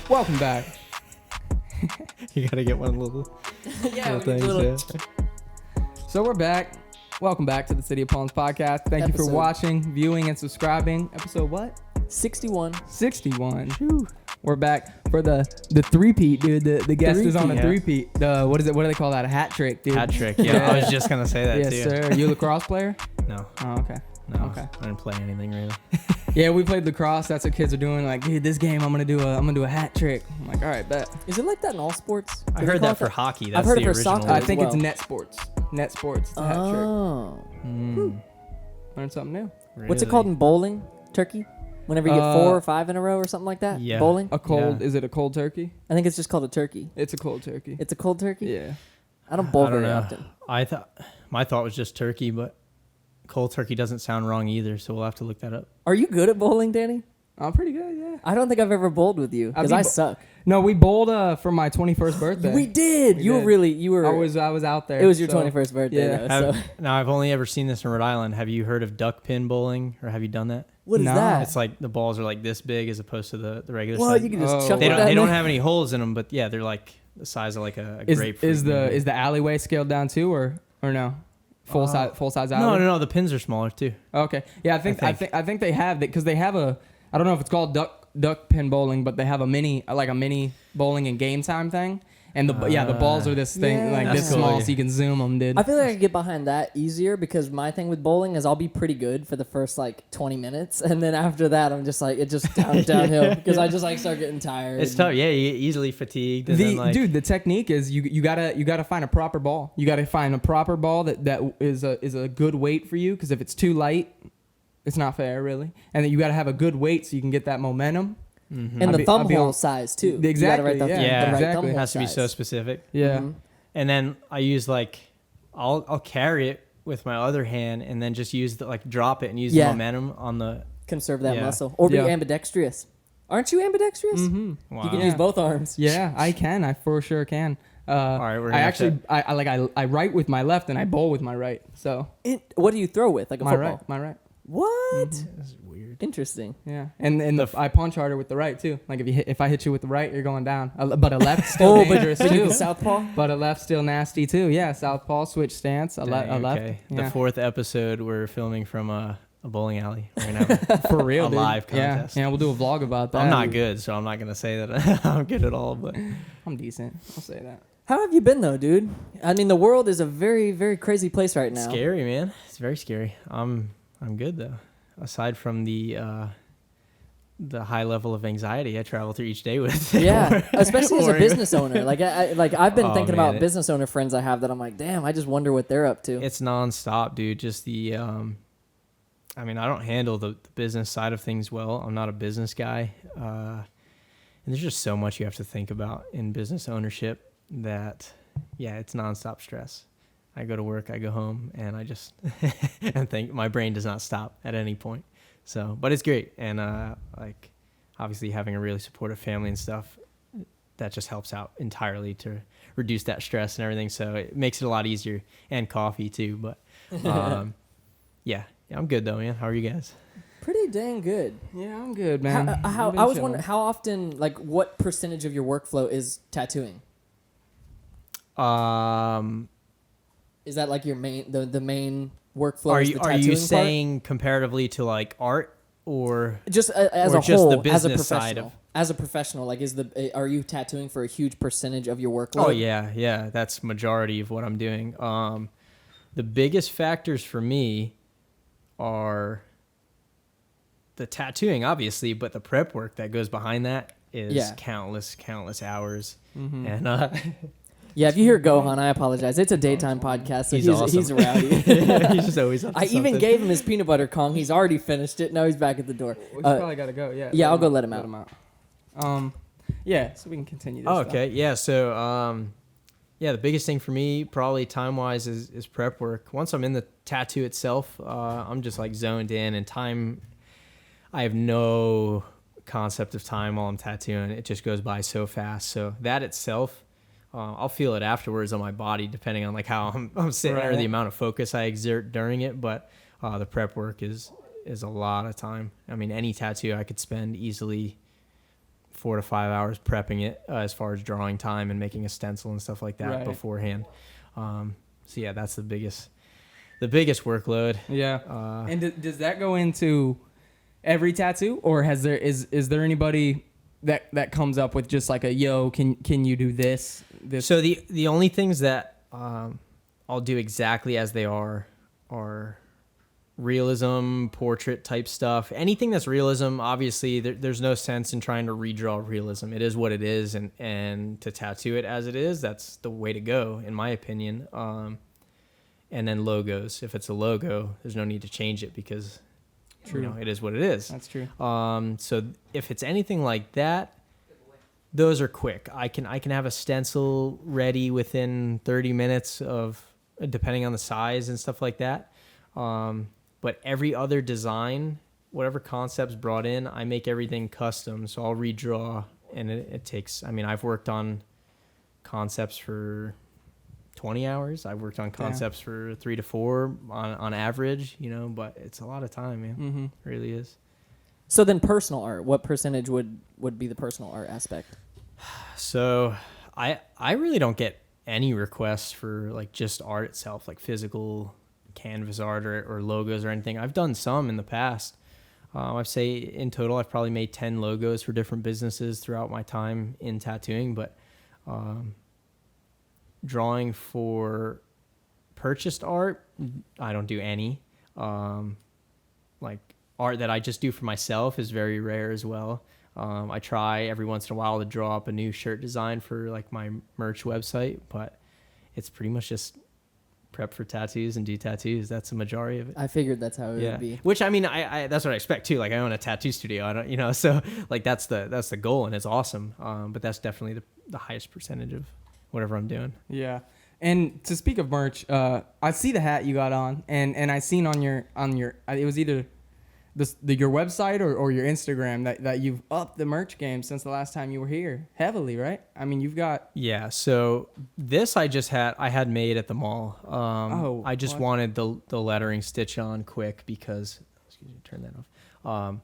Welcome back. You gotta get one little, Yeah, little we get things. little- So we're back. Welcome back to the City of Palms podcast. Thank you for Episode- watching, viewing, and subscribing. Episode what? 61. 61. Whew. We're back for the three-peat, dude. The guest is on a Three-peat, three-peat. The what is it? What do they call that? A hat trick, dude. Hat trick. Yeah, I was just gonna say that Yes, too. sir. Are you a lacrosse player? No, Oh, okay. no. Okay. I didn't play anything really. Yeah, we played lacrosse. That's what kids are doing. Like, dude, this game, I'm gonna do a hat trick. I'm like, all right, bet. Is it like that in all sports? I Do they heard call that it for hockey. That's I've heard the it for original. soccer. I as think well. it's net sports. Net sports. It's a hat trick. Oh. Learn something new. What's it Really? called in bowling? Turkey? Whenever you get 4 or 5 in a row or something like that? Yeah. Bowling? A cold? Yeah. Is it a cold turkey? I think it's just called a turkey. It's a cold turkey. It's a cold turkey? Yeah. I don't bowl I don't very know. often. My thought was just turkey, but cold turkey doesn't sound wrong either. So we'll have to look that up. Are you good at bowling, Danny? I'm pretty good, yeah. I don't think I've ever bowled with you because I suck. No, we bowled for my 21st birthday. We did. We You did. were. I was out there. It was your so- 21st birthday, yeah. though. So. Now I've only ever seen this in Rhode Island. Have you heard of duck pin bowling, or have you done that? What is No. that? It's like the balls are like this big as opposed to the regular Well, size. you can just Oh. chuck They it don't. down They don't there. have any holes in them, but yeah, they're like the size of like a Is grapefruit. is maybe. the alleyway scaled down too, or no? Full size alleyway. No. The pins are smaller too. Okay. Yeah, I think they have that because they have a. I don't know if it's called duck pin bowling, but they have a mini bowling and game time thing. And the balls are this thing Yeah. like That's this cool, small, yeah. so you can zoom them, dude. I feel like I can get behind that easier because my thing with bowling is I'll be pretty good for the first like 20 minutes, and then after that I'm just like it just downhill because I just like start getting tired. It's tough. Yeah, you get easily fatigued. And then, like, Dude, the technique is you gotta find a proper ball. You gotta find a proper ball that is a good weight for you. Because if it's too light, it's not fair, really. And then you gotta have a good weight so you can get that momentum. mhm. And I'll the be- thumb I'll be hole on- size too. Exactly, You gotta write the, yeah. the Yeah. right Exactly. thumb it hole has to be so size. specific. Yeah. Mhm. And then I use like, I'll carry it with my other hand and then just use drop it and use Yeah. the momentum on the. Conserve that Yeah. muscle or be Yeah. ambidextrous. Aren't you ambidextrous? Mm-hmm. Wow. You can Yeah. use both arms. Yeah, I can. I for sure can. All right, we're I gonna have actually I write with my left and I bowl with my right. So What do you throw with? Like a my football? right. What? This is weird. Interesting. Yeah, and I punch harder with the right too. Like if I hit you with the right, you're going down. But a left still dangerous but you too. can southpaw. But a left still nasty too. Yeah, southpaw switch stance. A left. Okay. Yeah. The 4th episode we're filming from a bowling alley right now. For real, a dude. live contest. Yeah, we'll do a vlog about that. I'm not good, so I'm not gonna say that I'm good at all. But I'm decent. I'll say that. How have you been though, dude? I mean, the world is a very, very crazy place right now. scary, man. It's very scary. I'm good though. Aside from the high level of anxiety I travel through each day with. Yeah, especially as a Or- business owner. Like I've been Oh, thinking man, about business owner friends I have that I'm like, damn, I just wonder what they're up to. It's nonstop, dude. Just the, I mean, I don't handle the business side of things well. I'm not a business guy. And there's just so much you have to think about in business ownership that, yeah, it's nonstop stress. I go to work, I go home, and I just and think my brain does not stop at any point. So, but it's great. And, like, obviously having a really supportive family and stuff, that just helps out entirely to reduce that stress and everything. So it makes it a lot easier, and coffee too. But yeah, I'm good though, man. How are you guys? Pretty dang good. Yeah, I'm good, man. How I've been I was chilling. wondering how often, like, what percentage of your workflow is tattooing? Is that like your main the main workflow? Are is you the tattooing part? saying comparatively to like art or just as or a just whole, the as a business side professional? of- As a professional, like, are you tattooing for a huge percentage of your workload? Oh yeah, that's majority of what I'm doing. The biggest factors for me are the tattooing, obviously, but the prep work that goes behind that is countless hours. Mm-hmm. And Yeah, if you hear Gohan, I apologize. It's a daytime podcast, so He's he's awesome. rowdy. he's just always up to I even something. gave him his peanut butter Kong. He's already finished it. Now he's back at the door. We probably gotta go. Yeah. yeah, I'll go let him out. Yeah, so we can continue this. Oh, stuff. okay. Yeah. So, yeah, the biggest thing for me, probably time-wise, is prep work. Once I'm in the tattoo itself, I'm just like zoned in, and time, I have no concept of time while I'm tattooing. It just goes by so fast. So that itself, I'll feel it afterwards on my body, depending on like how I'm sitting or Right. the amount of focus I exert during it. But the prep work is a lot of time. I mean, any tattoo I could spend easily 4 to 5 hours prepping it as far as drawing time and making a stencil and stuff like that Right. beforehand. So yeah, that's the biggest workload. Yeah. And does that go into every tattoo, or is there anybody that comes up with just like a yo, can you do this? So the only things that I'll do exactly as they are realism, portrait type stuff. Anything that's realism, obviously there's no sense in trying to redraw realism. It is what it is, and to tattoo it as it is, that's the way to go, in my opinion. And then logos. If it's a logo, there's no need to change it because it is what it is. That's true. So if it's anything like that, those are quick. I can have a stencil ready within 30 minutes of, depending on the size and stuff like that. But every other design, whatever concept's brought in, I make everything custom. So I'll redraw, and it takes, I've worked on concepts for 20 hours. I've worked on concepts for 3 to 4 on average, but it's a lot of time, man. Mm-hmm. It really is. So then personal art, what percentage would be the personal art aspect? So I really don't get any requests for like just art itself, like physical canvas art or logos or anything. I've done some in the past. I'd say in total I've probably made 10 logos for different businesses throughout my time in tattooing, but drawing for purchased art, I don't do any. Like art that I just do for myself is very rare as well. I try every once in a while to draw up a new shirt design for like my merch website, but it's pretty much just prep for tattoos and do tattoos. That's the majority of it. I figured that's how it would be. Which I that's what I expect too. Like I own a tattoo studio. I don't, so like that's the goal, and it's awesome. But that's definitely the highest percentage of whatever I'm doing. Yeah. And to speak of merch, I see the hat you got on, and I seen on your it was either your website or your Instagram that you've upped the merch game since the last time you were here heavily, right? You've got So this I had made at the mall. I just what? wanted the lettering stitch on quick because turn that off.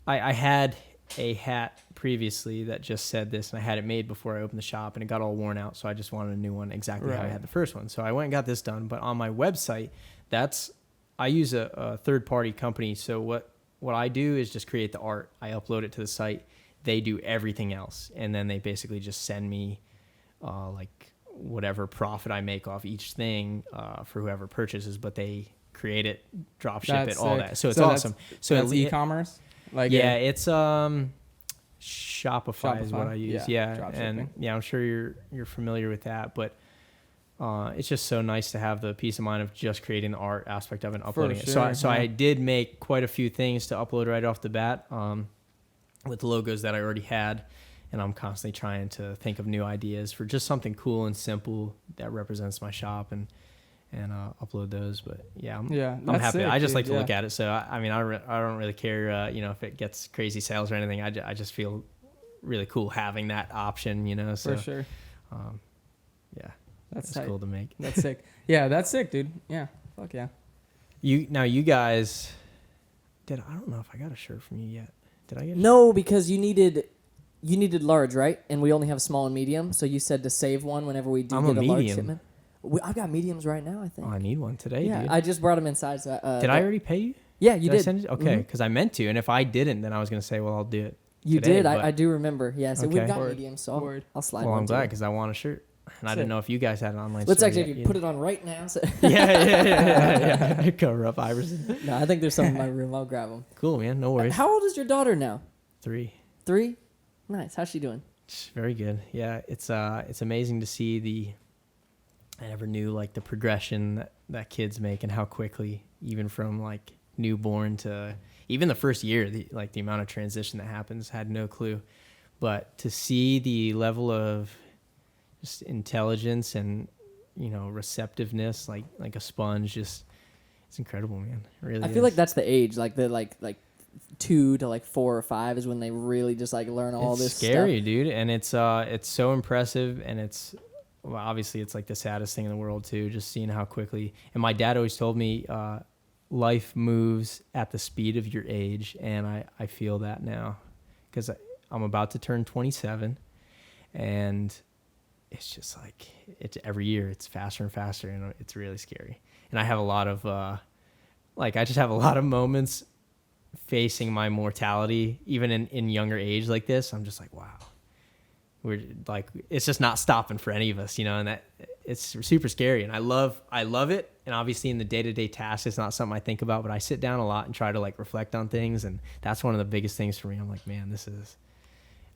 I had a hat previously that just said this, and I had it made before I opened the shop, and it got all worn out, so I just wanted a new one exactly how I had the first one. So I went and got this done, but on my website, I use a third-party company, so what I do is just create the art. I upload it to the site. They do everything else, and then they basically just send me like whatever profit I make off each thing for whoever purchases, but they create it, drop ship it, all that. So it's awesome. So that's e-commerce? It's Shopify is what I use. Yeah. And I'm sure you're familiar with that, but it's just so nice to have the peace of mind of just creating the art aspect of it and uploading it. So I did make quite a few things to upload right off the bat with logos that I already had, and I'm constantly trying to think of new ideas for just something cool and simple that represents my shop and upload those. But I'm happy. I just like to look at it. So I don't really care if it gets crazy sales or anything. I just feel really cool having that option, so for sure. That's cool to make. That's sick. Yeah, that's sick, dude. Yeah, fuck yeah. You guys I don't know if I got a shirt from you yet. Did I get a No, because you needed large, right? And we only have small and medium, so you said to save one whenever we do I'm get a a large medium. shipment. I've got mediums right now, I think. Oh, I need one today, yeah, dude. I just brought them inside. So, did I already pay you? Yeah, you did. I send it? Okay, because I meant to, and if I didn't, then I was going to say, well, I'll do it. You today, did. but- I do remember. Yeah, so we've got Word. mediums, so Word. I'll slide Well, one I'm to glad you. because I want a shirt, and I Sick. didn't know if you guys had an online Let's store actually yet, put it on right now. So yeah. Cover up Iverson. no, I think there's some in my room. I'll grab them. Cool, man. No worries. How old is your daughter now? 3. 3? Nice. How's she doing? Very good. Yeah, it's amazing to see I never knew like the progression that kids make and how quickly, even from like newborn to even the first year, the amount of transition that happens, had no clue. But to see the level of just intelligence and receptiveness, like a sponge, just it's incredible, man. It really. I feel like that's the age, like the like 2 to 4 or 5 is when they really just learn all it's this scary, stuff. dude, and it's so impressive, and obviously it's like the saddest thing in the world too, just seeing how quickly. And my dad always told me life moves at the speed of your age, and I feel that now because I'm about to turn 27, and it's just like it's every year it's faster and faster, and it's really scary. And I have a lot of I just have a lot of moments facing my mortality, even in younger age like this. I'm just like, wow, we're like, it's just not stopping for any of us, and that it's super scary. And I love it. And obviously in the day-to-day tasks, it's not something I think about, but I sit down a lot and try to like reflect on things. And that's one of the biggest things for me. I'm like, man,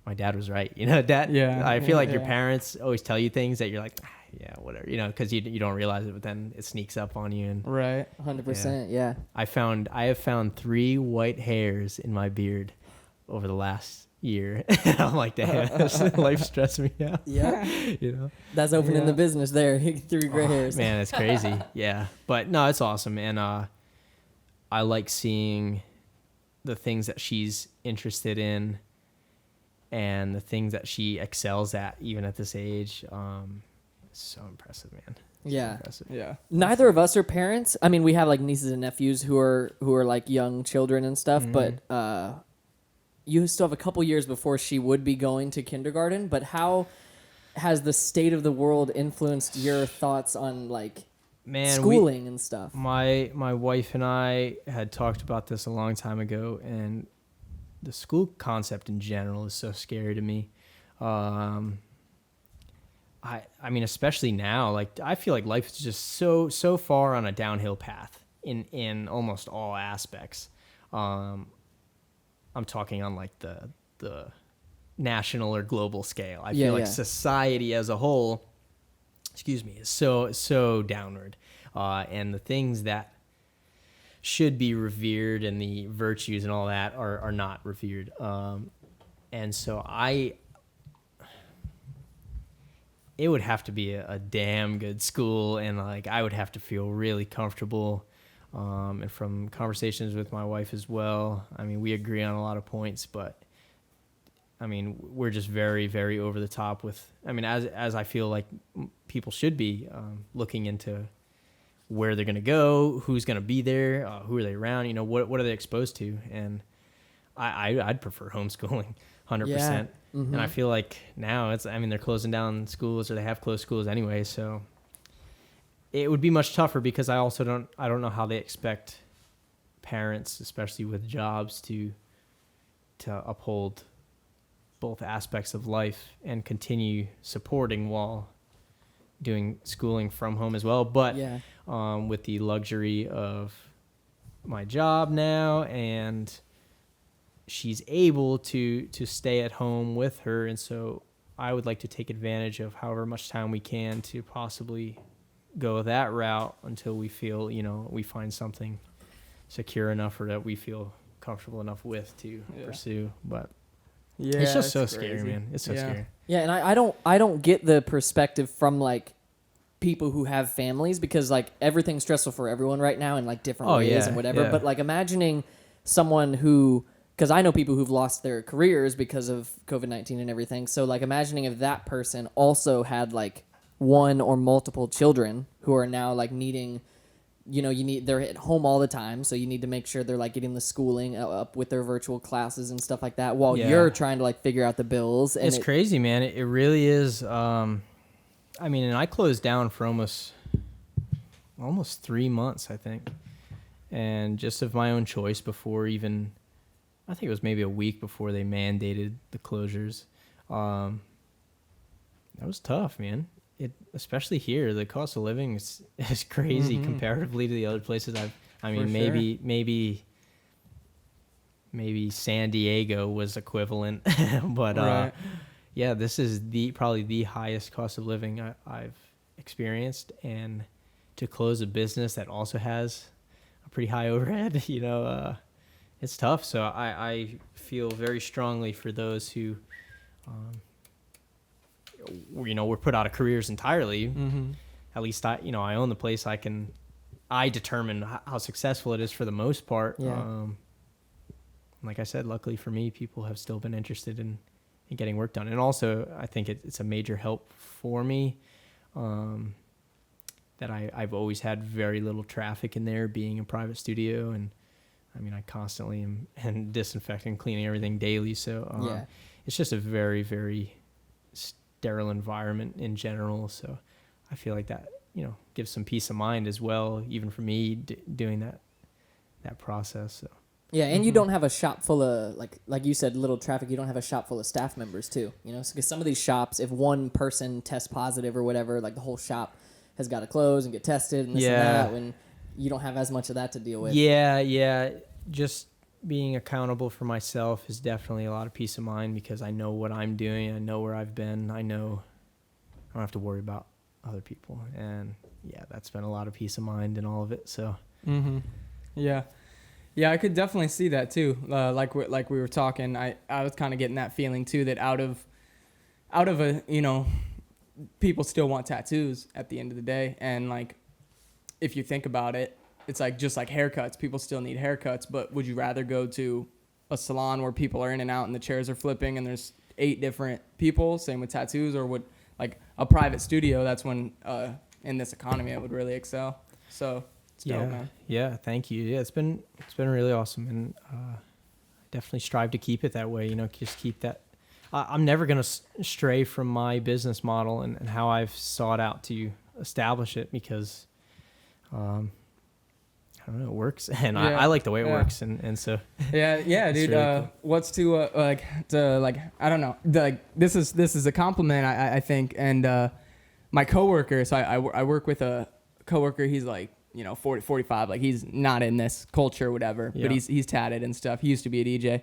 my dad was right. Dad. Yeah. I feel like your Yeah. parents always tell you things that you're like, yeah, whatever, because you don't realize it, but then it sneaks up on you. And Right. 100%. Yeah. I have found 3 white hairs in my beard over the last year. I'm like, damn, life stressed me out. Yeah. That's opening Yeah. the business there. 3 gray hairs. Man, it's crazy. Yeah. But no, it's awesome. And I like seeing the things that she's interested in and the things that she excels at, even at this age. It's so impressive, man. Yeah. Impressive. Yeah. Neither of us are parents. I mean, we have like nieces and nephews who are like young children and stuff, but you still have a couple years before she would be going to kindergarten. But how has the state of the world influenced your thoughts on like schooling and stuff? My wife and I had talked about this a long time ago, and the school concept in general is so scary to me. I mean, especially now, like I feel like life is just so far on a downhill path in almost all aspects. I'm talking on like the national or global scale. I feel like society as a whole, is so downward, and the things that should be revered and the virtues and all that are not revered. And so it would have to be a damn good school, and like I would have to feel really comfortable. And from conversations with my wife as well, I mean, we agree on a lot of points, but I mean, we're just very, very over the top with, I mean, as I feel like people should be, looking into where they're going to go, who's going to be there, who are they around, what are they exposed to? And I'd prefer homeschooling 100%. Yeah. Mm-hmm. And I feel like now they're closing down schools, or they have closed schools anyway. So it would be much tougher, because I don't know how they expect parents, especially with jobs, to uphold both aspects of life and continue supporting while doing schooling from home as well. But with the luxury of my job now, and she's able to stay at home with her, and so I would like to take advantage of however much time we can to possibly go that route until we feel, we find something secure enough, or that we feel comfortable enough with to pursue. But it's just so scary, man. It's so scary. Yeah, and I don't get the perspective from like people who have families, because like everything's stressful for everyone right now in like different ways and whatever. But like imagining someone who, because I know people who've lost their careers because of COVID-19 and everything. So like imagining if that person also had like one or multiple children who are now like needing, they're at home all the time, so you need to make sure they're like getting the schooling up with their virtual classes and stuff like that, while you're trying to like figure out the bills. And it's crazy, man. It really is. And I closed down for almost 3 months, I think, and just of my own choice, before even, I think it was maybe a week before they mandated the closures. That was tough, man. Especially here, the cost of living is crazy comparatively to the other places maybe San Diego was equivalent, but this is probably the highest cost of living I've experienced. And to close a business that also has a pretty high overhead, it's tough. So I feel very strongly for those who were put out of careers entirely. At least I own the place. I determine how successful it is for the most part. Like I said, luckily for me, people have still been interested in getting work done. And also I think it's a major help for me, that I've always had very little traffic in there, being a private studio. And I constantly am disinfecting, cleaning everything daily. So it's just a very, very sterile environment in general. So I feel like that, gives some peace of mind as well, even for me doing that process. So. Yeah, and you don't have a shop full of, like you said, little traffic. You don't have a shop full of staff members too. Because some of these shops, if one person tests positive or whatever, like the whole shop has got to close and get tested and this and that, when you don't have as much of that to deal with. Yeah. Just being accountable for myself is definitely a lot of peace of mind, because I know what I'm doing. I know where I've been. I know I don't have to worry about other people. And yeah, that's been a lot of peace of mind in all of it. So. Mm-hmm. Yeah, I could definitely see that too. Like we were talking, I was kind of getting that feeling too, that out of a, people still want tattoos at the end of the day. And like, if you think about it, it's like just like haircuts. People still need haircuts, but would you rather go to a salon where people are in and out and the chairs are flipping and there's 8 different people? Same with tattoos. Or would like a private studio? That's when in this economy it would really excel. So. Dope, man. Yeah, thank you. Yeah, it's been really awesome, and definitely strive to keep it that way. Just keep that. I'm never gonna stray from my business model and how I've sought out to establish it, because I don't know, it works, and I like the way it works, and so yeah, dude. Really cool. What's to I don't know. This is a compliment, I think, and my coworker. So I work with a coworker. He's like, 40, 45, like he's not in this culture or whatever, but he's tatted and stuff. He used to be a DJ.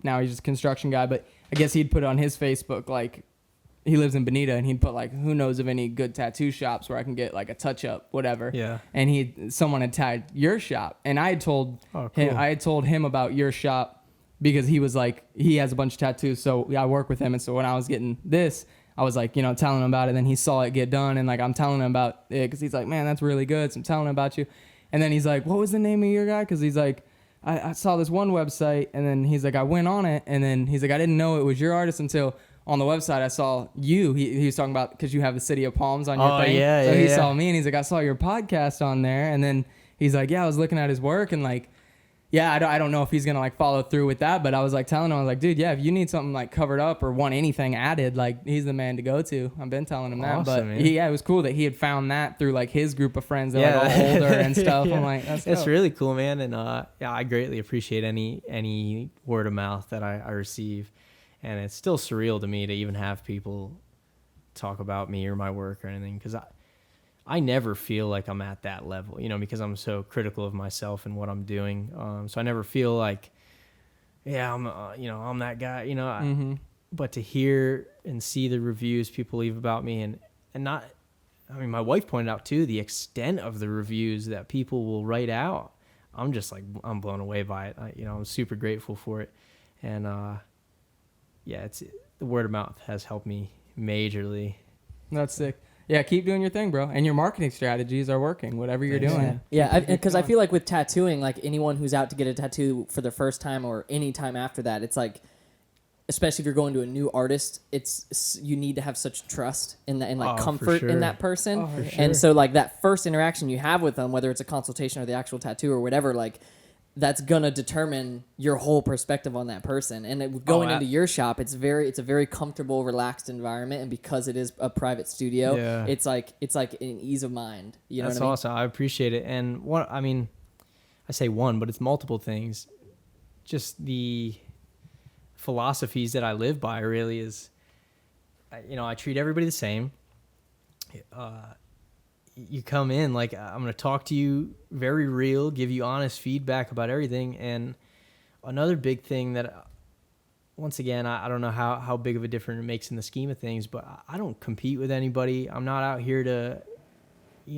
Now he's just a construction guy, but I guess he'd put on his Facebook, like he lives in Bonita, and he'd put like, who knows of any good tattoo shops where I can get like a touch up, whatever. Yeah. And someone had tagged your shop, and I had told him about your shop, because he was like, he has a bunch of tattoos. So I work with him. And so when I was getting this, I was like, telling him about it. Then he saw it get done, and like I'm telling him about it, because he's like, man, that's really good. So I'm telling him about you. And then he's like, what was the name of your guy? Because he's like, I saw this one website, and then he's like, I went on it, and then he's like, I didn't know it was your artist until on the website I saw you. He was talking about, because you have the City of Palms on your thing. So he saw me, and he's like, I saw your podcast on there. And then he's like, yeah, I was looking at his work, and like, yeah, I don't know if he's going to like follow through with that, but I was like telling him, I was like, dude, yeah, if you need something like covered up or want anything added, like he's the man to go to. I've been telling him that, but it was cool that he had found that through like his group of friends that are like all older and stuff. I'm like, that's really cool, man. And I greatly appreciate any word of mouth that I receive. And it's still surreal to me to even have people talk about me or my work or anything, because I never feel like I'm at that level, because I'm so critical of myself and what I'm doing. So I never feel like, I'm that guy, but to hear and see the reviews people leave about me and my wife pointed out too, the extent of the reviews that people will write out. I'm just like, I'm blown away by it. I'm super grateful for it. And, it's the word of mouth has helped me majorly. That's sick. Yeah, keep doing your thing, bro. And your marketing strategies are working, whatever you're doing. Yeah, because I feel like with tattooing, like anyone who's out to get a tattoo for the first time or any time after that, it's like, especially if you're going to a new artist, you need to have such trust in that and like comfort in that person. Oh, for sure. And so like that first interaction you have with them, whether it's a consultation or the actual tattoo or whatever, like that's gonna determine your whole perspective on that person. And going into your shop, it's a very comfortable, relaxed environment, and because it is a private studio, it's like an ease of mind. You know That's what I mean? awesome. I appreciate it. And I say one, but it's multiple things. Just the philosophies that I live by really is, I treat everybody the same. You come in, like, I'm going to talk to you very real, give you honest feedback about everything. And another big thing that, once again, I don't know how big of a difference it makes in the scheme of things, but I don't compete with anybody. I'm not out here to,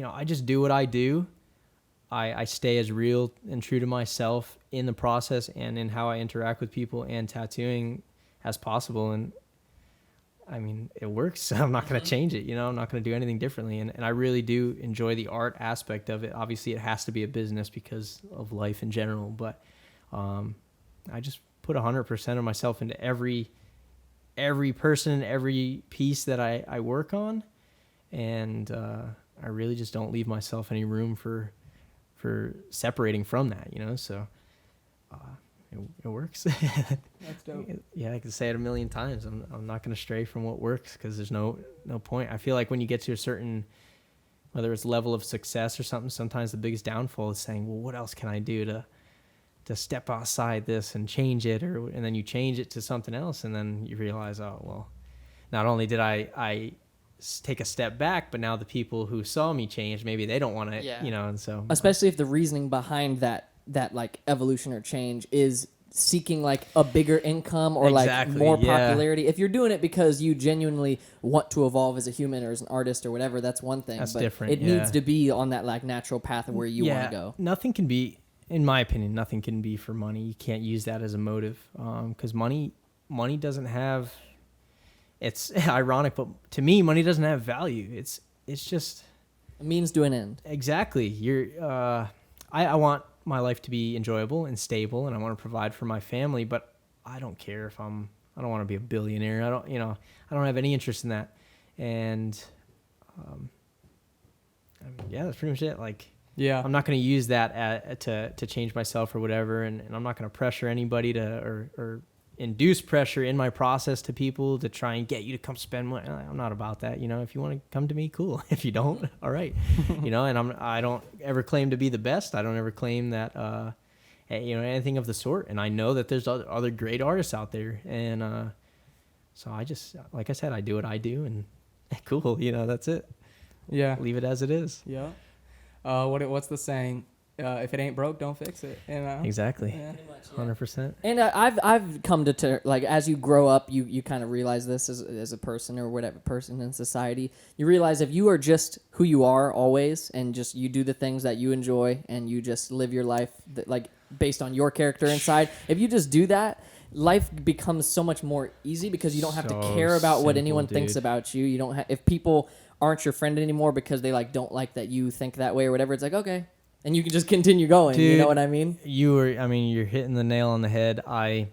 I just do what I do. I stay as real and true to myself in the process and in how I interact with people and tattooing as possible. And it works. I'm not going to change it. I'm not going to do anything differently. And I really do enjoy the art aspect of it. Obviously, it has to be a business because of life in general. But I just put 100% of myself into every person, every piece that I work on. And I really just don't leave myself any room for separating from that, So it works. That's dope. Yeah, I can say it a million times. I'm not going to stray from what works because there's no point. I feel like when you get to a certain, whether it's level of success or something, sometimes the biggest downfall is saying, well, what else can I do to step outside this and change it, and then you change it to something else, and then you realize, oh, well, not only did I take a step back, but now the people who saw me change, maybe they don't want to, and so. Especially if the reasoning behind that like evolution or change is seeking like a bigger income or like more popularity. If you're doing it because you genuinely want to evolve as a human or as an artist or whatever, that's one thing. That's but different. It needs to be on that like natural path of where you want to go. Nothing can be, in my opinion, nothing can be for money. You can't use that as a motive, because money doesn't have. It's ironic, but to me, money doesn't have value. It's just a means to an end. Exactly. I want my life to be enjoyable and stable, and I want to provide for my family, but I don't care if I don't want to be a billionaire. I don't have any interest in that. And that's pretty much it. Like, yeah, I'm not going to use that to change myself or whatever, and I'm not going to pressure anybody or induce pressure in my process to people to try and get you to come spend money. I'm not about that. If you want to come to me, cool. If you don't, all right. And I don't ever claim to be the best. I don't ever claim that, anything of the sort. And I know that there's other great artists out there. And, so I just, like I said, I do what I do, and cool. That's it. Yeah. Leave it as it is. Yeah. What's the saying? If it ain't broke, don't fix it. Exactly. Yeah. 100%. And I've come to like, as you grow up, you kind of realize this as a person or whatever person in society. You realize if you are just who you are always, and just you do the things that you enjoy, and you just live your life like based on your character inside. If you just do that, life becomes so much more easy because you don't have to care about what anyone thinks about you. You don't if people aren't your friend anymore because they like don't like that you think that way or whatever. It's like, okay. And you can just continue going. Dude, you know what I mean? You're hitting the nail on the head. Once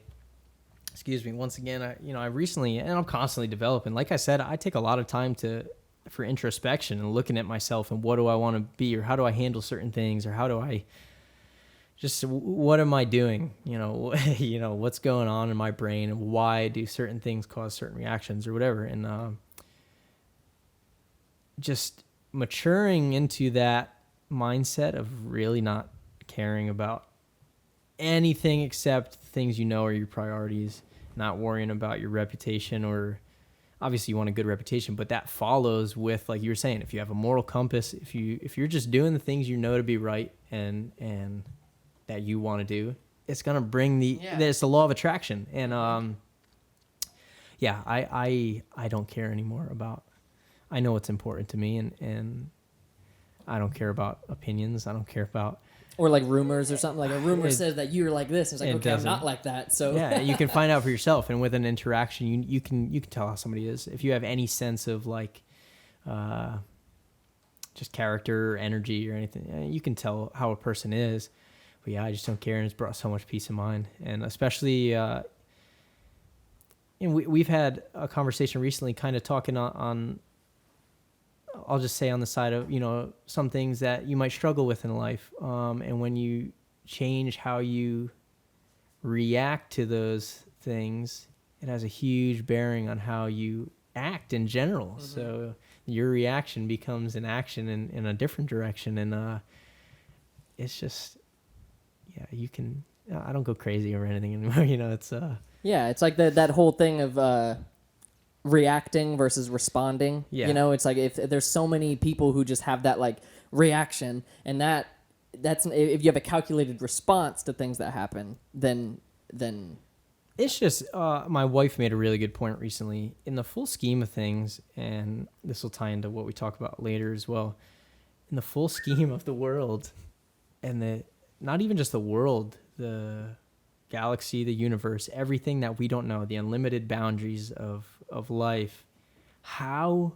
again, I recently, and I'm constantly developing. Like I said, I take a lot of time for introspection and looking at myself and what do I want to be, or how do I handle certain things, or how do I what am I doing? What's going on in my brain, and why do certain things cause certain reactions or whatever. And just maturing into that mindset of really not caring about anything except things are your priorities, not worrying about your reputation, or obviously you want a good reputation, but that follows with, like you were saying, if you have a moral compass, if you're just doing the things to be right and that you want to do, it's gonna bring it's the law of attraction. And I don't care anymore about, I know what's important to me, and I don't care about opinions. I don't care about... Or like rumors or something. Like a rumor says that you're like this. It's like, okay, I'm not like that. So yeah, you can find out for yourself. And with an interaction, you can tell how somebody is. If you have any sense of like just character or energy or anything, you can tell how a person is. But yeah, I just don't care, and it's brought so much peace of mind. And especially... and we've had a conversation recently kind of talking on I'll just say on the side of, some things that you might struggle with in life. And when you change how you react to those things, it has a huge bearing on how you act in general. Mm-hmm. So your reaction becomes an action in a different direction. And it's just, you can, I don't go crazy over anything anymore. It's... Yeah, it's like that whole thing of... reacting versus responding. Yeah. It's like if there's so many people who just have that like reaction, and that's if you have a calculated response to things that happen, then it's just my wife made a really good point recently. In the full scheme of things, and this will tie into what we talk about later as well, in the full scheme of the world, and not even just the world, the galaxy, the universe, everything that we don't know, the unlimited boundaries of life, how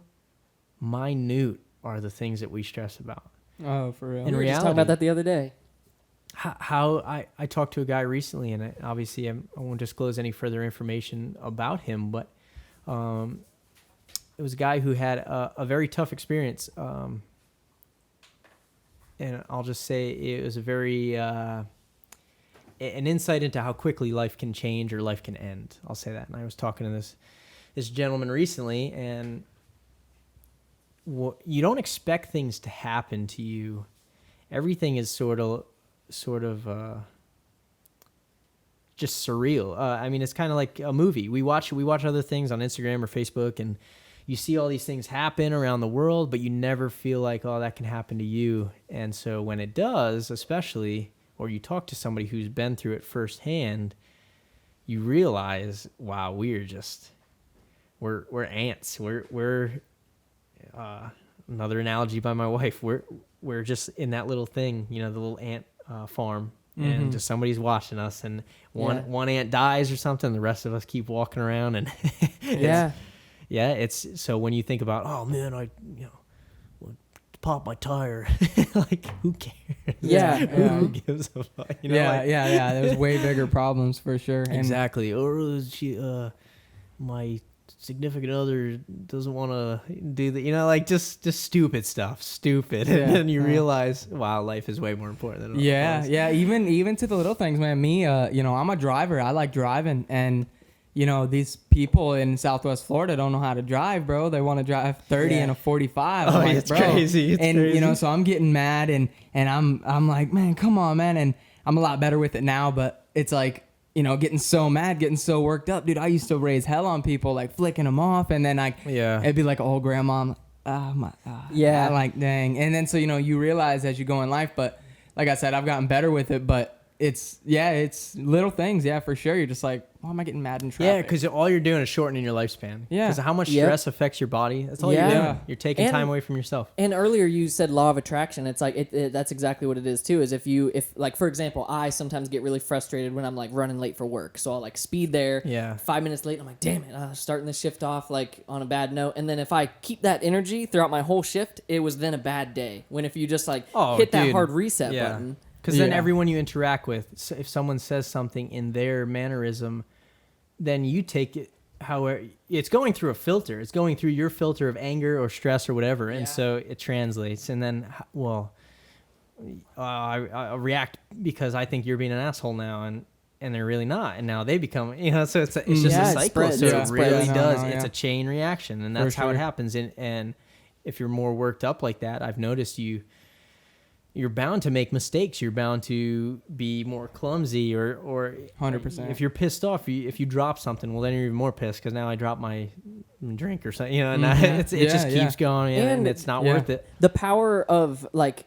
minute are the things that we stress about? Oh, for real. We were just talking about that the other day. How I talked to a guy recently, and obviously I won't disclose any further information about him, but it was a guy who had a very tough experience, and I'll just say it was a very an insight into how quickly life can change or life can end. I'll say that. And I was talking to this gentleman recently, and you don't expect things to happen to you. Everything is sort of just surreal. I mean, it's kind of like a movie. We watch other things on Instagram or Facebook, and you see all these things happen around the world, but you never feel like, oh, that can happen to you. And so when it does, especially, or you talk to somebody who's been through it firsthand, you realize, wow, we're ants. We're another analogy by my wife. We're just in that little thing, the little ant farm, and just somebody's watching us, and one ant dies or something, the rest of us keep walking around, and it's so when you think about, oh man, I pop my tire, like who cares? Who gives a fuck? There's way bigger problems for sure. Exactly. Or my significant other doesn't want to do that, just stupid stuff, and then you realize, wow, life is way more important than it was. Even to the little things, man. Me, I'm a driver. I like driving, and these people in Southwest Florida don't know how to drive, bro. They want to drive 30 in a 45. Oh, it's crazy. It's crazy. So I'm getting mad, and I'm like, man, come on, man. And I'm a lot better with it now, but it's like, getting so mad, getting so worked up, dude. I used to raise hell on people, like flicking them off, and then it'd be like, oh, grandma, I'm like, dang. And then so you realize as you go in life, but like I said, I've gotten better with it, but it's little things, for sure. You're just like, why am I getting mad in traffic? Yeah, because all you're doing is shortening your lifespan. Yeah, because of how much stress affects your body. That's all you're doing. You're taking time away from yourself. And earlier you said law of attraction. It's like that's exactly what it is too. Is if like, for example, I sometimes get really frustrated when I'm like running late for work, so I'll like speed there. 5 minutes late, I'm like, damn it, starting the shift off like on a bad note. And then if I keep that energy throughout my whole shift, it was then a bad day. When if you just like hit that hard reset button. Because then everyone you interact with, if someone says something in their mannerism, then you take it however, it's going through a filter. It's going through your filter of anger or stress or whatever, and so it translates. And then, I react because I think you're being an asshole now, and they're really not. And now they become, so it's just a cycle. Spreads. So it really does. It's a chain reaction, and that's how it happens. And if you're more worked up like that, I've noticed you're bound to make mistakes. You're bound to be more clumsy, or 100%. If you're pissed off, if you drop something, well, then you're even more pissed because now I dropped my drink or something. And it just keeps going, and it's not worth it. The power of like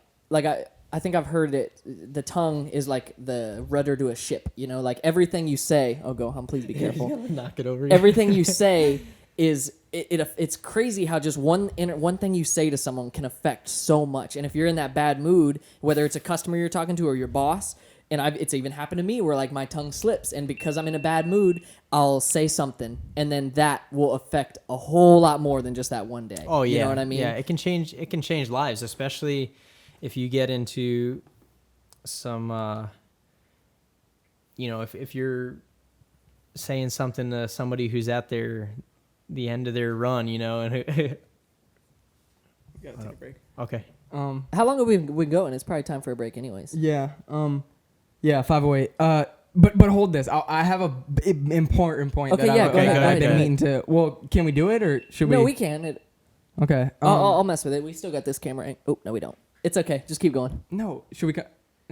I think I've heard it. The tongue is like the rudder to a ship. Like everything you say. Oh, go home, please be careful. Knock it over. Everything you say is. It's crazy how just one thing you say to someone can affect so much. And if you're in that bad mood, whether it's a customer you're talking to or your boss, and it's even happened to me where like my tongue slips, and because I'm in a bad mood, I'll say something, and then that will affect a whole lot more than just that one day. Oh yeah, you know what I mean? Yeah, it can change lives, especially if you get into some, if you're saying something to somebody who's at the end of their run, and we gotta take a break. Okay. How long have we been going? It's probably time for a break, anyways. 508. But hold this. I have a important point. Okay, go ahead. I've been meaning to. Well, can we do it or should we? No, we can. Okay. I'll mess with it. We still got this camera. Oh no, we don't. It's okay. Just keep going. No, should we?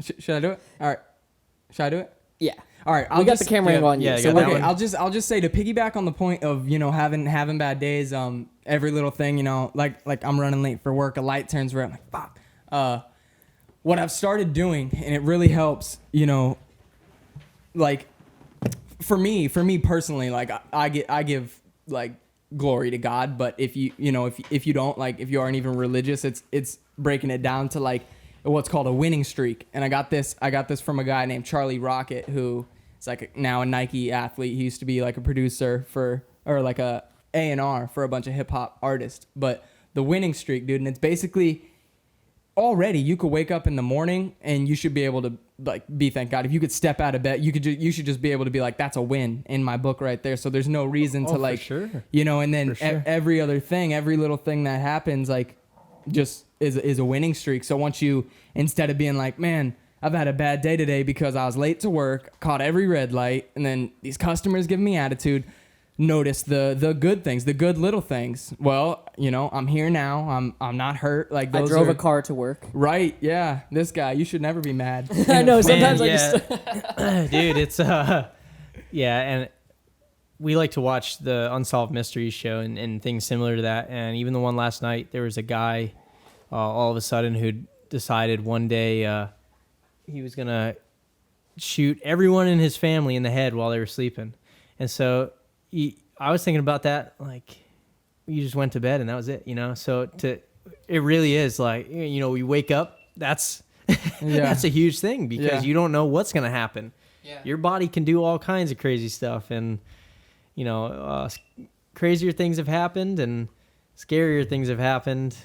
Should I do it? All right. Should I do it? Yeah. All right. We got the camera angle on you. So okay. I'll just say to piggyback on the point of having bad days. Every little thing. Like I'm running late for work. A light turns red. I'm like fuck. What I've started doing, and it really helps. Like for me personally, like I give like glory to God. But if you don't, like, if you aren't even religious, it's breaking it down to like what's called a winning streak. And I got this from a guy named Charlie Rocket, who is like now a Nike athlete. He used to be like a producer or like a A&R for a bunch of hip hop artists. But the winning streak, dude, and it's basically already you could wake up in the morning and you should be able to like thank God. If you could step out of bed, you should just be able to be like, that's a win in my book right there. So there's no reason to like, for sure. And then every other thing, every little thing that happens, like just is a winning streak. So once you, instead of being like, man, I've had a bad day today because I was late to work, caught every red light, and then these customers give me attitude. Notice the good things, the good little things. Well, you know, I'm here now. I'm not hurt. Like I those drove a car to work. Right? Yeah. This guy, you should never be mad. I know. Sometimes Man, I just dude, it's yeah, and we like to watch the Unsolved Mysteries show and things similar to that. And even the one last night, there was a guy all of a sudden who decided one day he was gonna shoot everyone in his family in the head while they were sleeping. And so I was thinking about that, like, you just went to bed and that was it, you know? So it really is like, you know, we wake up, that's that's a huge thing because you don't know what's going to happen. Yeah. Your body can do all kinds of crazy stuff, and, you know, crazier things have happened and scarier things have happened.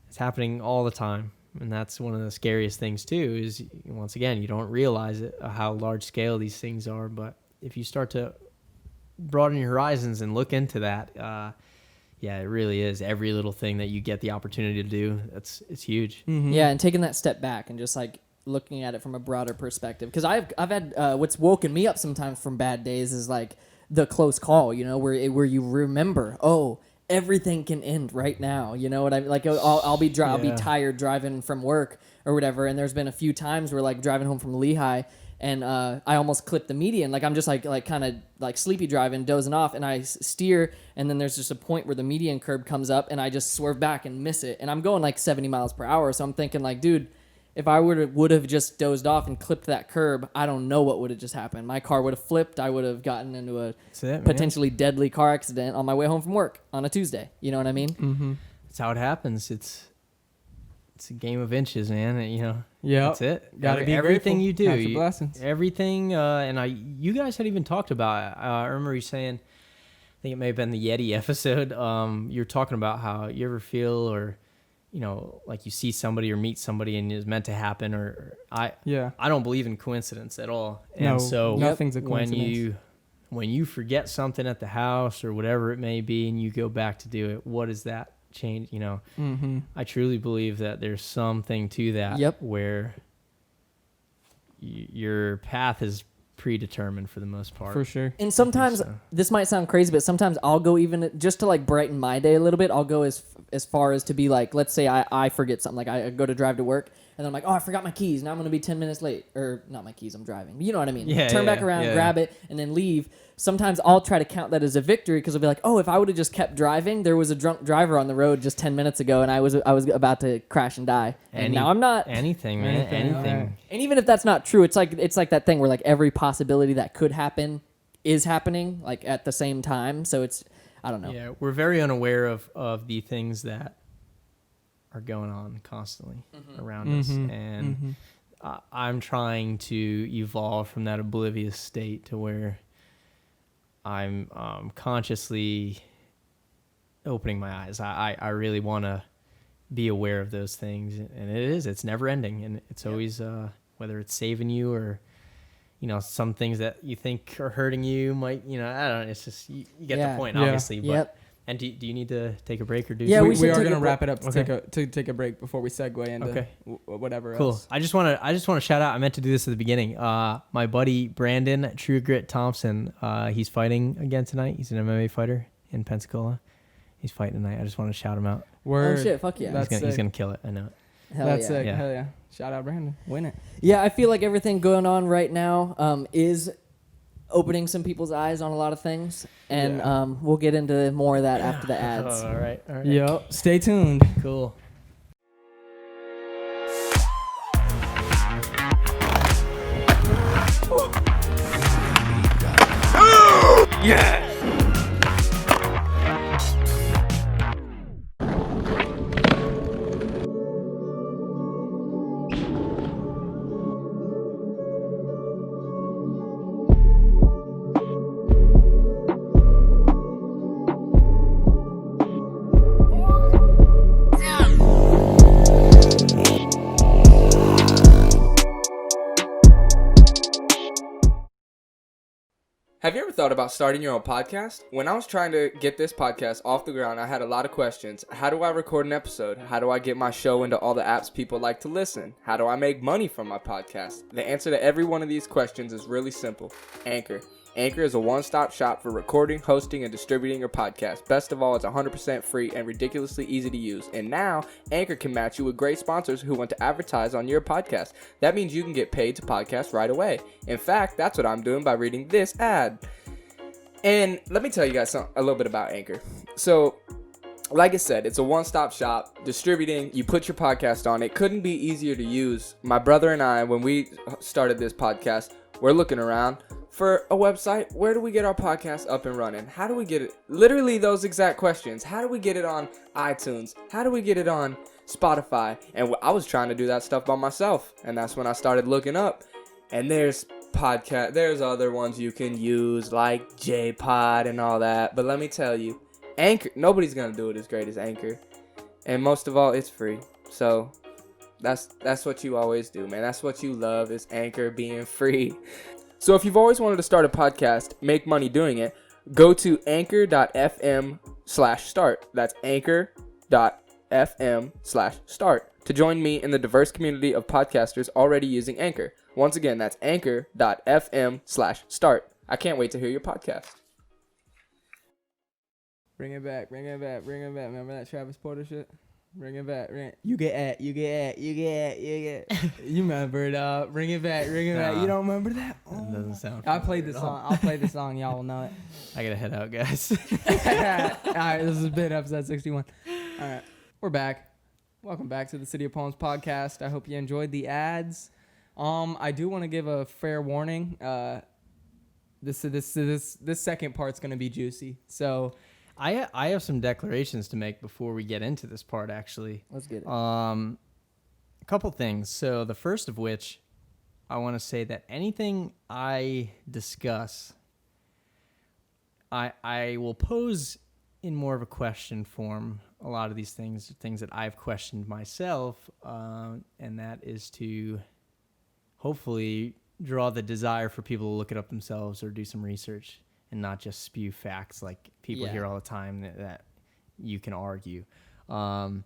It's happening all the time. And that's one of the scariest things too, is once again, you don't realize it, how large scale these things are. But if you start to broaden your horizons and look into that, yeah, it really is. Every little thing that you get the opportunity to do, it's huge. Mm-hmm. Yeah, and taking that step back and just like looking at it from a broader perspective. Because I've had what's woken me up sometimes from bad days is like the close call, you know, where you remember, oh, everything can end right now. You know what I mean? Like I'll be tired driving from work or whatever, and there's been a few times where like driving home from Lehigh. And I almost clipped the median. Like I'm just like kind of like sleepy driving, dozing off, and I steer, and then there's just a point where the median curb comes up, and I just swerve back and miss it. And I'm going like 70 miles per hour, so I'm thinking like, dude, if I would have just dozed off and clipped that curb, I don't know what would have just happened. My car would have flipped. I would have gotten into a potentially deadly car accident on my way home from work on a Tuesday. You know what I mean? Mm-hmm. That's how it happens. It's a game of inches, man. You know. Yeah, that's it. Gotta be everything grateful. you do. Have your blessings. Everything, and you guys had even talked about. I remember you saying, I think it may have been the Yeti episode. You're talking about how you ever feel, or you know, like you see somebody or meet somebody and it's meant to happen. Or I don't believe in coincidence at all. And no, so nothing's a coincidence. When you forget something at the house or whatever it may be, and you go back to do it, what is that? Change, you know. Mm-hmm. I truly believe that there's something to that where your path is predetermined for the most part. For sure. And sometimes this might sound crazy, but sometimes I'll go even just to like brighten my day a little bit. I'll go as far as to be like, let's say I forget something, like I go to drive to work and then I'm like, oh, I forgot my keys. Now I'm going to be 10 minutes late, or not my keys, I'm driving. You know what I mean? Turn back around, grab it, and then leave. Sometimes I'll try to count that as a victory because I'll be like, oh, if I would have just kept driving, there was a drunk driver on the road just 10 minutes ago, and I was about to crash and die. And now I'm not. Anything, man. Anything. And even if that's not true, it's like that thing where like every possibility that could happen is happening like at the same time. So it's, I don't know. Yeah, we're very unaware of the things that are going on constantly around us, and I'm trying to evolve from that oblivious state to where I'm consciously opening my eyes. I really want to be aware of those things, and it's never ending, and it's always whether it's saving you or, you know, some things that you think are hurting you might, you know, I don't know, it's just you get the point, obviously. But and do you need to take a break, or do we are going to wrap it up to take a break before we segue into whatever else. I just want to shout out, I meant to do this at the beginning, my buddy Brandon True Grit Thompson, he's fighting again tonight. He's an MMA fighter in Pensacola. He's fighting tonight. I just want to shout him out. Oh shit, fuck yeah. He's gonna kill it, I know it. That's sick. Hell yeah. Shout out Brandon. Win it. Yeah, I feel like everything going on right now is opening some people's eyes on a lot of things, and we'll get into more of that after the ads. All right. Yep. Stay tuned. Cool. Yeah. Have you ever thought about starting your own podcast? When I was trying to get this podcast off the ground, I had a lot of questions. How do I record an episode? How do I get my show into all the apps people like to listen? How do I make money from my podcast? The answer to every one of these questions is really simple. Anchor. Anchor is a one-stop shop for recording, hosting, and distributing your podcast. Best of all, it's 100% free and ridiculously easy to use. And now, Anchor can match you with great sponsors who want to advertise on your podcast. That means you can get paid to podcast right away. In fact, that's what I'm doing by reading this ad. And let me tell you guys a little bit about Anchor. So, like I said, it's a one-stop shop, distributing, you put your podcast on. It couldn't be easier to use. My brother and I, when we started this podcast, we're looking around for a website. Where do we get our podcast up and running? How do we get it? Literally those exact questions. How do we get it on iTunes? How do we get it on Spotify? And I was trying to do that stuff by myself. And that's when I started looking up. And there's other ones you can use like JPod and all that. But let me tell you, Anchor, nobody's going to do it as great as Anchor. And most of all, it's free. So that's what you always do, man. That's what you love, is Anchor being free. So if you've always wanted to start a podcast, make money doing it, go to anchor.fm/start. That's anchor.fm/start to join me in the diverse community of podcasters already using Anchor. Once again, that's anchor.fm/start. I can't wait to hear your podcast. Bring it back. Remember that Travis Porter shit? Bring it back. You get. You remember it? Bring it back. You don't remember that? Oh. That doesn't sound. I played the song. I'll play the song. Y'all will know it. I gotta head out, guys. All right, this has been episode 61. All right, we're back. Welcome back to the City of Poems podcast. I hope you enjoyed the ads. I do want to give a fair warning. This second part's gonna be juicy. So. I have some declarations to make before we get into this part, actually. Let's get it. A couple things. So the first of which, I want to say that anything I discuss, I will pose in more of a question form a lot of these things that I've questioned myself, and that is to hopefully draw the desire for people to look it up themselves or do some research, and not just spew facts like people hear all the time that you can argue. I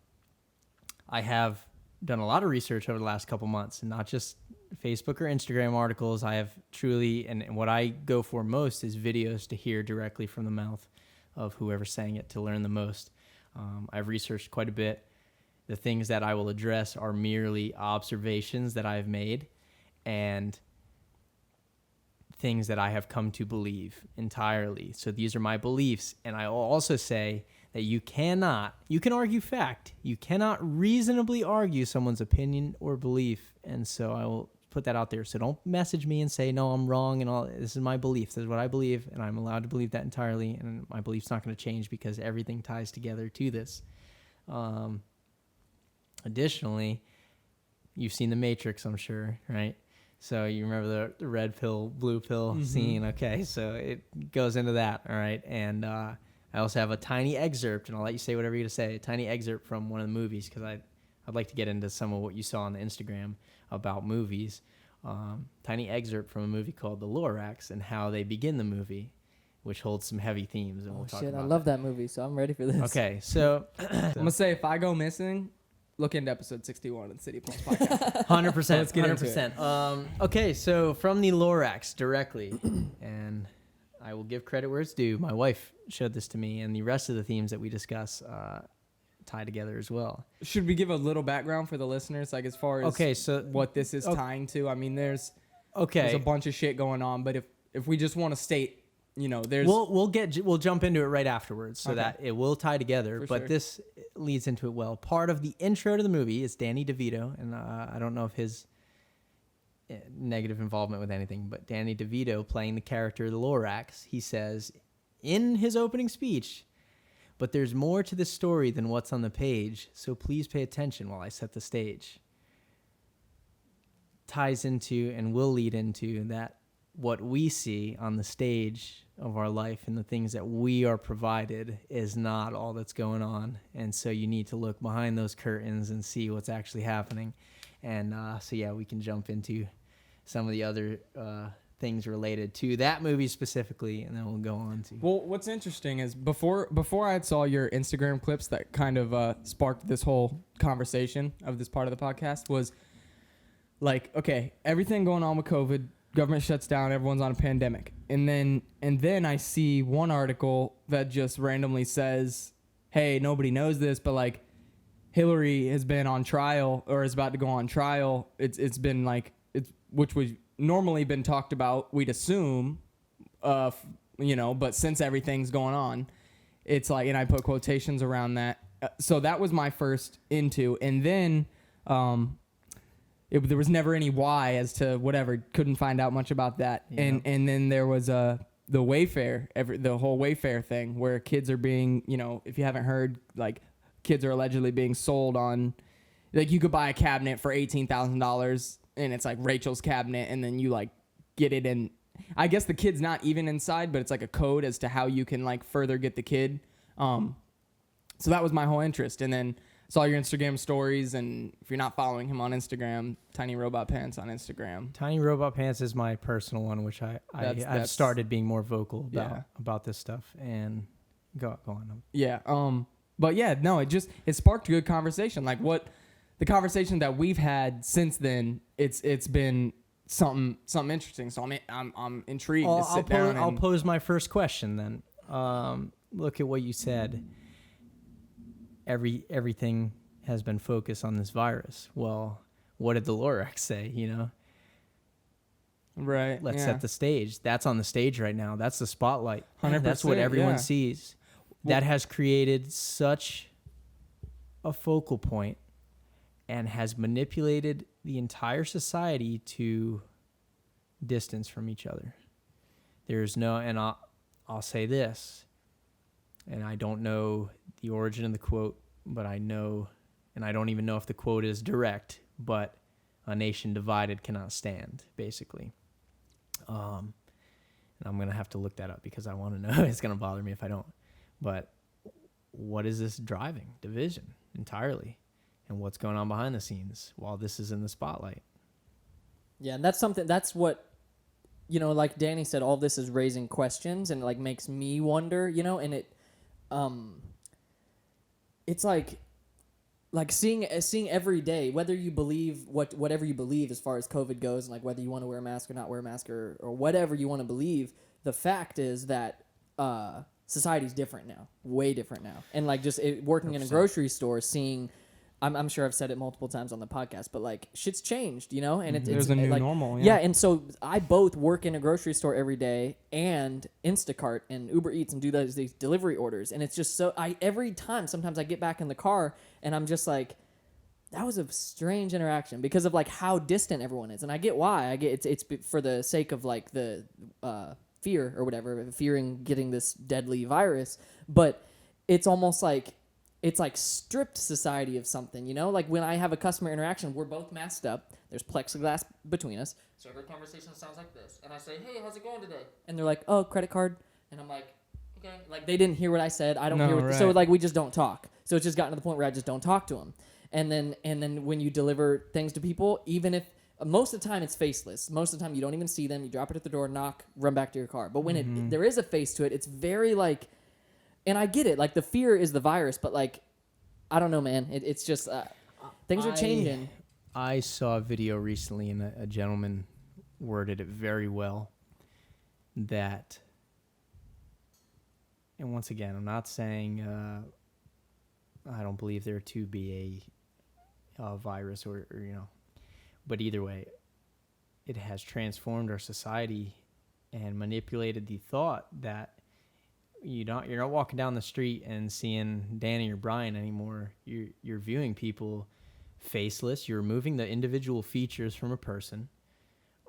have done a lot of research over the last couple months, and not just Facebook or Instagram articles. I have truly, and what I go for most is videos to hear directly from the mouth of whoever's saying it to learn the most. I've researched quite a bit. The things that I will address are merely observations that I've made and things that I have come to believe entirely. So these are my beliefs. And I will also say that you can argue fact. You cannot reasonably argue someone's opinion or belief. And so I will put that out there. So don't message me and say, no, I'm wrong. And all this is my belief. This is what I believe. And I'm allowed to believe that entirely. And my belief's not going to change because everything ties together to this. Additionally, you've seen The Matrix, I'm sure, right? So you remember the red pill, blue pill scene. Okay, so it goes into that, all right? And I also have a tiny excerpt, and I'll let you say whatever you're going to say, a tiny excerpt from one of the movies, because I'd like to get into some of what you saw on the Instagram about movies. Tiny excerpt from a movie called The Lorax and how they begin the movie, which holds some heavy themes. And we'll talk about I love that movie, so I'm ready for this. Okay, so I'm going to say, if I go missing, look into episode 61 of the City of Poems podcast. 100%. Let's get 100%. Okay, so from the Lorax directly, and I will give credit where it's due. My wife showed this to me, and the rest of the themes that we discuss tie together as well. Should we give a little background for the listeners, like as far as what this is tying to? I mean, there's a bunch of shit going on, but if we just want to state, there's we'll jump into it right afterwards so that it will tie together. For but sure. This leads into it well. Part of the intro to the movie is Danny DeVito, and I don't know if his negative involvement with anything, but Danny DeVito playing the character the Lorax, he says in his opening speech, "But there's more to this story than what's on the page, so please pay attention while I set the stage." Ties into and will lead into that what we see on the stage of our life and the things that we are provided is not all that's going on. And so you need to look behind those curtains and see what's actually happening. And we can jump into some of the other things related to that movie specifically, and then we'll go on to. Well, what's interesting is before I saw your Instagram clips that kind of sparked this whole conversation of this part of the podcast was like, okay, everything going on with COVID, government shuts down, everyone's on a pandemic, and then I see one article that just randomly says, hey, nobody knows this, but like Hillary has been on trial or is about to go on trial. It's been like which was normally been talked about, we'd assume, but since everything's going on, it's like, and I put quotations around that. So that was my first into, and then there was never any why as to whatever. Couldn't find out much about that, yeah. and then there was the Wayfair, the whole Wayfair thing where kids are being, if you haven't heard, like kids are allegedly being sold on, like you could buy a cabinet for $18,000. And it's like Rachel's cabinet, and then you like get it in. I guess the kid's not even inside, but it's like a code as to how you can like further get the kid. So that was my whole interest. And then saw your Instagram stories, and if you're not following him on Instagram, Tiny Robot Pants on Instagram. Tiny Robot Pants is my personal one, which I've started being more vocal about this stuff. And go on. Yeah. But yeah, no, it sparked a good conversation. Like what. The conversation that we've had since then, it's been something interesting. So I'm intrigued to sit down. I'll pose my first question then. Look at what you said. Everything has been focused on this virus. Well, what did the Lorax say? Right. Let's set the stage. That's on the stage right now. That's the spotlight. 100%. That's what everyone sees. That has created such a focal point and has manipulated the entire society to distance from each other. There's no, and I'll say this, and I don't know the origin of the quote, but I know, and I don't even know if the quote is direct, but a nation divided cannot stand, basically. And I'm going to have to look that up because I want to know. It's going to bother me if I don't. But what is this driving? Division entirely. And what's going on behind the scenes while this is in the spotlight. Yeah, and that's what, like Danny said, all this is raising questions and like makes me wonder, and it's like seeing every day, whether you believe whatever you believe as far as COVID goes, and like whether you want to wear a mask or not wear a mask or whatever you want to believe, the fact is that society's different now, way different now. And like just working 100%. In a grocery store, seeing... I'm sure I've said it multiple times on the podcast, but like shit's changed, and there's a new normal. Yeah, and so I both work in a grocery store every day and Instacart and Uber Eats and do these delivery orders, and it's just so every time sometimes I get back in the car and I'm just like, that was a strange interaction because of like how distant everyone is, and I get why. I get it's for the sake of like the fear or whatever, fearing getting this deadly virus, but it's almost like. It's like stripped society of something, Like when I have a customer interaction, we're both masked up. There's plexiglass between us. So every conversation sounds like this. And I say, hey, how's it going today? And they're like, oh, credit card. And I'm like, okay. Like they didn't hear what I said. I don't hear what... Right. So like we just don't talk. So it's just gotten to the point where I just don't talk to them. And then when you deliver things to people, even if... most of the time it's faceless. Most of the time you don't even see them. You drop it at the door, knock, run back to your car. But when there is a face to it, it's very like... And I get it. Like, the fear is the virus, but, like, I don't know, man. It's just things are changing. I saw a video recently, and a gentleman worded it very well that, and once again, I'm not saying I don't believe there to be a virus or, but either way, it has transformed our society and manipulated the thought that you're not walking down the street and seeing Danny or Brian anymore. You're viewing people faceless. You're removing the individual features from a person,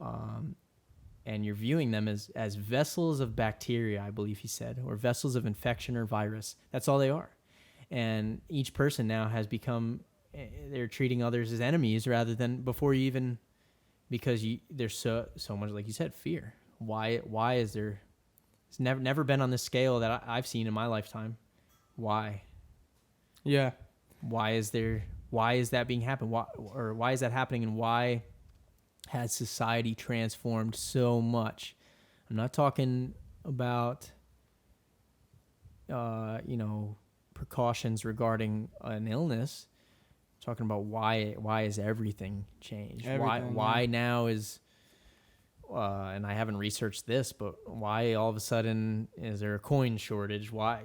and you're viewing them as vessels of bacteria, I believe he said, or vessels of infection or virus. That's all they are. And each person now has become, they're treating others as enemies rather than before you even, because there's so much, like you said, fear. Why is there? It's never been on this scale that I've seen in my lifetime. Why? Yeah. Why is that being happened? Why is that happening? And why has society transformed so much. I'm not talking about, precautions regarding an illness. I'm talking about why is everything changed? Why now is, and I haven't researched this, but why all of a sudden is there a coin shortage? Why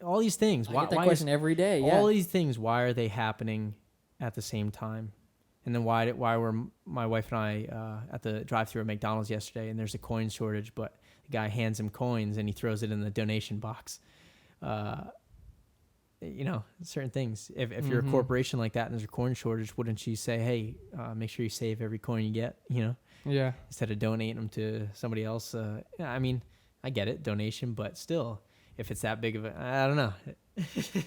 all these things? I get that question every day. Yeah. All these things, why are they happening at the same time? And then why were my wife and I at the drive-thru at McDonald's yesterday, and there's a coin shortage, but the guy hands him coins and he throws it in the donation box. Certain things. If you're a corporation like that and there's a coin shortage, wouldn't you say, hey, make sure you save every coin you get, Yeah. instead of donating them to somebody else? I mean, I get it, donation, but still, if it's that big of a, I don't know.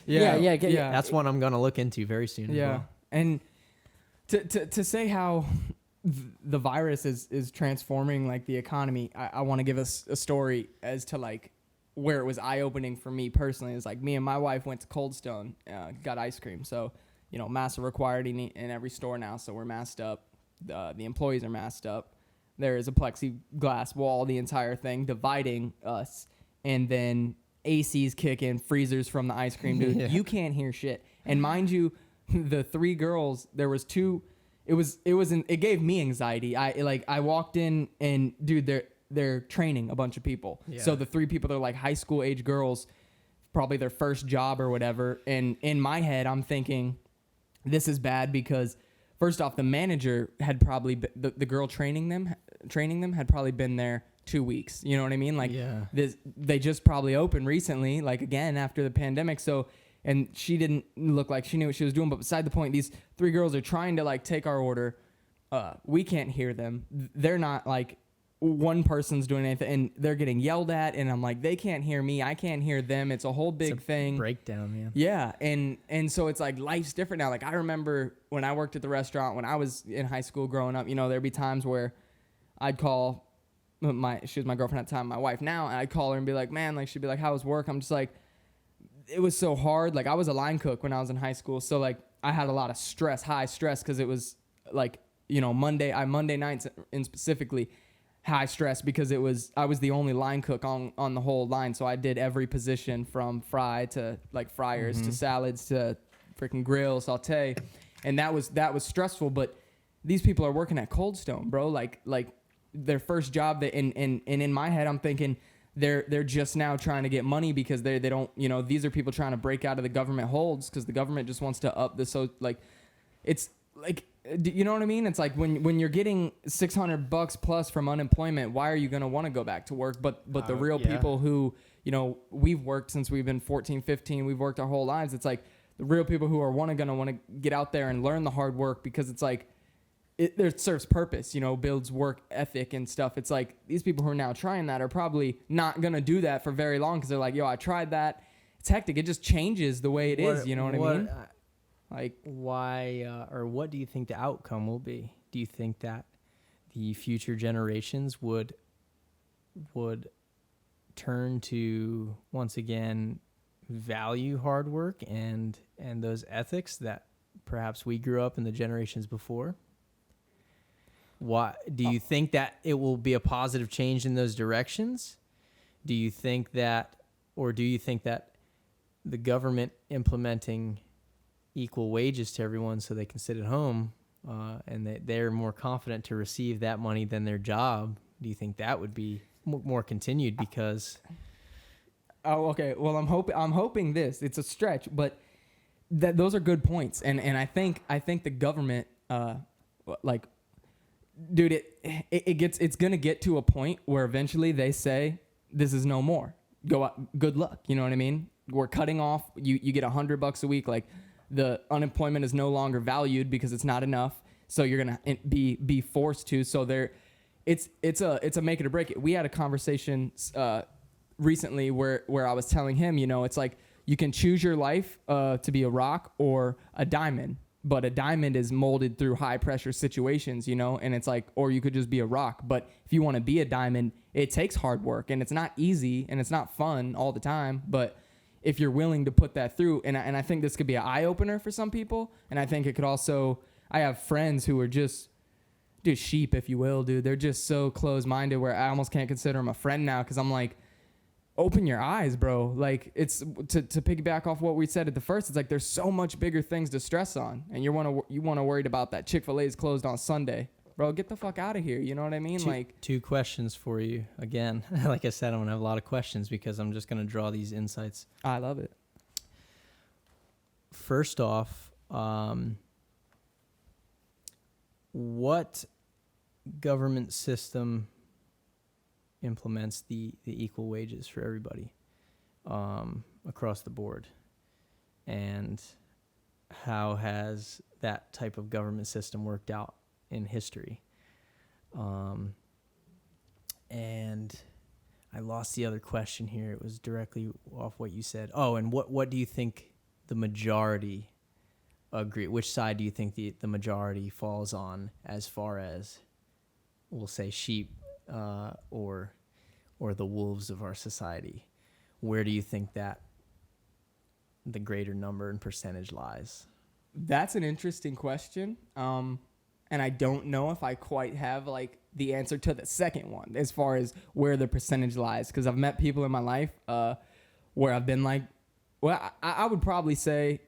Yeah. That's one I'm going to look into very soon. Yeah. As well. And to say how the virus is transforming like the economy, I want to give us a story as to like where it was eye-opening for me personally. It's like me and my wife went to Cold Stone, got ice cream. So, masks are required in every store now. So we're masked up. The employees are masked up. There is a plexiglass wall, the entire thing dividing us. And then ACs kick in, freezers from the ice cream, dude. Yeah. You can't hear shit. And mind you, the three girls, there was two. It gave me anxiety. I walked in and dude, they're training a bunch of people. Yeah. So the three people, they're like high school age girls, probably their first job or whatever. And in my head, I'm thinking, this is bad because first off, the manager had probably the girl training them had probably been there 2 weeks. You know what I mean? Like they just probably opened recently, like again after the pandemic. So. And she didn't look like she knew what she was doing. But beside the point, these three girls are trying to like take our order. We can't hear them. They're not like one person's doing anything, and they're getting yelled at. And I'm like, they can't hear me. I can't hear them. It's a whole big thing. Breakdown, man. Yeah, and so it's like life's different now. Like I remember when I worked at the restaurant when I was in high school growing up. There'd be times where I'd call she was my girlfriend at the time, my wife now, and I'd call her and be like, man, like she'd be like, how was work? I'm just like. It was so hard. Like I was a line cook when I was in high school. So like I had a lot of stress, high stress. Cause it was like, Monday nights in specifically high stress because I was the only line cook on the whole line. So I did every position from fry to like fryers to salads to freaking grill, saute. And that was stressful. But these people are working at Cold Stone, bro. Like their first job and in my head, I'm thinking, They're just now trying to get money because they don't, these are people trying to break out of the government holds because the government just wants to up the, so like, it's like, you know what I mean? It's like when you're getting $600 plus from unemployment, why are you going to want to go back to work? But the real people who, we've worked since we've been 14, 15, we've worked our whole lives. It's like the real people who are going to want to get out there and learn the hard work because it's like, it serves purpose, builds work ethic and stuff. It's like these people who are now trying that are probably not going to do that for very long because they're like, I tried that. It's hectic. It just changes the way it is. You know what I mean? Like why or what do you think the outcome will be? Do you think that the future generations would turn to once again value hard work and those ethics that perhaps we grew up in the generations before? Why do you think that it will be a positive change in those directions? Do you think that the government implementing equal wages to everyone so they can sit at home and they're more confident to receive that money than their job? Do you think that would be more continued because? Oh, okay. Well, I'm hoping this. It's a stretch, but those are good points, and I think the government dude, it's gonna get to a point where eventually they say this is no more. Go out, good luck. You know what I mean? We're cutting off. You get $100 a week. Like the unemployment is no longer valued because it's not enough. So you're gonna be forced to. So it's a make it or break it. We had a conversation recently where I was telling him, it's like you can choose your life to be a rock or a diamond. But a diamond is molded through high pressure situations, and it's like, or you could just be a rock. But if you want to be a diamond, it takes hard work and it's not easy and it's not fun all the time. But if you're willing to put that through, and I think this could be an eye opener for some people. And I think it could also, I have friends who are just, dude, sheep, if you will, dude. They're just so close-minded where I almost can't consider them a friend now because I'm like, open your eyes, bro. Like, it's to piggyback off what we said at the first. It's like there's so much bigger things to stress on, and you want to worried about that Chick-fil-A is closed on Sunday, bro. Get the fuck out of here. You know what I mean? Two questions for you again. Like I said, I'm gonna have a lot of questions because I'm just gonna draw these insights. I love it. First off, what government system implements the equal wages for everybody across the board, and how has that type of government system worked out in history? And I lost the other question here. It was directly off what you said. Oh, and what do you think the majority agree? Which side do you think the majority falls on as far as, we'll say, sheep or the wolves of our society? Where do you think that the greater number and percentage lies? That's an interesting question. And I don't know if I quite have like the answer to the second one as far as where the percentage lies. Because I've met people in my life where I've been like, well, I would probably say,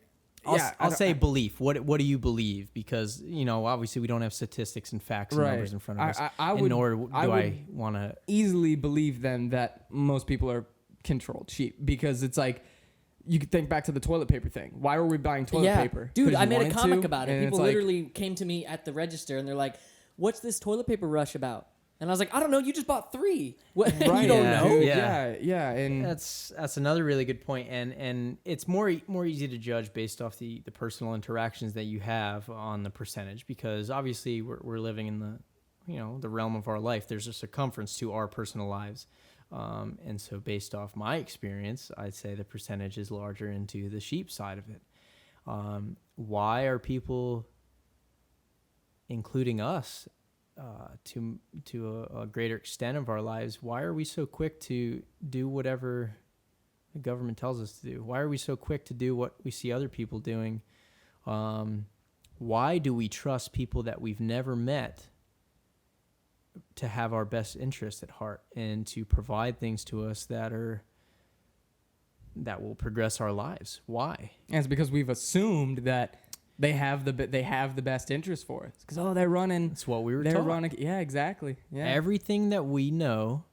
I'll say belief. What do you believe? Because, obviously we don't have statistics and facts and numbers in front of us. I would want to easily believe then that most people are controlled sheep, because it's like, you could think back to the toilet paper thing. Why were we buying toilet paper? Dude, I made a comic about it. People like, literally came to me at the register and they're like, what's this toilet paper rush about? And I was like, I don't know. You just bought 3. What? Right, you don't know? Dude, Yeah. yeah. And that's another really good point. And it's more easy to judge based off the personal interactions that you have on the percentage, because obviously we're living in the realm of our life. There's a circumference to our personal lives. And so based off my experience, I'd say the percentage is larger into the sheep side of it. Why are people, including us, to a greater extent of our lives, why are we so quick to do whatever the government tells us to do? Why are we so quick to do what we see other people doing? Why do we trust people that we've never met to have our best interest at heart and to provide things to us that will progress our lives? Why? And it's because we've assumed that they have the best interest for us. Because they're running. It's what we were they're taught. running. Yeah, exactly. Yeah. Everything that we know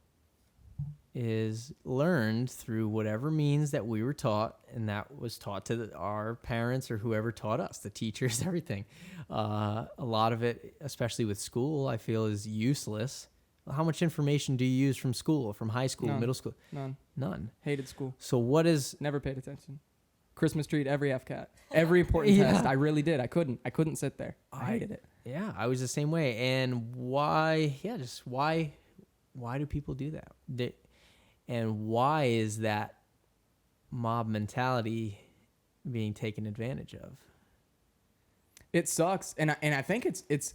is learned through whatever means that we were taught, and that was taught to our parents or whoever taught us, the teachers, everything. A lot of it, especially with school, I feel is useless. How much information do you use from school, from high school, None. middle school? None. Hated school. So what is... Never paid attention. Christmas tree at every FCAT. Every important test. I really did. I couldn't sit there. I hated it. Yeah, I was the same way. And why... Yeah, just why do people do that? And why is that mob mentality being taken advantage of? It sucks, and I think it's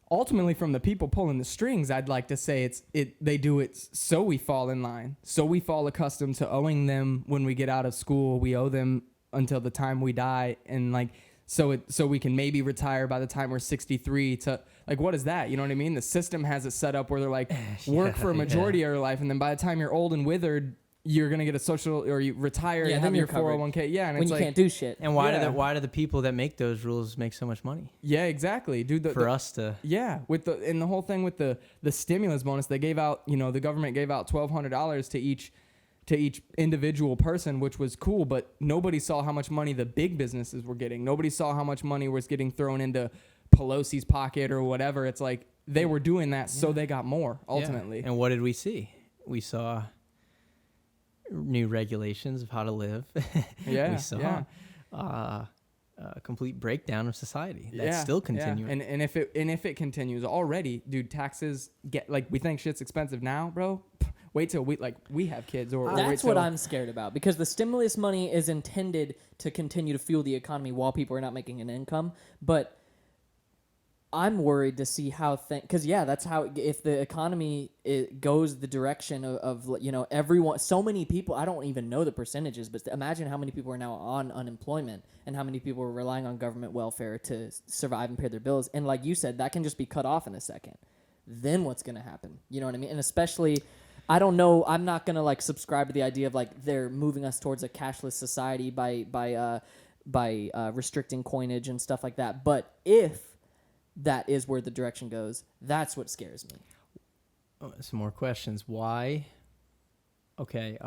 ultimately from the people pulling the strings. I'd like to say they do it so we fall in line, so we fall accustomed to owing them when we get out of school. We owe them until the time we die, and like so we can maybe retire by the time we're 63. To like, what is that? You know what I mean? The system has it set up where they're like, work for a majority of your life, and then by the time you're old and withered, you're gonna get a social, or you retire and have your 401k. Yeah, and when it's you like, can't do shit. And why do the people that make those rules make so much money? Yeah, exactly, dude. Us to the whole thing with the stimulus bonus, they gave out. The government gave out $1,200 to each individual person, which was cool, but nobody saw how much money the big businesses were getting. Nobody saw how much money was getting thrown into Pelosi's pocket or whatever. It's like they were doing that so they got more ultimately. Yeah. And what did we see? We saw new regulations of how to live. Yeah, we saw a complete breakdown of society that's still continuing. Yeah. And if it continues already, dude, taxes we think shit's expensive now, bro. Wait till we have kids, or that's what I'm scared about, because the stimulus money is intended to continue to fuel the economy while people are not making an income. But I'm worried to see how because that's how if the economy goes the direction of everyone, so many people, I don't even know the percentages, but imagine how many people are now on unemployment and how many people are relying on government welfare to survive and pay their bills. And like you said, that can just be cut off in a second. Then what's going to happen? You know what I mean? And especially, I don't know, I'm not going to like subscribe to the idea of like they're moving us towards a cashless society by restricting coinage and stuff like that. But if that is where the direction goes, that's what scares me. Some more questions. Why? Okay.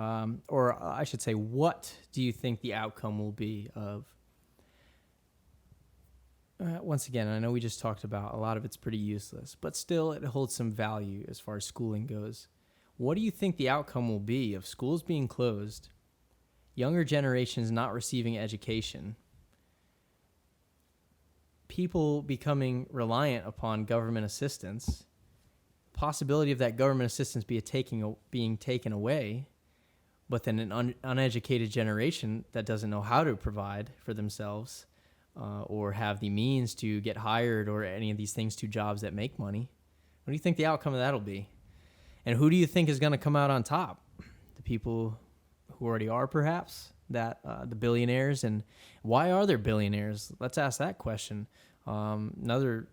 Or I should say, what do you think the outcome will be of? Once again, I know we just talked about a lot of it's pretty useless, but still it holds some value as far as schooling goes. What do you think the outcome will be of schools being closed, younger generations not receiving education, people becoming reliant upon government assistance, possibility of that government assistance being taken away, but then an uneducated generation that doesn't know how to provide for themselves or have the means to get hired or any of these things to jobs that make money? What do you think the outcome of that will be? And who do you think is going to come out on top? The people who already are, perhaps? That the billionaires. And why are there billionaires? Let's ask that question. Another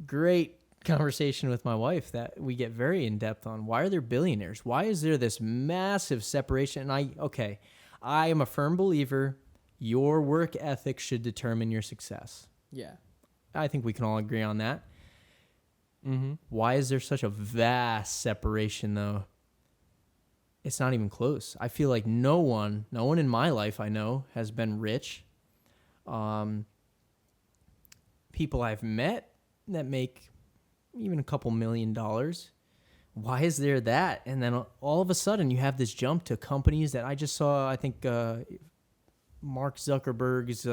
great conversation with my wife that we get very in depth on. Why are there billionaires? Why is there this massive separation? And I am a firm believer your work ethic should determine your success. Yeah. I think we can all agree on that. Mm-hmm. Why is there such a vast separation though? It's not even close. I feel like no one in my life I know has been rich. People I've met that make even a couple $1 million. Why is there that? And then all of a sudden you have this jump to companies that I just saw, I think Mark Zuckerberg's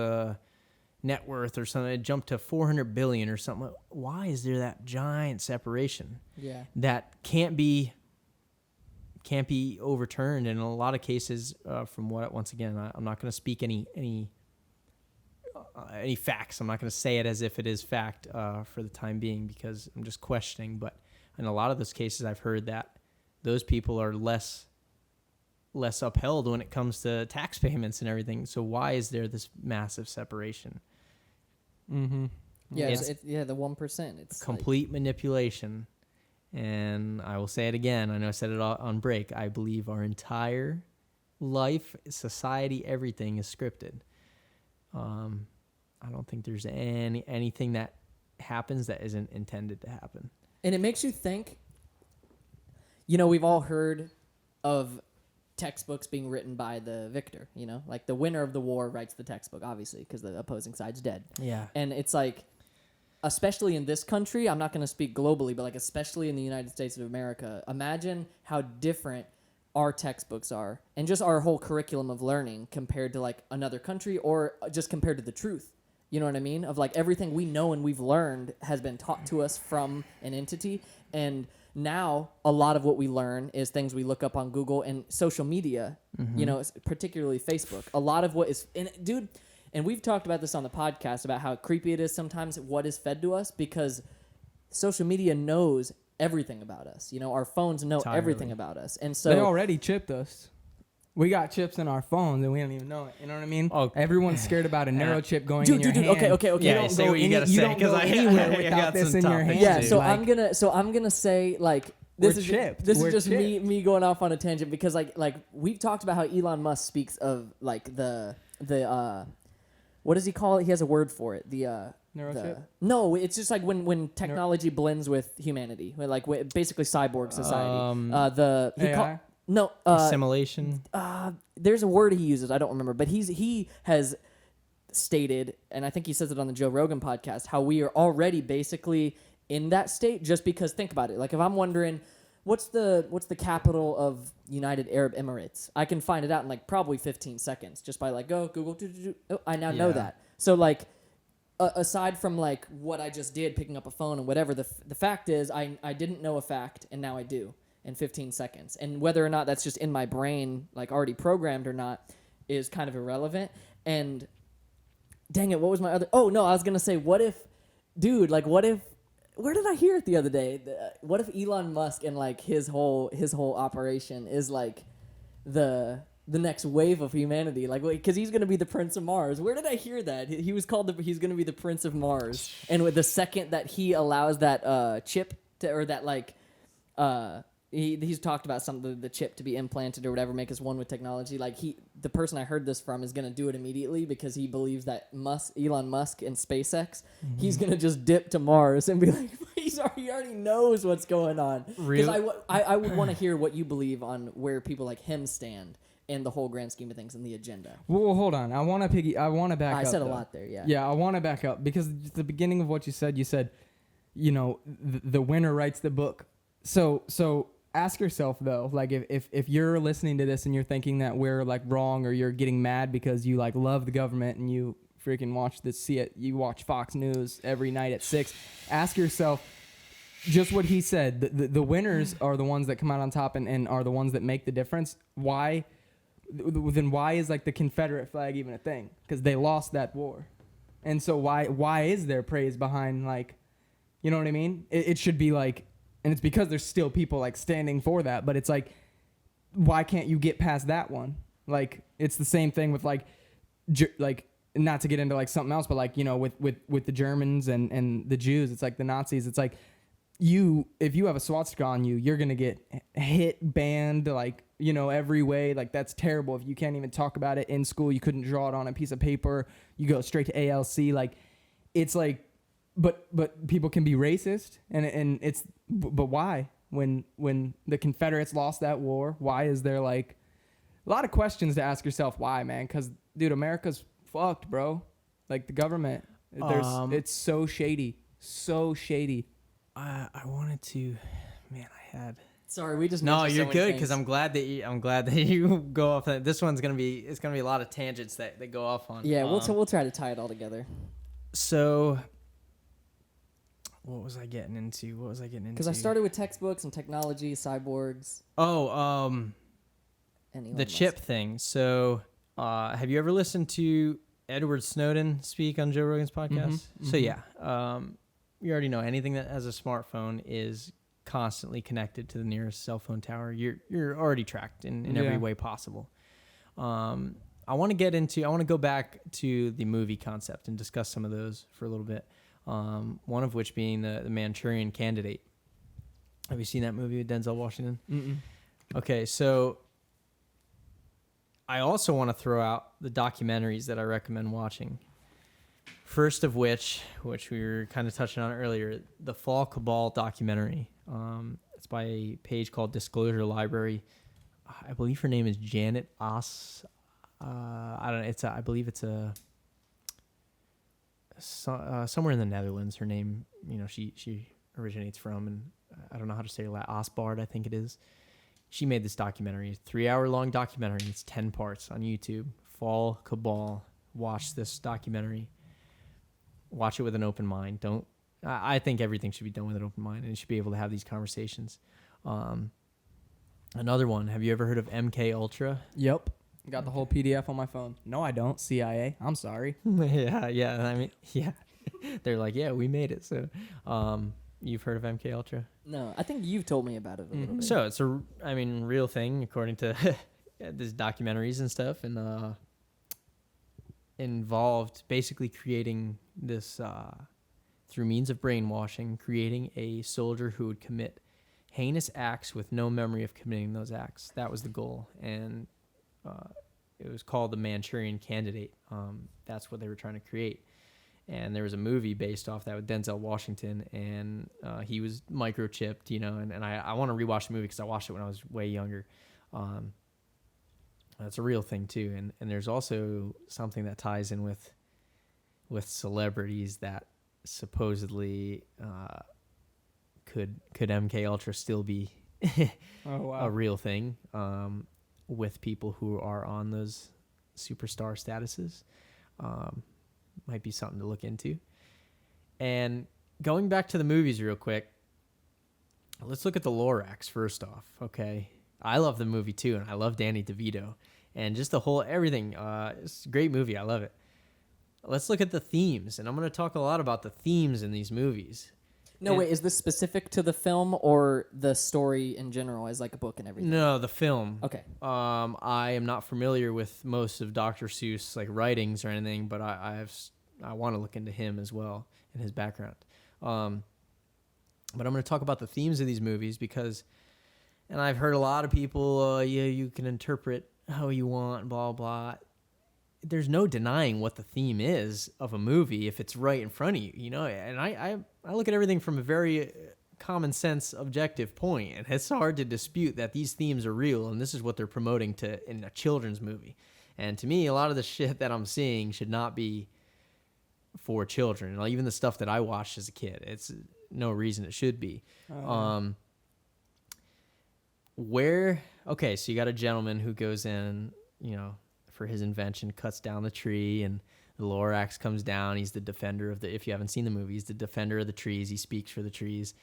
net worth or something, it jumped to 400 billion or something. Why is there that giant separation? Yeah. That can't be overturned in a lot of cases. From what, once again, I'm not going to speak any facts. I'm not going to say it as if it is fact for the time being because I'm just questioning. But in a lot of those cases, I've heard that those people are less upheld when it comes to tax payments and everything. So why is there this massive separation? Mm-hmm. Yeah, it's the 1%. It's complete manipulation. And I will say it again. I know I said it on break. I believe our entire life, society, everything is scripted. I don't think there's anything that happens that isn't intended to happen. And it makes you think, we've all heard of textbooks being written by the victor, like the winner of the war writes the textbook, obviously, because the opposing side's dead. Yeah. And it's like, especially in this country, I'm not going to speak globally, but like especially in the United States of America, imagine how different our textbooks are and just our whole curriculum of learning compared to like another country or just compared to the truth. You know what I mean? Of like everything we know and we've learned has been taught to us from an entity. And now a lot of what we learn is things we look up on Google and social media, particularly Facebook. A lot of what is, and we've talked about this on the podcast about how creepy it is sometimes what is fed to us because social media knows everything about us. Our phones know everything about us. And so they already chipped us. We got chips in our phones and we don't even know it. You know what I mean? Oh, everyone's scared about a neurochip going in your hand. Okay. Yeah, say what you gotta say because I anywhere I without got this some in your topics. hand. Yeah, so I'm gonna say like this is just me going off on a tangent because like we've talked about how Elon Musk speaks of like the what does he call it? He has a word for it. The neurochip? No, it's just like when technology blends with humanity, like basically cyborg society. Assimilation. There's a word he uses. I don't remember, but he has stated, and I think he says it on the Joe Rogan podcast, how we are already basically in that state. Just because, think about it. Like if I'm wondering, what's the capital of United Arab Emirates? I can find it out in like probably 15 seconds just by like Google. I now know that. So like. Aside from like what I just did, picking up a phone and whatever, the fact is I didn't know a fact and now I do in 15 seconds. And whether or not that's just in my brain, like already programmed or not, is kind of irrelevant. And dang it, what was my other? Oh no, I was gonna say, what if where did I hear it the other day? What if Elon Musk and like his whole operation is like the next wave of humanity, like because he's gonna be the Prince of Mars. Where did I hear that? He was called he's gonna be the Prince of Mars, and with the second that he allows that chip to, or that like he's talked about the chip to be implanted or whatever, make us one with technology. Like the person I heard this from is gonna do it immediately because he believes that Elon Musk and SpaceX, he's gonna just dip to Mars and be like, he already knows what's going on. Because I would want to hear what you believe on where people like him stand in the whole grand scheme of things and the agenda. Well, hold on. I want to back up. I said though. a lot there, yeah. Yeah, I want to back up because at the beginning of what you said, you know, the winner writes the book. So ask yourself though, like if you're listening to this and you're thinking that we're like wrong or you're getting mad because you like love the government and you freaking you watch Fox News every night at 6, ask yourself just what he said. The winners are the ones that come out on top and are the ones that make the difference. Why? Then why is like the Confederate flag even a thing? Because they lost that war. And so why is there praise behind, like, you know what I mean? It should be like, and it's because there's still people like standing for that, but it's like, why can't you get past that one? Like, it's the same thing with like not to get into like something else, but like, you know, with the Germans and the Jews, it's like the Nazis, it's like, if you have a swastika on you, you're gonna get hit, banned, like, you know, every way. Like, that's terrible. If you can't even talk about it in school, you couldn't draw it on a piece of paper, you go straight to ALC. Like, it's like, but people can be racist, and it's, but why? When the Confederates lost that war, why is there like a lot of questions to ask yourself? Why, man? Because dude, America's fucked, bro. Like, the government, it's so shady, so shady. I wanted to, man. I had. Sorry, we just. No, you're good because I'm glad that you go off. This one's gonna be a lot of tangents that go off on. Yeah, we'll try to tie it all together. So, what was I getting into? Because I started with textbooks and technology, cyborgs. Oh, the chip thing. So, have you ever listened to Edward Snowden speak on Joe Rogan's podcast? Mm-hmm. So yeah, you already know anything that has a smartphone is constantly connected to the nearest cell phone tower. You're already tracked in every way possible. I want to go back to the movie concept and discuss some of those for a little bit. One of which being the Manchurian Candidate. Have you seen that movie with Denzel Washington? Mm-mm. Okay, so I also want to throw out the documentaries that I recommend watching. First of which we were kind of touching on earlier, the Fall Cabal documentary. It's by a page called Disclosure Library. I believe her name is Janet Os. I don't know. I believe it's somewhere in the Netherlands. Her name, you know, she originates from, and I don't know how to say it. Osbard, I think it is. She made this documentary, a 3-hour-long documentary. It's 10 parts on YouTube. Fall Cabal. Watch this documentary. Watch it with an open mind. I think everything should be done with an open mind, and you should be able to have these conversations. Another one. Have you ever heard of MK Ultra? Yep. Got the whole PDF on my phone. No, I don't. CIA. I'm sorry. Yeah. I mean, yeah. They're like, yeah, we made it. So, you've heard of MK Ultra? No, I think you've told me about it a little bit. So it's real thing according to these documentaries and stuff, and involved basically creating this through means of brainwashing, creating a soldier who would commit heinous acts with no memory of committing those acts. That was the goal, and it was called the Manchurian Candidate. That's what they were trying to create. And there was a movie based off that with Denzel Washington, and he was microchipped, you know, and I want to rewatch the movie because I watched it when I was way younger. That's a real thing too. And there's also something that ties in with celebrities that supposedly could MK Ultra still be a real thing with people who are on those superstar statuses. Might be something to look into. And going back to the movies real quick, let's look at the Lorax first off, okay? I love the movie too, and I love Danny DeVito. And just the whole everything. It's a great movie. I love it. Let's look at the themes, and I'm going to talk a lot about the themes in these movies. No, wait, is this specific to the film or the story in general as like a book and everything? No, the film. Okay. I am not familiar with most of Dr. Seuss like writings or anything, but I want to look into him as well and his background. But I'm going to talk about the themes of these movies because, and I've heard a lot of people, you can interpret how you want, blah, blah. There's no denying what the theme is of a movie if it's right in front of you, you know? And I look at everything from a very common sense, objective point, and it's hard to dispute that these themes are real, and this is what they're promoting in a children's movie. And to me, a lot of the shit that I'm seeing should not be for children. Even the stuff that I watched as a kid, it's no reason it should be. So you got a gentleman who goes in, for his invention, cuts down the tree, and the Lorax comes down. He's the defender of if you haven't seen the movie, he's the defender of the trees. He speaks for the trees.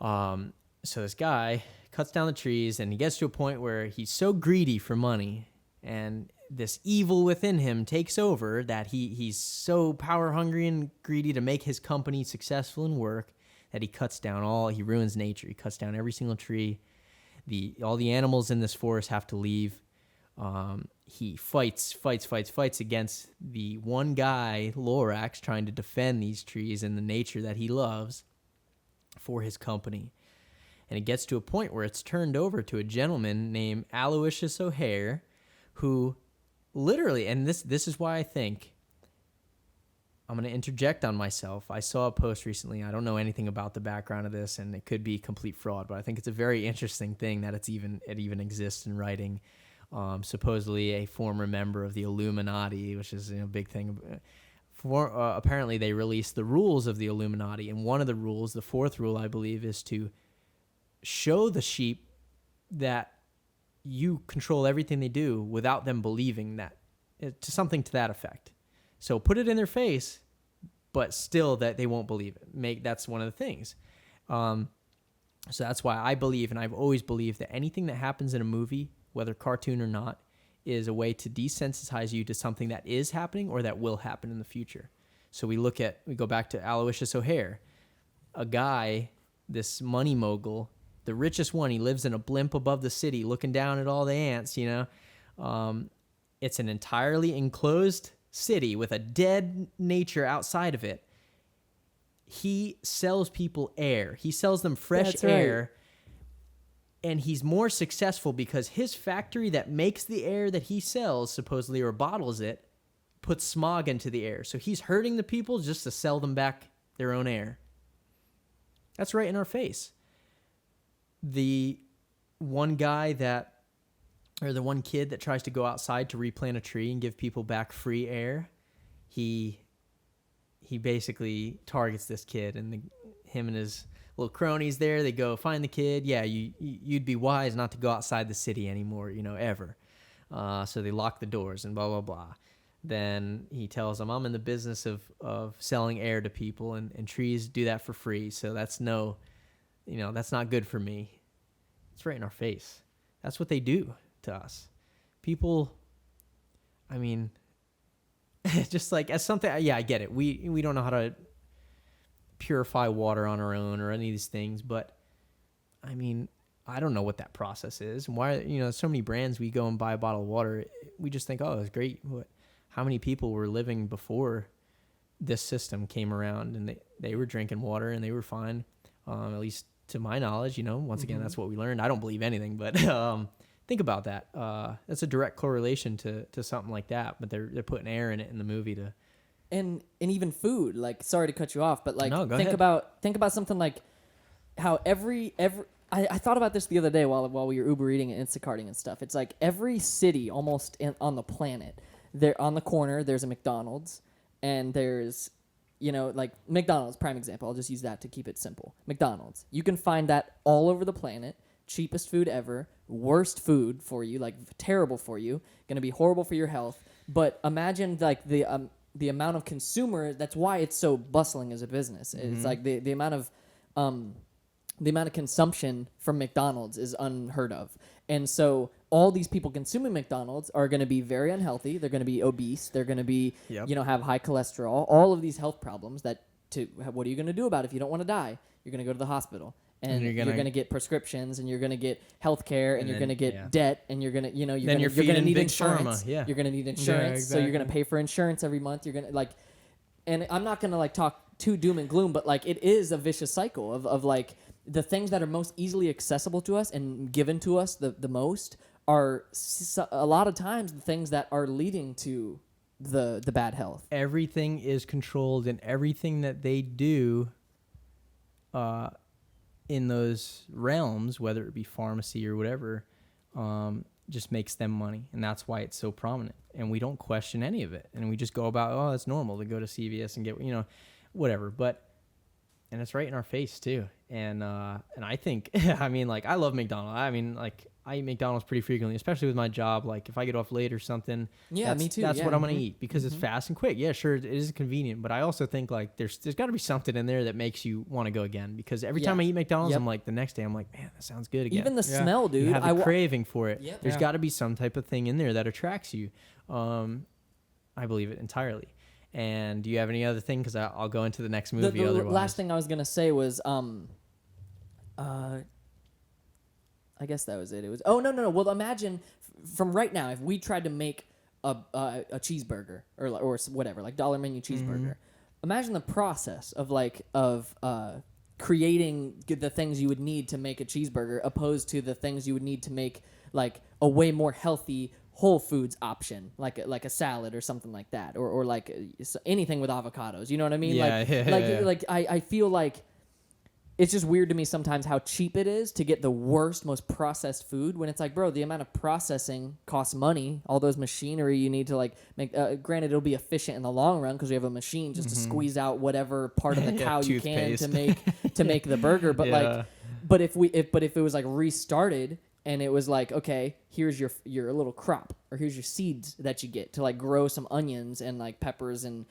So this guy cuts down the trees, and he gets to a point where he's so greedy for money, and this evil within him takes over that he's so power hungry and greedy to make his company successful and work that he ruins nature. He cuts down every single tree. All the animals in this forest have to leave. He fights against the one guy, Lorax, trying to defend these trees and the nature that he loves for his company. And it gets to a point where it's turned over to a gentleman named Aloysius O'Hare, who literally, and this is why I think I'm going to interject on myself. I saw a post recently. I don't know anything about the background of this, and it could be complete fraud, but I think it's a very interesting thing that it even exists in writing. Supposedly a former member of the Illuminati, which is a big thing. Apparently they released the rules of the Illuminati, and one of the rules, the fourth rule, I believe, is to show the sheep that you control everything they do without them believing that, to something to that effect. So put it in their face, but still that they won't believe it. That's one of the things. So that's why I believe, and I've always believed, that anything that happens in a movie, whether cartoon or not, is a way to desensitize you to something that is happening or that will happen in the future. So we go back to Aloysius O'Hare, a guy, this money mogul, the richest one. He lives in a blimp above the city looking down at all the ants, It's an entirely enclosed city with a dead nature outside of it. He sells people air. He sells them fresh air. Right. And he's more successful because his factory that makes the air that he sells, supposedly, or bottles it, puts smog into the air. So he's hurting the people just to sell them back their own air. That's right in our face. The one kid that tries to go outside to replant a tree and give people back free air, he basically targets this kid, and him and his little cronies there, they go find the kid. Yeah, you'd be wise not to go outside the city anymore, ever. So they lock the doors and blah, blah, blah. Then he tells them, I'm in the business of selling air to people, and trees do that for free. So that's that's not good for me. It's right in our face. That's what they do to us. People, just like as something, yeah, I get it. We don't know how to purify water on our own or any of these things, but I don't know what that process is. And why, so many brands, we go and buy a bottle of water, we just think, oh, it's great. How many people were living before this system came around, and they were drinking water and they were fine, at least to my knowledge. Once again, that's what we learned. I don't believe anything, but think about that. That's a direct correlation to something like that, but they're putting air in it in the movie to. And even food, like, sorry to cut you off, but no, think ahead. about something like how I thought about this the other day while we were Uber eating and Instacarting and stuff. It's like every city almost on the planet, there on the corner there's a McDonald's, and there's like McDonald's, prime example. I'll just use that to keep it simple. McDonald's, you can find that all over the planet. Cheapest food ever, worst food for you, like terrible for you, gonna be horrible for your health. But imagine like the amount of consumer. That's why it's so bustling as a business. Mm-hmm. It's like the amount of consumption from McDonald's is unheard of. And so all these people consuming McDonald's are going to be very unhealthy. They're going to be obese. They're going to be, have high cholesterol, all of these health problems that what are you going to do about it if you don't want to die? You're going to go to the hospital. And you're going to get prescriptions, and you're going to get health care, and you're going to get debt, and you're going to, you're going to need insurance. Yeah. You're going to need insurance, exactly. so you're going to pay for insurance every month. You're going to and I'm not going to talk too doom and gloom, but it is a vicious cycle of the things that are most easily accessible to us and given to us the most are a lot of times the things that are leading to the bad health. Everything is controlled, and everything that they do, in those realms, whether it be pharmacy or whatever, just makes them money, and that's why it's so prominent. And we don't question any of it, and we just go about, it's normal to go to CVS and get whatever. And it's right in our face too. And I think I love McDonald's. I eat McDonald's pretty frequently, especially with my job. If I get off late or something, me too. That's what I'm gonna eat because it's fast and quick. Yeah, sure, it is convenient, but I also think there's got to be something in there that makes you want to go again. Because every time I eat McDonald's, I'm the next day I'm man, that sounds good again. Even the smell, dude. You have a craving for it. Yep. There's got to be some type of thing in there that attracts you. I believe it entirely. And do you have any other thing? Because I'll go into the next movie. The otherwise, last thing I was gonna say was I guess that was it. It was no. Well, imagine from right now if we tried to make a cheeseburger or whatever, dollar menu cheeseburger. Mm-hmm. Imagine the process of creating the things you would need to make a cheeseburger, opposed to the things you would need to make a way more healthy whole foods option, like a salad or something like that, or anything with avocados. You know what I mean? I feel like it's just weird to me sometimes how cheap it is to get the worst, most processed food when it's bro, the amount of processing costs money. All those machinery you need to make. Granted, it'll be efficient in the long run because we have a machine just to squeeze out whatever part of the cow you can to make the burger. But but if it was restarted and it was okay, here's your little crop, or here's your seeds that you get to grow some onions and peppers and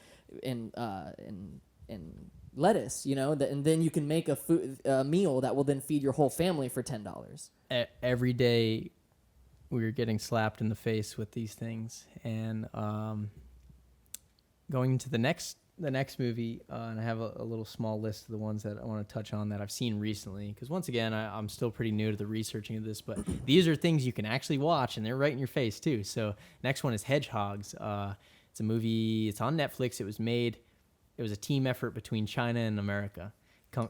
lettuce, and then you can make a meal that will then feed your whole family for $10. Every day we're getting slapped in the face with these things. And going into the next movie, and I have a little small list of the ones that I want to touch on that I've seen recently, because once again I'm still pretty new to the researching of this, but these are things you can actually watch, and they're right in your face too. So next one is Hedgehogs. It's a movie. It's on Netflix. It was a team effort between China and America.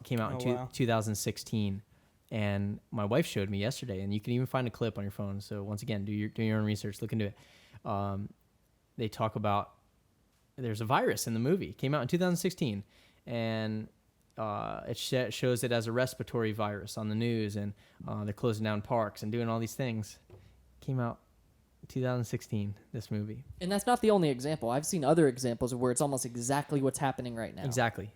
Came out in 2016, and my wife showed me yesterday, and you can even find a clip on your phone. So once again, do your own research, look into it. They talk about there's a virus in the movie. Came out in 2016, and it shows it as a respiratory virus on the news, and they're closing down parks and doing all these things. Came out 2016, this movie. And that's not the only example. I've seen other examples of where it's almost exactly what's happening right now. Exactly.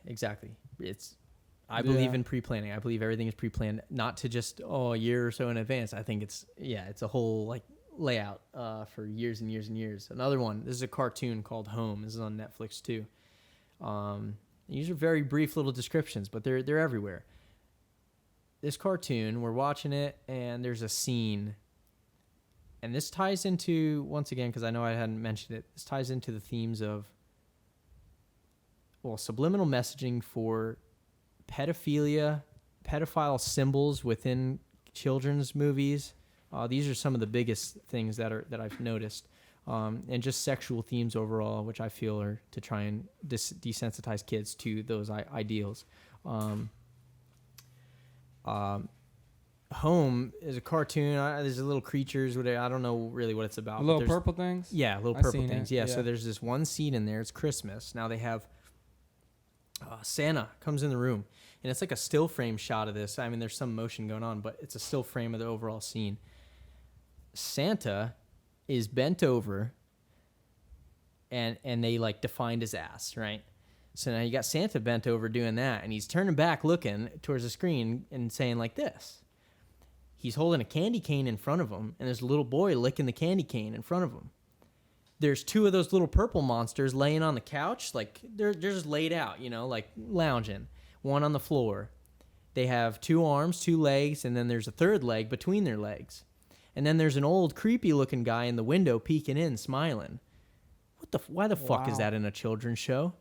I believe in pre-planning. I believe everything is pre-planned, not to just a year or so in advance. I think it's a whole layout for years and years and years. Another one, this is a cartoon called Home. This is on Netflix too. These are very brief little descriptions, but they're everywhere. This cartoon, we're watching it, and there's a scene. And this ties into, once again, because I know I hadn't mentioned it, this ties into the themes of, subliminal messaging for pedophilia, pedophile symbols within children's movies. These are some of the biggest things that I've noticed. And just sexual themes overall, which I feel are to try and desensitize kids to those ideals. Home is a cartoon. There's little creatures. I don't know really what it's about. Little purple things? Yeah, little purple things. Yeah, so there's this one scene in there. It's Christmas. Now they have Santa comes in the room, and it's a still frame shot of this. I mean, there's some motion going on, but it's a still frame of the overall scene. Santa is bent over, and they defined his ass, right? So now you got Santa bent over doing that, and he's turning back looking towards the screen and saying this. He's holding a candy cane in front of him, and there's a little boy licking the candy cane in front of him. There's two of those little purple monsters laying on the couch, they're just laid out, lounging, one on the floor. They have two arms, two legs, and then there's a third leg between their legs. And then there's an old creepy-looking guy in the window peeking in, smiling. Why the fuck is that in a children's show?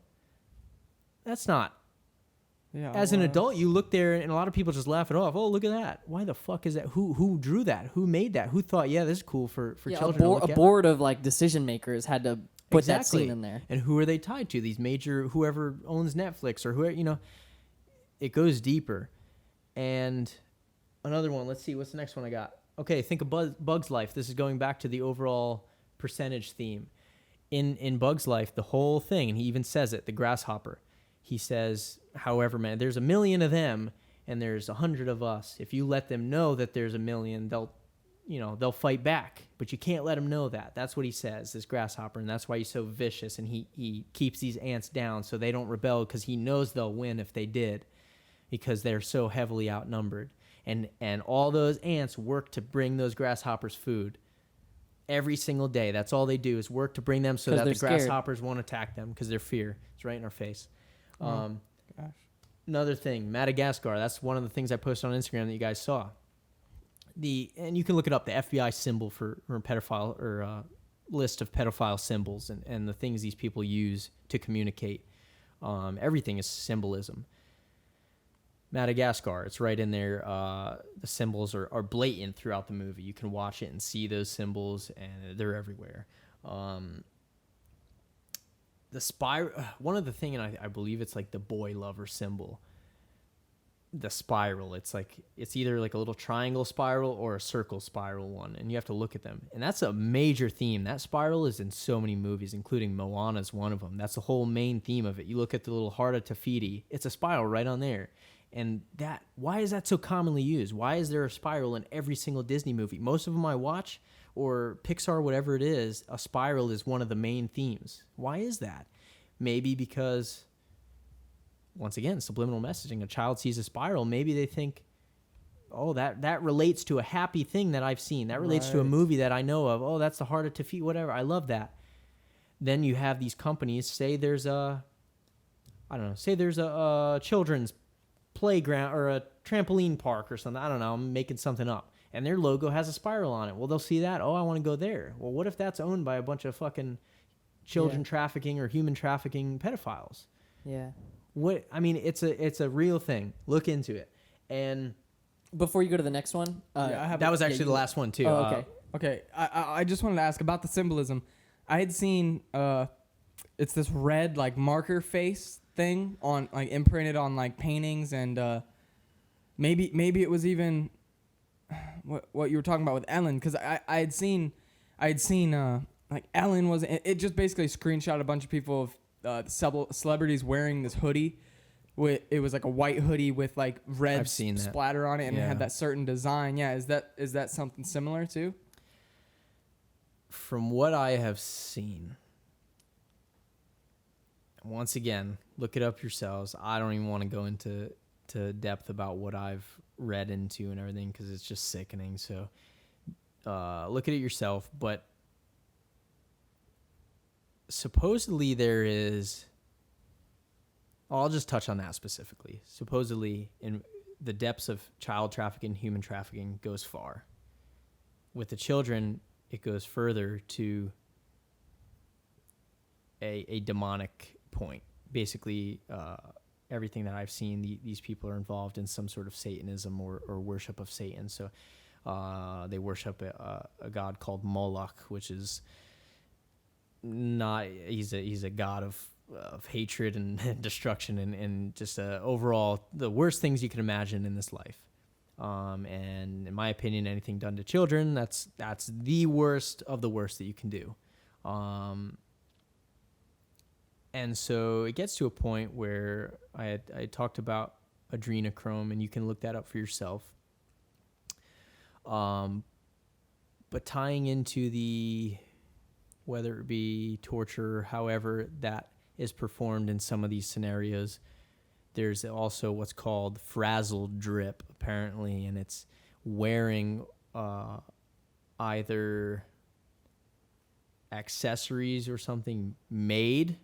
That's not Yeah. As an adult, you look there, and a lot of people just laugh it off. Oh, look at that! Why the fuck is that? Who drew that? Who made that? Who thought, yeah, this is cool for children to look a at? board of like decision makers had to put that Exactly. scene in there. And who are they tied to? These major, whoever owns Netflix or whoever, it goes deeper. And another one, let's see, what's the next one I got? Okay, think of Bug's Life. This is going back to the overall percentage theme. In Bug's Life, the whole thing, and he even says it, the grasshopper. He says, however, man, there's 1 million of them and there's 100 of us. If you let them know that there's 1 million, they'll fight back. But you can't let them know that. That's what he says, this grasshopper, and that's why he's so vicious. And he keeps these ants down so they don't rebel, because he knows they'll win if they did, because they're so heavily outnumbered. And all those ants work to bring those grasshoppers food every single day. That's all they do, is work to bring them so that the grasshoppers won't attack them, because their fear is right in our face. Gosh. Another thing, Madagascar. That's one of the things I posted on Instagram that you guys saw. And you can look it up, the FBI symbol for pedophile, or list of pedophile symbols, and the things these people use to communicate. Everything is symbolism. Madagascar, it's right in there. The symbols are blatant throughout the movie. You can watch it and see those symbols, and they're everywhere. The spiral, one of the thing, and I believe it's like the boy lover symbol. The spiral, it's either like a little triangle spiral or a circle spiral one, and you have to look at them. And that's a major theme. That spiral is in so many movies, including Moana's one of them. That's the whole main theme of it. You look at the little heart of Tafiti, it's a spiral right on there. And why is that so commonly used? Why is there a spiral in every single Disney movie? Most of them I watch, or Pixar, whatever it is, a spiral is one of the main themes. Why is that? Maybe because, once again, subliminal messaging. A child sees a spiral, maybe they think, oh, that relates to a happy thing that I've seen. That relates to a movie that I know of. Oh, that's the heart of Tafiti, whatever. I love that. Then you have these companies, say there's a children's playground or a trampoline park or something. I don't know. I'm making something up. And their logo has a spiral on it. Well, they'll see that. Oh, I want to go there. Well, what if that's owned by a bunch of fucking children trafficking or human trafficking pedophiles? Yeah. What? I mean, it's a real thing. Look into it. And before you go to the next one, that was actually the last one too. Oh, okay. Okay. I just wanted to ask about the symbolism. I had seen it's this red like marker face thing on like imprinted on like paintings, and maybe it was even what you were talking about with Ellen, because I had seen like Ellen was, it just basically screenshot a bunch of people of celebrities wearing this hoodie. It was like a white hoodie with like red splatter on it, and it had that certain design. Yeah, is that something similar too? From what I have seen, once again, look it up yourselves. I don't even want to go into depth about what I've read into and everything, because it's just sickening. So look at it yourself. But supposedly there is, I'll just touch on that specifically. Supposedly, in the depths of child trafficking, human trafficking goes far. With the children, it goes further to a demonic point. Basically, everything that I've seen, these people are involved in some sort of Satanism or worship of Satan. So they worship a god called Moloch, which is not, he's a god of hatred and destruction and just overall the worst things you can imagine in this life. And in my opinion, anything done to children, that's the worst of the worst that you can do. And so it gets to a point where I talked about adrenochrome, and you can look that up for yourself. But tying into whether it be torture, however that is performed in some of these scenarios, there's also what's called frazzled drip, apparently, and it's wearing either accessories or something made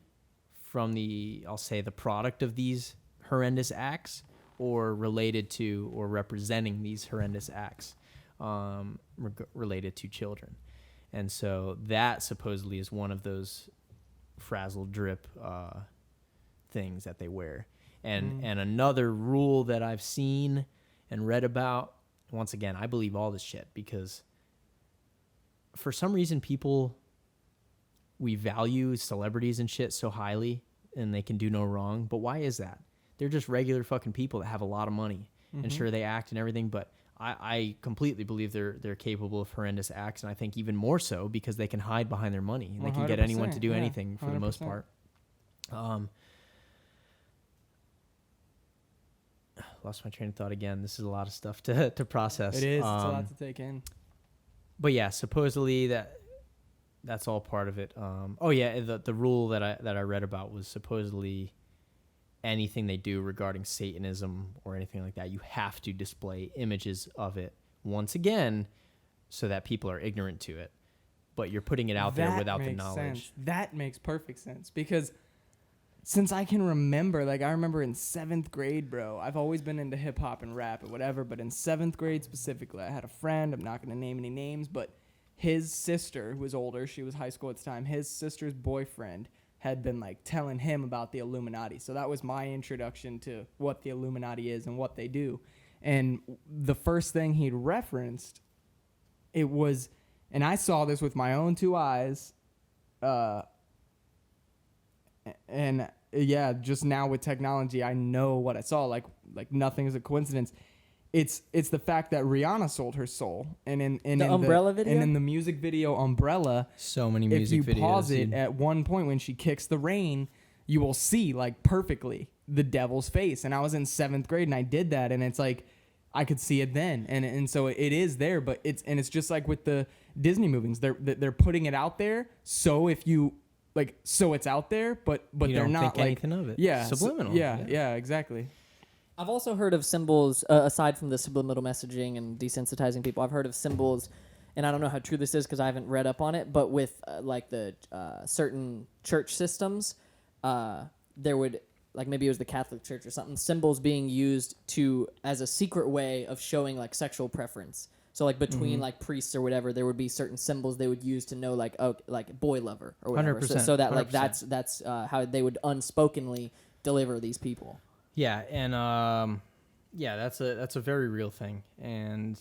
from the product of these horrendous acts, or related to or representing these horrendous acts related to children. And so that supposedly is one of those frazzled drip things that they wear. And another rule that I've seen and read about, once again, I believe all this shit because for some reason we value celebrities and shit so highly and they can do no wrong. But why is that? They're just regular fucking people that have a lot of money. And sure, they act and everything, but I completely believe they're capable of horrendous acts, and I think even more so because they can hide behind their money and they can get anyone to do anything for 100%. The most part. Lost my train of thought again. This is a lot of stuff to process. It is. It's a lot to take in. But yeah, supposedly that's all part of it. The rule that I read about was supposedly anything they do regarding Satanism or anything like that, you have to display images of it once again so that people are ignorant to it. But you're putting it out there without the knowledge. Sense. That makes perfect sense because since I can remember, like I remember in 7th grade, bro, I've always been into hip hop and rap or whatever, but in 7th grade specifically, I had a friend, I'm not going to name any names, but his sister, who was older, she was high school at the time, his sister's boyfriend had been like telling him about the Illuminati. So that was my introduction to what the Illuminati is and what they do. And the first thing he'd referenced, it was, and I saw this with my own 2 eyes, and yeah, just now with technology, I know what I saw. Like nothing is a coincidence. It's the fact that Rihanna sold her soul, and in the Umbrella video, and in the music video Umbrella, so many music videos. If you pause it at one point when she kicks the rain, you will see like perfectly the devil's face. And I was in 7th grade and I did that, and it's like I could see it then, and so it is there. But it's just like with the Disney movies, they're putting it out there. So if you so it's out there, but you they're don't not think anything of it. Yeah, subliminal. Yeah, exactly. I've also heard of symbols, aside from the subliminal messaging and desensitizing people, I've heard of symbols, and I don't know how true this is because I haven't read up on it, but with the certain church systems, there would, like maybe it was the Catholic Church or something, symbols being used as a secret way of showing like sexual preference. So like between like priests or whatever, there would be certain symbols they would use to know like boy lover or whatever. 100%, so that like 100%. that's how they would unspokenly deliver these people. Yeah, and that's a very real thing. And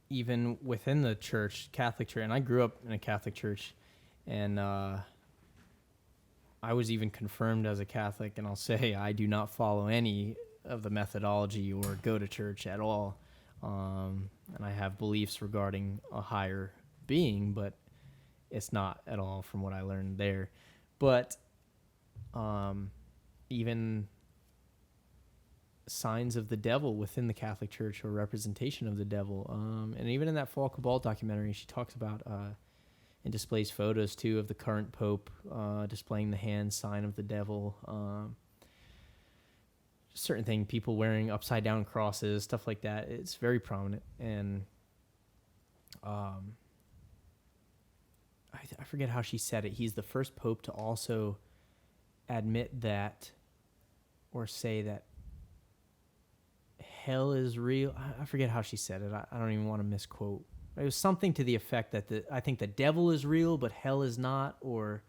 even within the church, Catholic church, and I grew up in a Catholic church, and I was even confirmed as a Catholic, and I'll say I do not follow any of the methodology or go to church at all. And I have beliefs regarding a higher being, but it's not at all from what I learned there. But even signs of the devil within the Catholic Church or representation of the devil. And even in that Fall Cabal documentary, she talks about and displays photos too of the current Pope displaying the hand sign of the devil. Certain thing, people wearing upside down crosses, stuff like that. It's very prominent. And I forget how she said it. He's the first Pope to also admit that or say that hell is real. I forget how she said it. I don't even want to misquote. It was something to the effect that I think the devil is real, but hell is not, or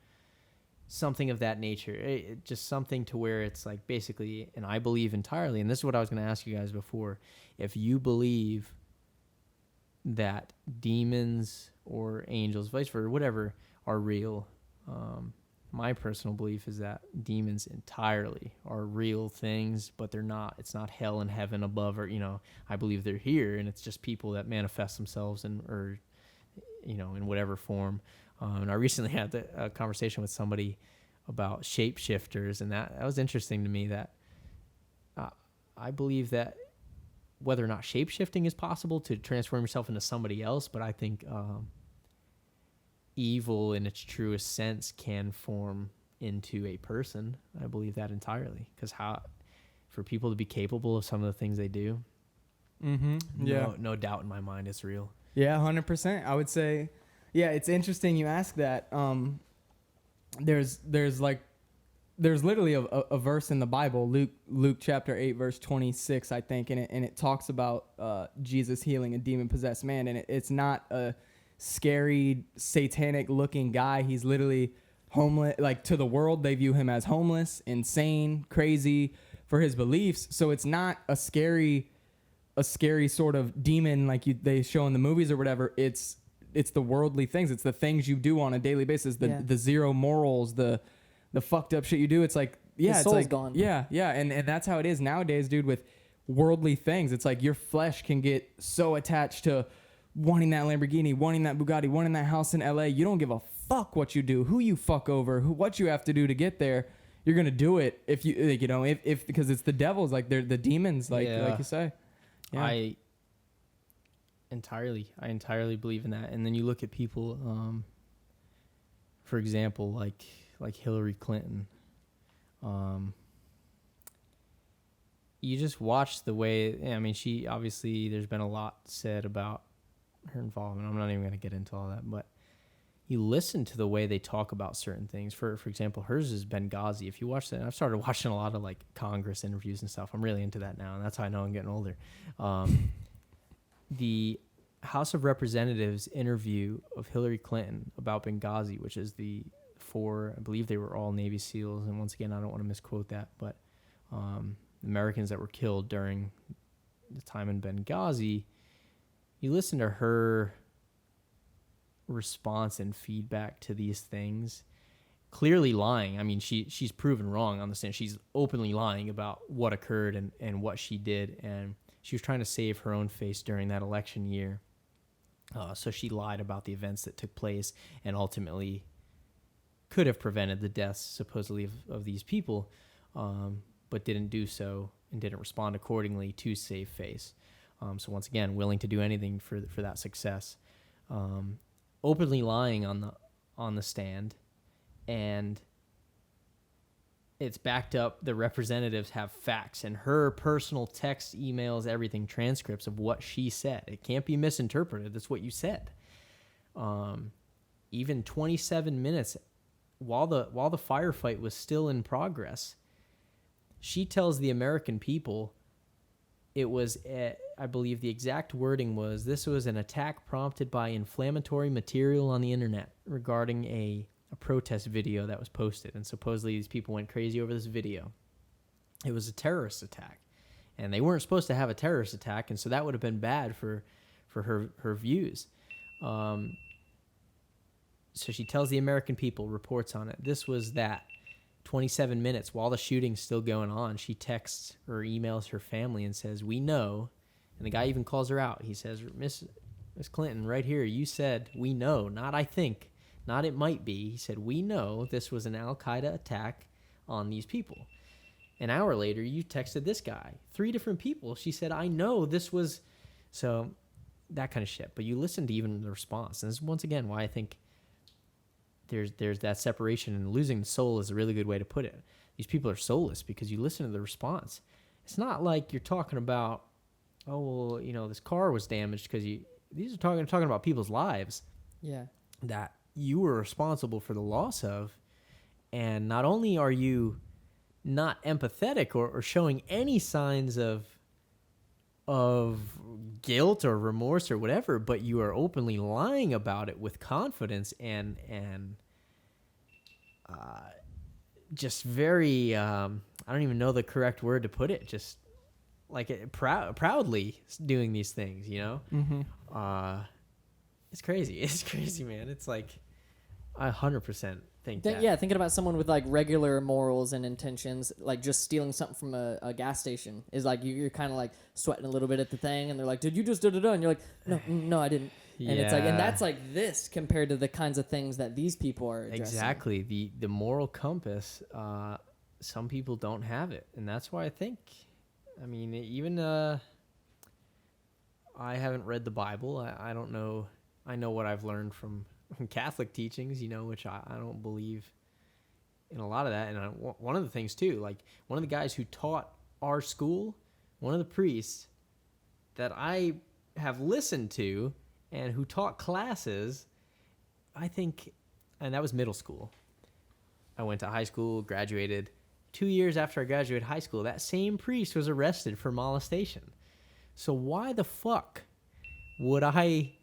something of that nature. Just something to where it's like basically, and I believe entirely, and this is what I was going to ask you guys before, if you believe that demons or angels, vice versa, whatever, are real, my personal belief is that demons entirely are real things, but they're not. It's not hell and heaven above, or I believe they're here, and it's just people that manifest themselves in whatever form. And I recently had a conversation with somebody about shapeshifters, and that was interesting to me. That I believe that whether or not shapeshifting is possible to transform yourself into somebody else, but I think evil in its truest sense can form into a person. I believe that entirely, because for people to be capable of some of the things they do, no doubt in my mind it's real. Yeah, 100%. I would say, yeah, it's interesting you ask that. There's literally a verse in the Bible, Luke chapter 8 verse 26, I think, and it talks about Jesus healing a demon possessed man, and it's not a scary satanic looking guy. He's literally homeless. Like, to the world they view him as homeless, insane, crazy, for his beliefs. So it's not a scary sort of demon like they show in the movies or whatever. It's the worldly things. It's the things you do on a daily basis. The zero morals, the fucked up shit you do. It's like, yeah, his it's soul's like gone. Yeah, and that's how it is nowadays, dude. With worldly things, it's like your flesh can get so attached to wanting that Lamborghini, wanting that Bugatti, wanting that house in LA. You don't give a fuck what you do, who you fuck over, what you have to do to get there. You're gonna do it if you, like, you know, if because it's the devils, like they're the demons, like you say. Yeah. I entirely believe in that. And then you look at people, for example, like Hillary Clinton. You just watch the way, I mean, she obviously, there's been a lot said about her involvement. I'm not even going to get into all that, but you listen to the way they talk about certain things. For example, hers is Benghazi. If you watch that, I've started watching a lot of like Congress interviews and stuff. I'm really into that now, and that's how I know I'm getting older. The House of Representatives interview of Hillary Clinton about Benghazi, which is the 4, I believe they were all Navy SEALs, and once again, I don't want to misquote that, but Americans that were killed during the time in Benghazi. You listen to her response and feedback to these things, clearly lying. I mean, she's proven wrong on the stand. She's openly lying about what occurred and what she did, and she was trying to save her own face during that election year. So she lied about the events that took place and ultimately could have prevented the deaths, supposedly, of these people, but didn't do so and didn't respond accordingly to save face. So once again, willing to do anything for that success. Openly lying on the stand, and it's backed up. The representatives have facts, and her personal text, emails, everything, transcripts of what she said. It can't be misinterpreted. That's what you said. Even 27 minutes while the firefight was still in progress, she tells the American people it was, I believe the exact wording was, this was an attack prompted by inflammatory material on the internet regarding a protest video that was posted. And supposedly these people went crazy over this video. It was a terrorist attack. And they weren't supposed to have a terrorist attack, and so that would have been bad for her views. So she tells the American people, reports on it. This was that. 27 minutes while the shooting's still going on, she texts or emails her family and says, we know, and the guy even calls her out. He says, Miss Clinton, right here, you said, we know, not I think, not it might be. He said, we know this was an Al-Qaeda attack on these people. An hour later, you texted this guy. 3 different people. She said, I know this was, so that kind of shit. But you listen to even the response. And this is once again why I think there's that separation, and losing the soul is a really good way to put it. These people are soulless because you listen to the response. It's not like you're talking about, oh, well, you know, this car was damaged because these are talking about people's lives. Yeah. That you were responsible for the loss of. And not only are you not empathetic or showing any signs of guilt or remorse or whatever, but you are openly lying about it with confidence and just very I don't even know the correct word to put it, just like proudly doing these things, you know. Mm-hmm. It's crazy, man. It's like I 100% think that. Yeah, thinking about someone with like regular morals and intentions, like just stealing something from a gas station is like you're kind of like sweating a little bit at the thing, and they're like, "Did you just da-da-da?" And you're like, "No, I didn't." And it's like, and that's like this compared to the kinds of things that these people are addressing. Exactly. The moral compass. Some people don't have it, and that's why I think. I mean, even I haven't read the Bible. I don't know. I know what I've learned from Catholic teachings, you know, which I don't believe in a lot of that. And one of the things too, like one of the guys who taught our school, one of the priests that I have listened to and who taught classes, I think, and that was middle school. I went to high school, graduated. 2 years after I graduated high school, that same priest was arrested for molestation. So why the fuck would I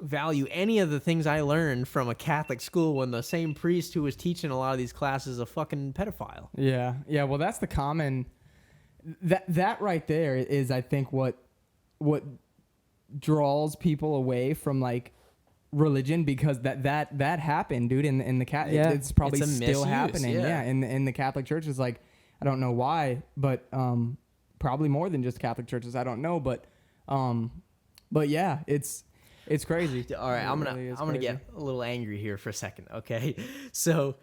value any of the things I learned from a Catholic school when the same priest who was teaching a lot of these classes is a fucking pedophile? Yeah. Well, that's the common that right there is, I think, what draws people away from like religion, because that happened, dude, in the cat. Yeah. It's probably It's a still misuse, happening. yeah. In the Catholic Church is like, I don't know why, but probably more than just Catholic churches. I don't know, but yeah, it's crazy. All right, I'm gonna get a little angry here for a second, okay? So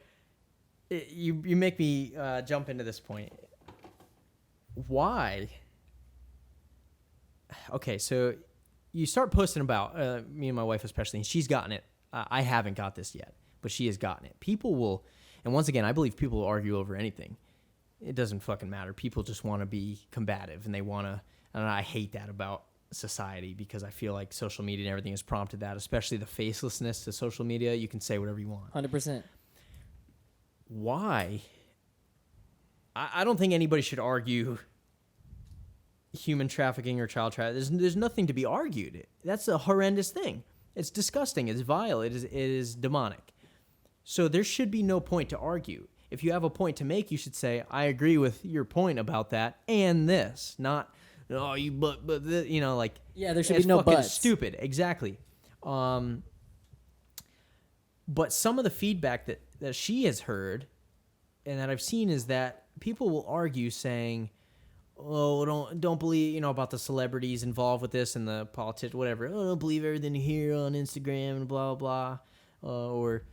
you make me jump into this point. Why? Okay, so you start posting about me and my wife especially, and she's gotten it. I haven't got this yet, but she has gotten it. People will, and once again, I believe people will argue over anything. It doesn't fucking matter. People just want to be combative, and they want to, and I hate that about society, because I feel like social media and everything has prompted that, especially the facelessness to social media. You can say whatever you want. 100%. Why? I don't think anybody should argue human trafficking or child trafficking. There's nothing to be argued. That's a horrendous thing. It's disgusting. It's vile. It is demonic. So there should be no point to argue. If you have a point to make, you should say, I agree with your point about that and this. Not, oh, you but this, you know, like, yeah, there should be no buts. Stupid. Exactly. But some of the feedback that she has heard and that I've seen is that people will argue saying, oh, don't believe, you know, about the celebrities involved with this and the politicians, whatever. Oh, don't believe everything you hear on Instagram and blah, blah, or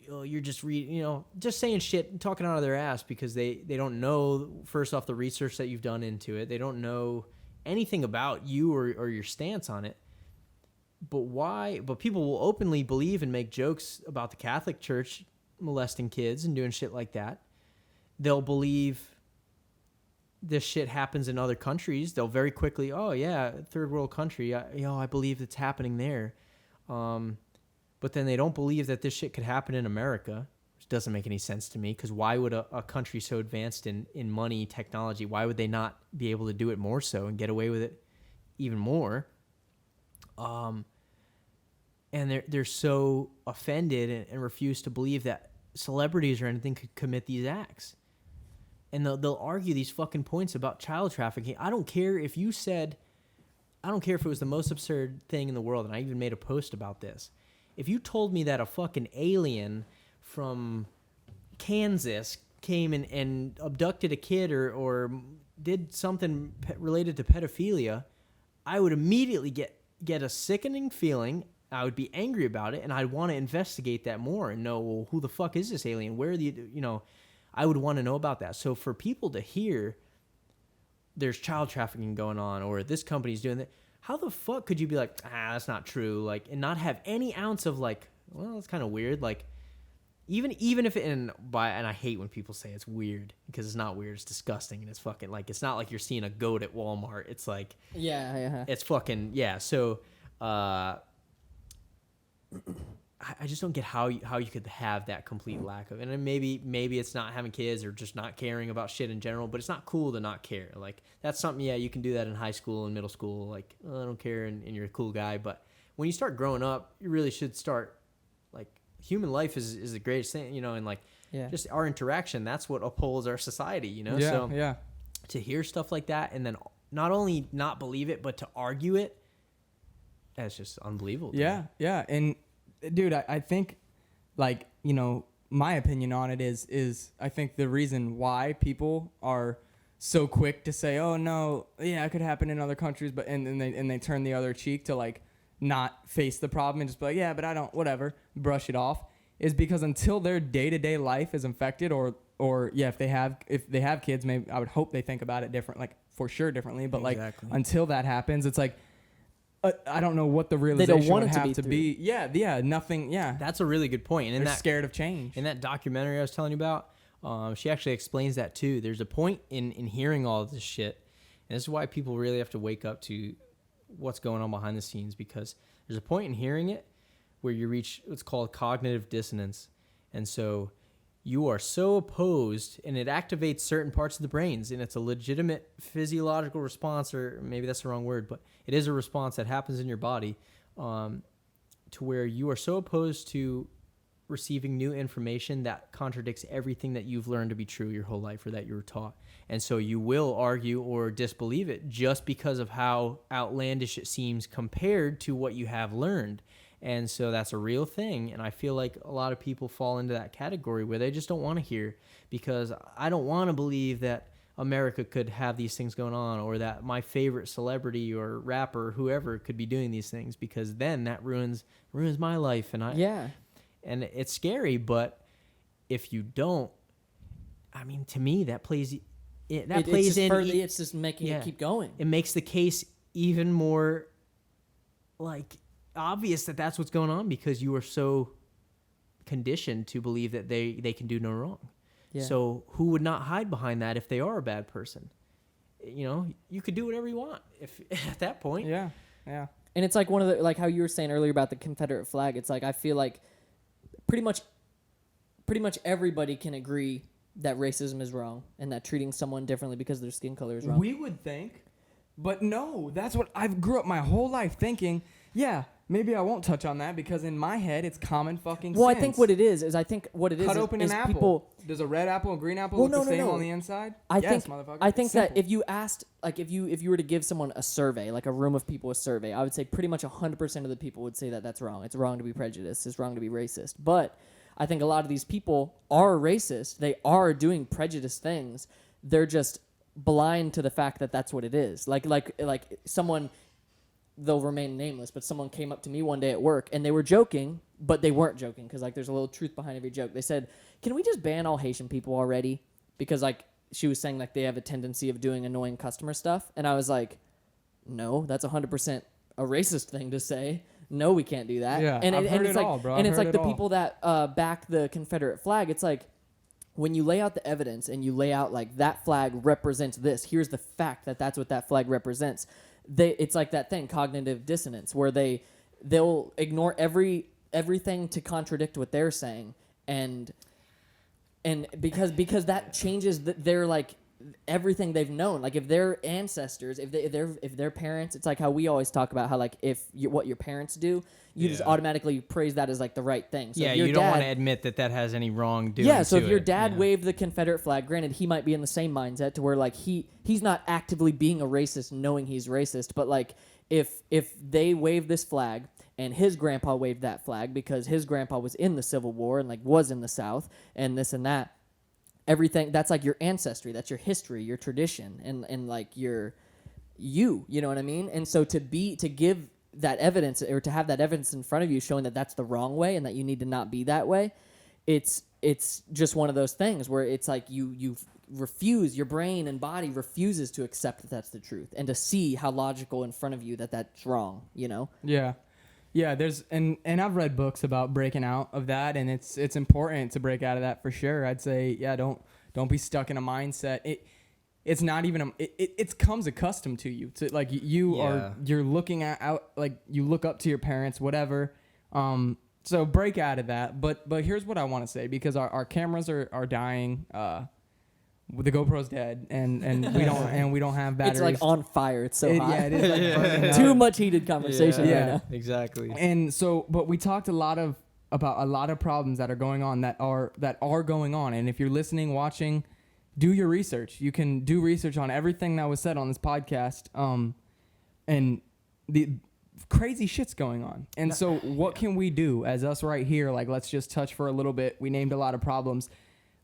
oh, you're just reading, you know, just saying shit and talking out of their ass because they don't know, first off, the research that you've done into it. They don't know anything about you or your stance on it. But why? But people will openly believe and make jokes about the Catholic Church molesting kids and doing shit like that. They'll believe this shit happens in other countries. They'll very quickly, oh yeah, third world country, I believe it's happening there. But then they don't believe that this shit could happen in America, which doesn't make any sense to me, because why would a country so advanced in money, technology, why would they not be able to do it more so and get away with it even more? And they're so offended and refuse to believe that celebrities or anything could commit these acts. And they'll argue these fucking points about child trafficking. I don't care if you said, I don't care if it was the most absurd thing in the world, and I even made a post about this. If you told me that a fucking alien from Kansas came and abducted a kid or did something related to pedophilia, I would immediately get a sickening feeling. I would be angry about it, and I'd want to investigate that more and know, well, who the fuck is this alien? Where are the, you know, I would want to know about that. So for people to hear there's child trafficking going on or this company's doing that, how the fuck could you be like, that's not true, like, and not have any ounce of like, well, it's kind of weird, like, even if it, and I hate when people say it's weird, because it's not weird, it's disgusting, and it's fucking like, it's not like you're seeing a goat at Walmart. It's like, yeah. It's fucking, yeah. So I just don't get how you could have that complete lack of, and then maybe it's not having kids or just not caring about shit in general, but it's not cool to not care. Like, that's something, yeah, you can do that in high school and middle school, like, oh, I don't care, and you're a cool guy. But when you start growing up, you really should start, like, human life is the greatest thing, you know, and like, just our interaction, that's what upholds our society, you know? Yeah, so yeah. To hear stuff like that and then not only not believe it, but to argue it, that's just unbelievable. Yeah, yeah. And dude, I think, like, you know, my opinion on it is I think the reason why people are so quick to say, oh no, yeah, it could happen in other countries, but and they turn the other cheek to like not face the problem and just be like, yeah, but I don't, whatever, brush it off, is because until their day-to-day life is infected or yeah, if they have kids, maybe I would hope they think about it different, like for sure differently, but exactly. Like until that happens, it's like, I don't know what the realization would have to be. Yeah, nothing. Yeah, that's a really good point. And they're scared of change. In that documentary I was telling you about, she actually explains that too. There's a point in hearing all of this shit, and this is why people really have to wake up to what's going on behind the scenes, because there's a point in hearing it where you reach what's called cognitive dissonance, and so you are so opposed, and it activates certain parts of the brains, and it's a legitimate physiological response, or maybe that's the wrong word, but it is a response that happens in your body, to where you are so opposed to receiving new information that contradicts everything that you've learned to be true your whole life or that you were taught. And so you will argue or disbelieve it just because of how outlandish it seems compared to what you have learned. And so that's a real thing. And I feel like a lot of people fall into that category where they just don't want to hear, because I don't want to believe that America could have these things going on, or that my favorite celebrity or rapper, whoever, could be doing these things, because then that ruins my life. And and it's scary. But if you don't, I mean, to me, that plays in. It's just making it keep going. It makes the case even more like obvious that that's what's going on, because you are so conditioned to believe that they can do no wrong. Yeah. So who would not hide behind that if they are a bad person? You know, you could do whatever you want if at that point. Yeah, yeah. And it's like one of the, like how you were saying earlier about the Confederate flag. It's like I feel like pretty much everybody can agree that racism is wrong and that treating someone differently because of their skin color is wrong. We would think, but no, that's what I've grew up my whole life thinking. Yeah, maybe I won't touch on that because in my head it's common fucking sense. Well, I think what it is cut open an apple. People, does a red apple and green apple look the same on the inside? I think Simple. That if you asked, like if you were to give someone a survey, like a room of people a survey, I would say pretty much 100% of the people would say that that's wrong. It's wrong to be prejudiced. It's wrong to be racist. But I think a lot of these people are racist. They are doing prejudiced things. They're just blind to the fact that that's what it is. Like someone, they'll remain nameless, but someone came up to me one day at work and they were joking, but they weren't joking because like there's a little truth behind every joke. They said, "Can we just ban all Haitian people already?" Because like she was saying like they have a tendency of doing annoying customer stuff, and I was like, "No, that's 100% a racist thing to say. No, we can't do that." Yeah, I've heard it all, bro. And it's like the people that back the Confederate flag. It's like when you lay out the evidence and you lay out like that flag represents this. Here's the fact that that's what that flag represents. It's like that thing, cognitive dissonance, where they'll ignore everything to contradict what they're saying, and because that changes their like everything they've known. Like if their ancestors, if their parents, it's like how we always talk about how like what your parents do, you just automatically praise that as like the right thing. So you don't want to admit that has any wrongdoing. Yeah, so if your dad waved the Confederate flag, granted he might be in the same mindset to where like he's not actively being a racist knowing he's racist, but like if they wave this flag and his grandpa waved that flag because his grandpa was in the Civil War and like was in the South and this and that, everything that's like your ancestry, that's your history, your tradition, and like you know what I mean? And so to give that evidence or to have that evidence in front of you showing that that's the wrong way and that you need to not be that way, it's just one of those things where it's like you refuse, your brain and body refuses to accept that that's the truth and to see how logical in front of you that that's wrong, you know? Yeah, there's and I've read books about breaking out of that, and it's important to break out of that for sure. I'd say, don't be stuck in a mindset. It's not even it comes accustomed to you. To like you're looking out, like you look up to your parents, whatever. So break out of that. But here's what I want to say, because our cameras are dying. The GoPro's dead, and we don't have batteries. It's like on fire. It's so hot. Yeah, it is. Like too much heated conversation right now. Exactly. And so, but we talked about a lot of problems that are going on that are going on. And if you're listening, watching, do your research. You can do research on everything that was said on this podcast. And the crazy shit's going on. And so, what can we do as us right here? Like, let's just touch for a little bit. We named a lot of problems.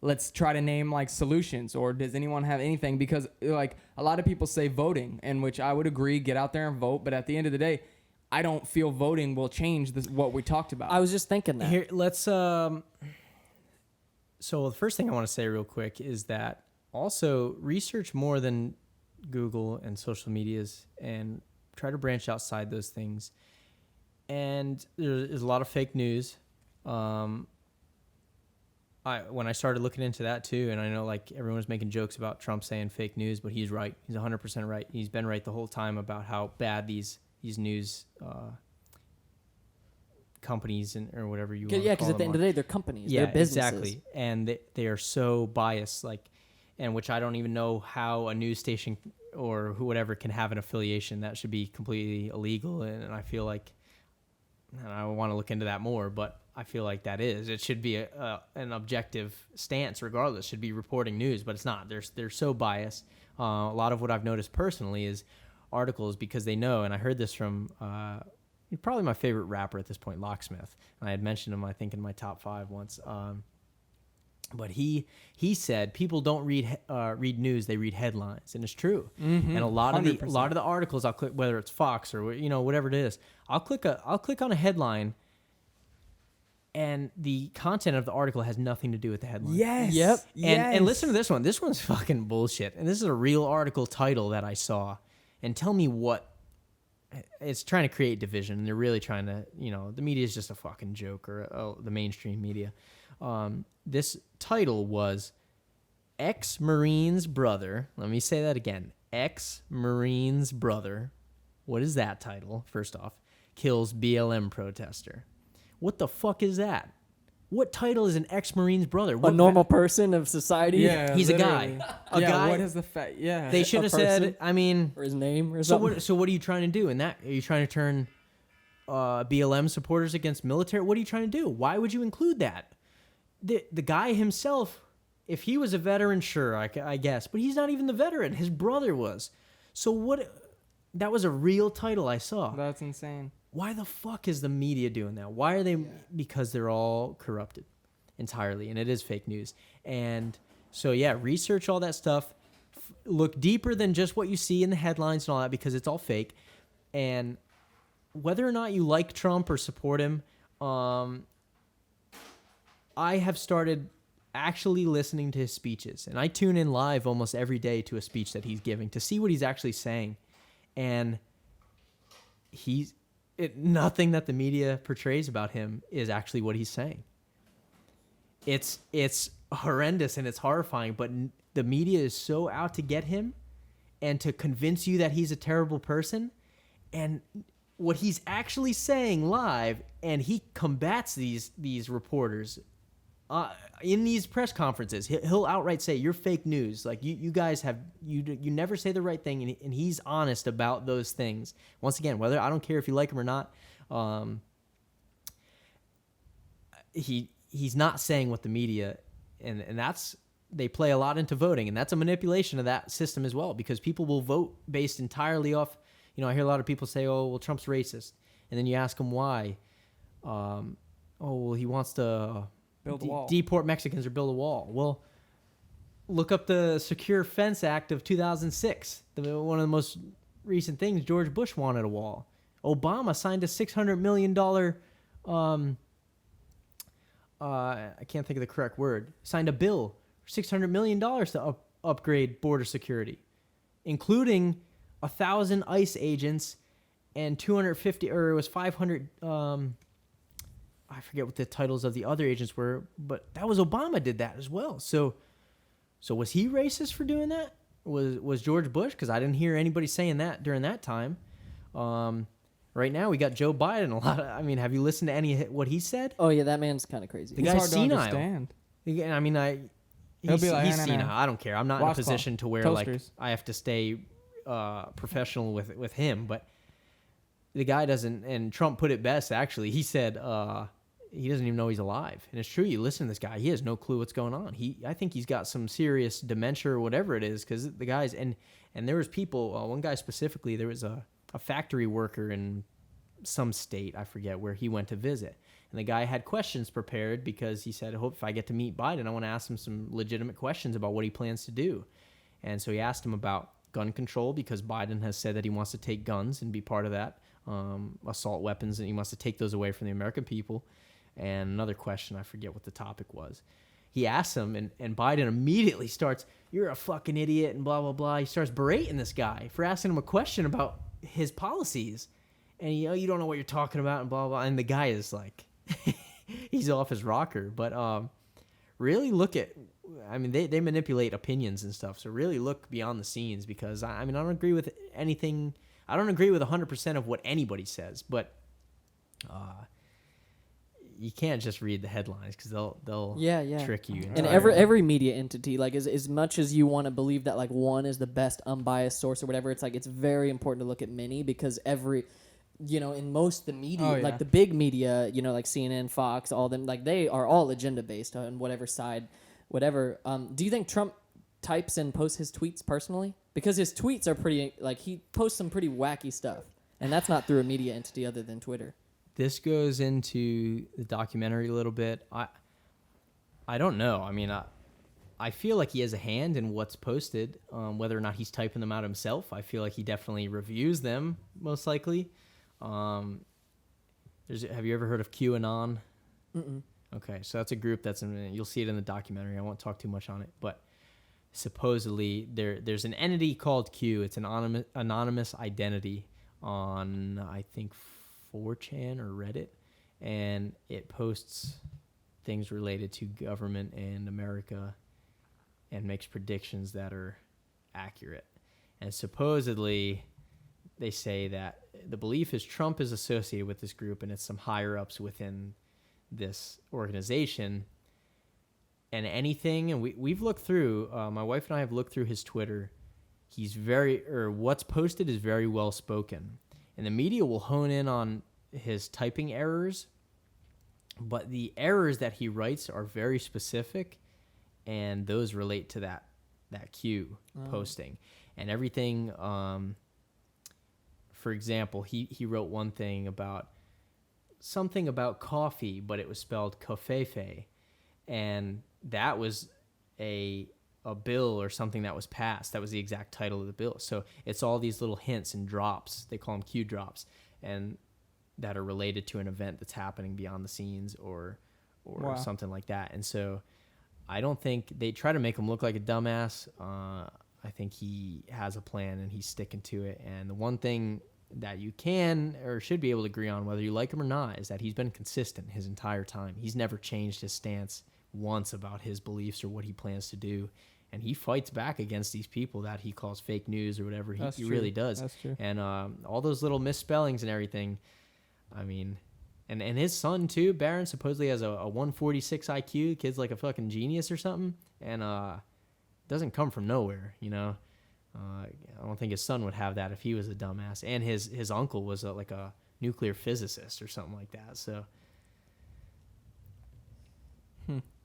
Let's try to name like solutions, or does anyone have anything? Because like a lot of people say voting, and which I would agree, get out there and vote. But at the end of the day, I don't feel voting will change what we talked about. I was just thinking that. Here, let's. So the first thing I want to say real quick is that also research more than Google and social medias, and try to branch outside those things. And there's a lot of fake news. When I started looking into that too, and I know like everyone's making jokes about Trump saying fake news, but he's right. He's 100% right. He's been right the whole time about how bad these news companies or whatever you want to call them. Yeah, because at the end of the day, they're companies. Yeah, they're businesses. exactly. And they are so biased, like, and which I don't even know how a news station or whatever can have an affiliation. That should be completely illegal. And I feel like, and I want to look into that more, but I feel like that is. It should be an objective stance regardless. It should be reporting news, but it's not. They're so biased. A lot of what I've noticed personally is articles because they know, and I heard this from probably my favorite rapper at this point, Locksmith. And I had mentioned him, I think, in my top 5 once. But he said people don't read news; they read headlines, and it's true. Mm-hmm. And a lot of the articles I'll click, whether it's Fox or whatever it is, I'll click on a headline, and the content of the article has nothing to do with the headline. Yes. Yep. And listen to this one. This one's fucking bullshit. And this is a real article title that I saw. And tell me what. It's trying to create division. And they're really trying to, the media is just a fucking joke, or the mainstream media. This title was Ex-Marine's Brother. Let me say that again. Ex-Marine's Brother. What is that title? First off, kills BLM protester. What the fuck is that? What title is an ex-Marine's brother? A normal person of society? Yeah, he's literally. a guy. A guy. What is the fact? Yeah. They should have said, or his name or something. So what are you trying to do in that? Are you trying to turn BLM supporters against military? What are you trying to do? Why would you include that? The guy himself, if he was a veteran, sure, I guess. But he's not even the veteran. His brother was. So what? That was a real title I saw. That's insane. Why the fuck is the media doing that? Why are they? Because they're all corrupted entirely, and it is fake news. And so, research all that stuff. Look deeper than just what you see in the headlines and all that, because it's all fake. And whether or not you like Trump or support him, I have started actually listening to his speeches. And I tune in live almost every day to a speech that he's giving to see what he's actually saying. And nothing that the media portrays about him is actually what he's saying. It's horrendous and it's horrifying, but the media is so out to get him and to convince you that he's a terrible person. And what he's actually saying live, and he combats these reporters in these press conferences. He'll outright say, "You're fake news. Like you guys have you never say the right thing," and he's honest about those things. Once again, whether I don't care if you like him or not, he's not saying what the media, and that's, they play a lot into voting, and that's a manipulation of that system as well, because people will vote based entirely off. I hear a lot of people say, "Oh, well, Trump's racist," and then you ask them why. Oh, well, he wants to build a wall. Deport Mexicans or build a wall. Well, look up the Secure Fence Act of 2006. One of the most recent things, George Bush wanted a wall. Obama signed a $600 million, I can't think of the correct word, signed a bill for $600 million to upgrade border security, including 1,000 ICE agents and 250, or it was 500, I forget what the titles of the other agents were, but that was Obama did that as well. So was he racist for doing that? Was George Bush? Because I didn't hear anybody saying that during that time. Right now we got Joe Biden. Have you listened to what he said? Oh yeah, that man's kind of crazy. The It's guy's hard senile. to understand. He's like, he's "Nah, nah, senile. nah." I don't care. I'm not in a Washcloth. position to where Toasters. I have to stay professional with him. But the guy doesn't. And Trump put it best. Actually, he said he doesn't even know he's alive. And it's true. You listen to this guy. He has no clue what's going on. I think he's got some serious dementia or whatever it is, because the guy's and there was people. One guy specifically. There was a factory worker in some state, I forget, where he went to visit. And the guy had questions prepared because he said, I hope if I get to meet Biden, I want to ask him some legitimate questions about what he plans to do. And so he asked him about gun control, because Biden has said that he wants to take guns and be part of that, assault weapons, and he wants to take those away from the American people. And another question, I forget what the topic was. He asks him, and Biden immediately starts, "You're a fucking idiot," and blah, blah, blah. He starts berating this guy for asking him a question about his policies. And you don't know what you're talking about, and blah, blah. And the guy is like, he's off his rocker. But really look at, they manipulate opinions and stuff. So really look beyond the scenes, because I don't agree with anything. I don't agree with 100% of what anybody says, but you can't just read the headlines, because they'll trick you. And every media entity, like as much as you want to believe that like one is the best unbiased source or whatever, it's like it's very important to look at many, because in most of the media, Oh, yeah. like the big media, like CNN, Fox, all them, like they are all agenda based on whatever side, whatever. Do you think Trump types and posts his tweets personally? Because his tweets are pretty, like he posts some pretty wacky stuff, and that's not through a media entity other than Twitter. This goes into the documentary a little bit. I don't know. I mean, I feel like he has a hand in what's posted, whether or not he's typing them out himself. I feel like he definitely reviews them, most likely. Have you ever heard of QAnon? Mm-mm. Okay, so that's a group you'll see it in the documentary. I won't talk too much on it, but supposedly there's an entity called Q. It's an anonymous identity on, I think, 4chan or Reddit, and it posts things related to government and America and makes predictions that are accurate. And supposedly they say that the belief is Trump is associated with this group, and it's some higher ups within this organization. And we've looked through, my wife and I have looked through his Twitter. What's posted is very well spoken. And the media will hone in on his typing errors, but the errors that he writes are very specific, and those relate to that Q posting. And everything, for example, he wrote one thing about something about coffee, but it was spelled covfefe, and that was a bill or something that was passed. That was the exact title of the bill. So it's all these little hints and drops. They call them Q drops, and that are related to an event that's happening beyond the scenes or Wow. something like that. And so I don't think they try to make him look like a dumbass. I think he has a plan and he's sticking to it. And the one thing that you can or should be able to agree on, whether you like him or not, is that he's been consistent his entire time. He's never changed his stance once about his beliefs or what he plans to do. And he fights back against these people that he calls fake news or whatever. He really does. That's true. And all those little misspellings and everything, I mean, and his son too, Barron, supposedly has a 146 IQ. The kid's like a fucking genius or something. And doesn't come from nowhere, I don't think his son would have that if he was a dumbass. And his uncle was like a nuclear physicist or something like that. So.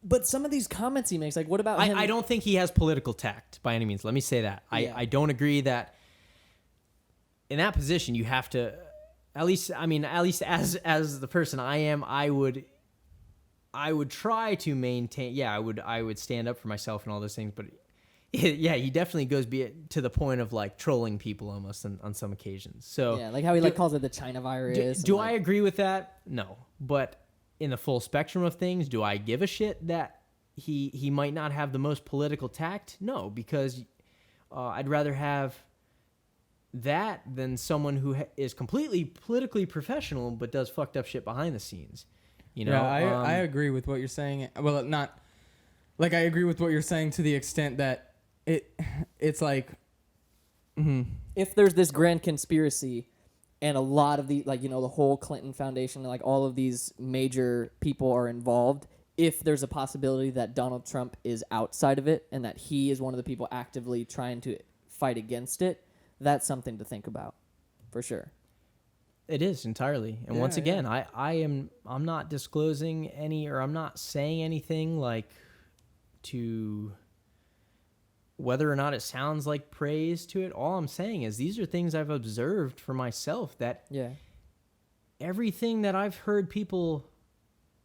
But some of these comments he makes, like, what about him? I don't think he has political tact by any means. Let me say that. Yeah. I don't agree that in that position you have to, at least as the person I am, I would try to maintain. Yeah, I would stand up for myself and all those things. But yeah, he definitely goes to the point of like trolling people almost on some occasions. So yeah, like how he calls it the China virus. Do I agree with that? No, but in the full spectrum of things, do I give a shit that he might not have the most political tact? No, because I'd rather have that than someone who is completely politically professional but does fucked up shit behind the scenes. Yeah, I agree with what you're saying. Well, not like I agree with what you're saying to the extent that it's like if there's this grand conspiracy. And a lot of the, the whole Clinton Foundation, like all of these major people are involved. If there's a possibility that Donald Trump is outside of it and that he is one of the people actively trying to fight against it, that's something to think about, for sure. It is entirely. And once again, I'm not disclosing any, or I'm not saying anything like to whether or not it sounds like praise to it. All I'm saying is these are things I've observed for myself, that everything that I've heard people,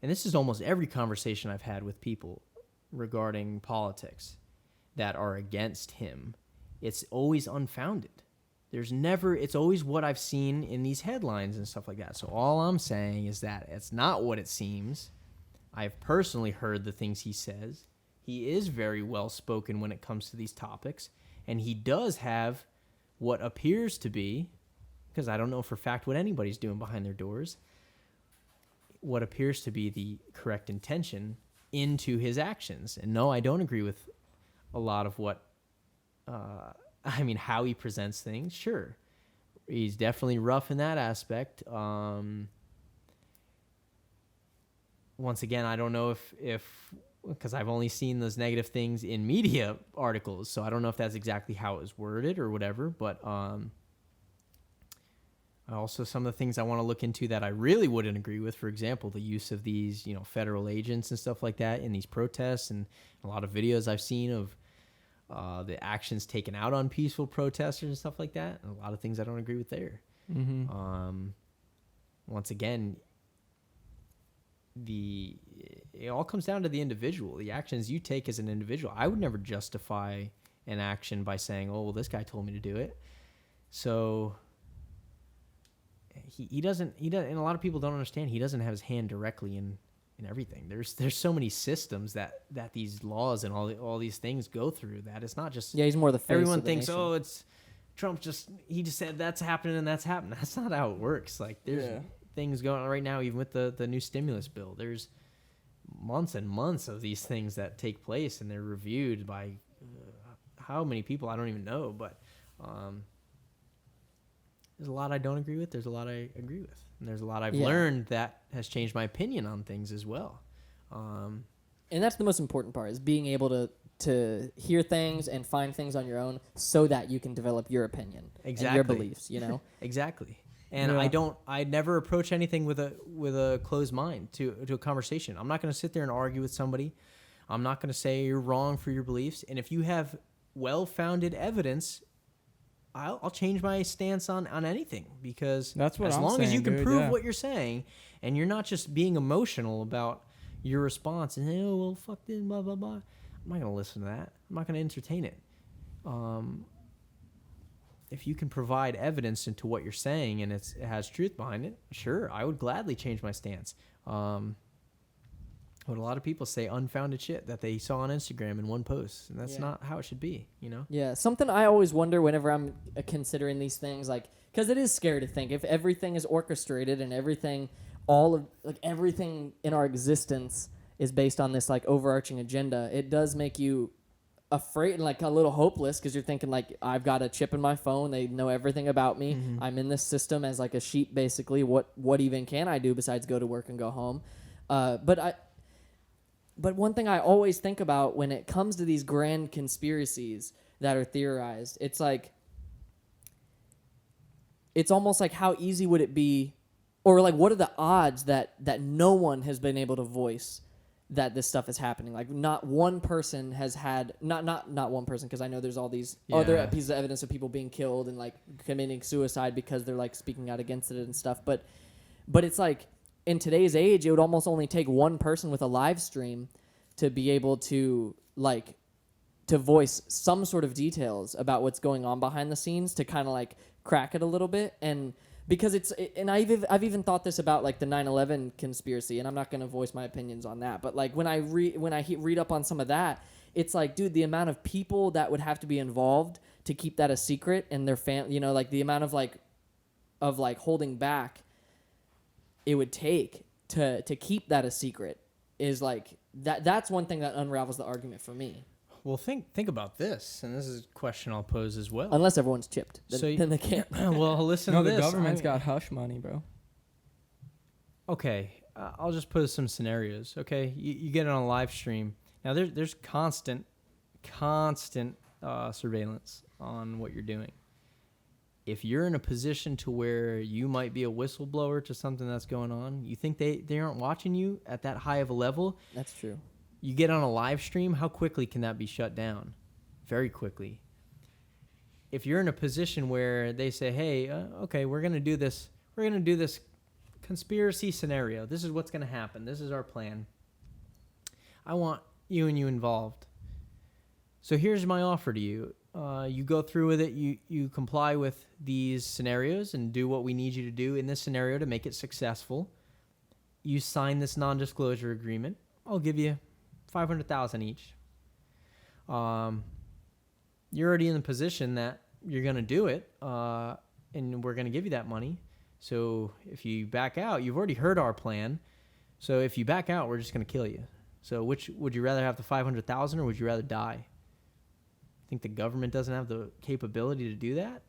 and this is almost every conversation I've had with people regarding politics that are against him, it's always unfounded. It's always what I've seen in these headlines and stuff like that. So all I'm saying is that it's not what it seems. I've personally heard the things he says. He is very well spoken when it comes to these topics, and he does have what appears to be, because I don't know for a fact what anybody's doing behind their doors, what appears to be the correct intention into his actions. And no, I don't agree with a lot of what, how he presents things. Sure, he's definitely rough in that aspect. Once again, I don't know if because I've only seen those negative things in media articles, so I don't know if that's exactly how it was worded or whatever, but I Also, some of the things I want to look into that I really wouldn't agree with, for example, the use of these, federal agents and stuff like that in these protests, and a lot of videos I've seen of the actions taken out on peaceful protesters and stuff like that. And a lot of things I don't agree with there. Mm-hmm. Once again, it all comes down to the individual, the actions you take as an individual. I would never justify an action by saying, oh, well, this guy told me to do it. So he doesn't, and a lot of people don't understand, he doesn't have his hand directly in everything. There's so many systems that these laws and all these things go through, that it's not just, he's more the face everyone of the thinks, nation. oh, it's Trump he just said that's happening and that's happening. That's not how it works. Like, there's things going on right now, even with the new stimulus bill. There's months and months of these things that take place, and they're reviewed by how many people I don't even know. But there's a lot I don't agree with. There's a lot I agree with. And there's a lot I've learned that has changed my opinion on things as well. And that's the most important part, is being able to hear things and find things on your own so that you can develop your opinion and your beliefs, Exactly. And I never approach anything with a closed mind to a conversation. I'm not going to sit there and argue with somebody. I'm not going to say you're wrong for your beliefs. And if you have well-founded evidence, I'll change my stance on anything, because that's what as I'm long saying, as you can dude, prove what you're saying, and you're not just being emotional about your response and, oh, well, fuck this, blah, blah, blah. I'm not going to listen to that. I'm not going to entertain it. If you can provide evidence into what you're saying and it has truth behind it, sure, I would gladly change my stance. But a lot of people say unfounded shit that they saw on Instagram in one post, and that's not how it should be, Yeah, something I always wonder whenever I'm considering these things, like, because it is scary to think if everything is orchestrated and everything in our existence is based on this like overarching agenda. It does make you afraid and like a little hopeless, because you're thinking like, I've got a chip in my phone, they know everything about me. I'm in this system as like a sheep, basically. What even can I do besides go to work and go home? But one thing I always think about when it comes to these grand conspiracies that are theorized, it's like, it's almost like, how easy would it be, or like, what are the odds that no one has been able to voice that this stuff is happening? Like, not one person has had, not one person, because I know there's all these other pieces of evidence of people being killed and like committing suicide because they're like speaking out against it and stuff. But it's like, in today's age, it would almost only take one person with a live stream to be able to like to voice some sort of details about what's going on behind the scenes, to kind of like crack it a little bit. And because I've even thought this about like the 9/11 conspiracy, and I'm not going to voice my opinions on that, but like when I read up on some of that, it's like, dude, the amount of people that would have to be involved to keep that a secret, and their like the amount of holding back it would take to keep that a secret is like that's one thing that unravels the argument for me. Well, think about this, and this is a question I'll pose as well. Unless everyone's chipped, then they can't. Well, listen to the this. Government's got hush money, bro. Okay, I'll just pose some scenarios. Okay, you get it on a live stream. Now there's constant surveillance on what you're doing. If you're in a position to where you might be a whistleblower to something that's going on, you think they aren't watching you at that high of a level? That's true. You get on a live stream, how quickly can that be shut down? Very quickly. If you're in a position where they say, hey, okay, we're going to do this conspiracy scenario. This is what's going to happen. This is our plan. I want you and you involved. So here's my offer to you. You go through with it. You comply with these scenarios and do what we need you to do in this scenario to make it successful. You sign this non-disclosure agreement. I'll give you $500,000 each. You're already in the position that you're going to do it, and we're going to give you that money. So if you back out, you've already heard our plan. So if you back out, we're just going to kill you. So which would you rather have, the $500,000 or would you rather die? Think the government doesn't have the capability to do that?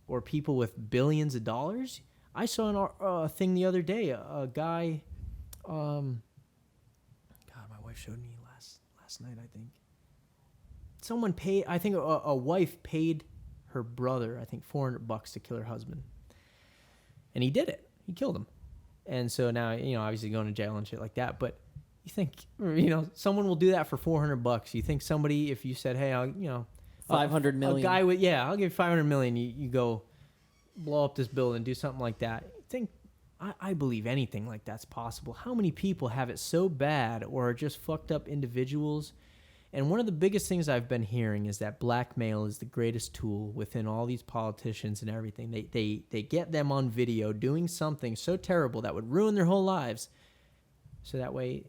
Or people with billions of dollars? I saw a thing the other day. A guy, God, my wife showed me last night, I think. Someone paid, I think a wife paid her brother, I think $400 to kill her husband. and he did it. He killed him. And so now, obviously going to jail and shit like that. But you think, someone will do that for $400. You think somebody, if you said, hey, I'll, 500 million. A guy with, I'll give you 500 million. You go blow up this building, do something like that. You think, I believe anything like that's possible. How many people have it so bad or are just fucked up individuals? And one of the biggest things I've been hearing is that blackmail is the greatest tool within all these politicians and everything. They get them on video doing something so terrible that would ruin their whole lives, so that way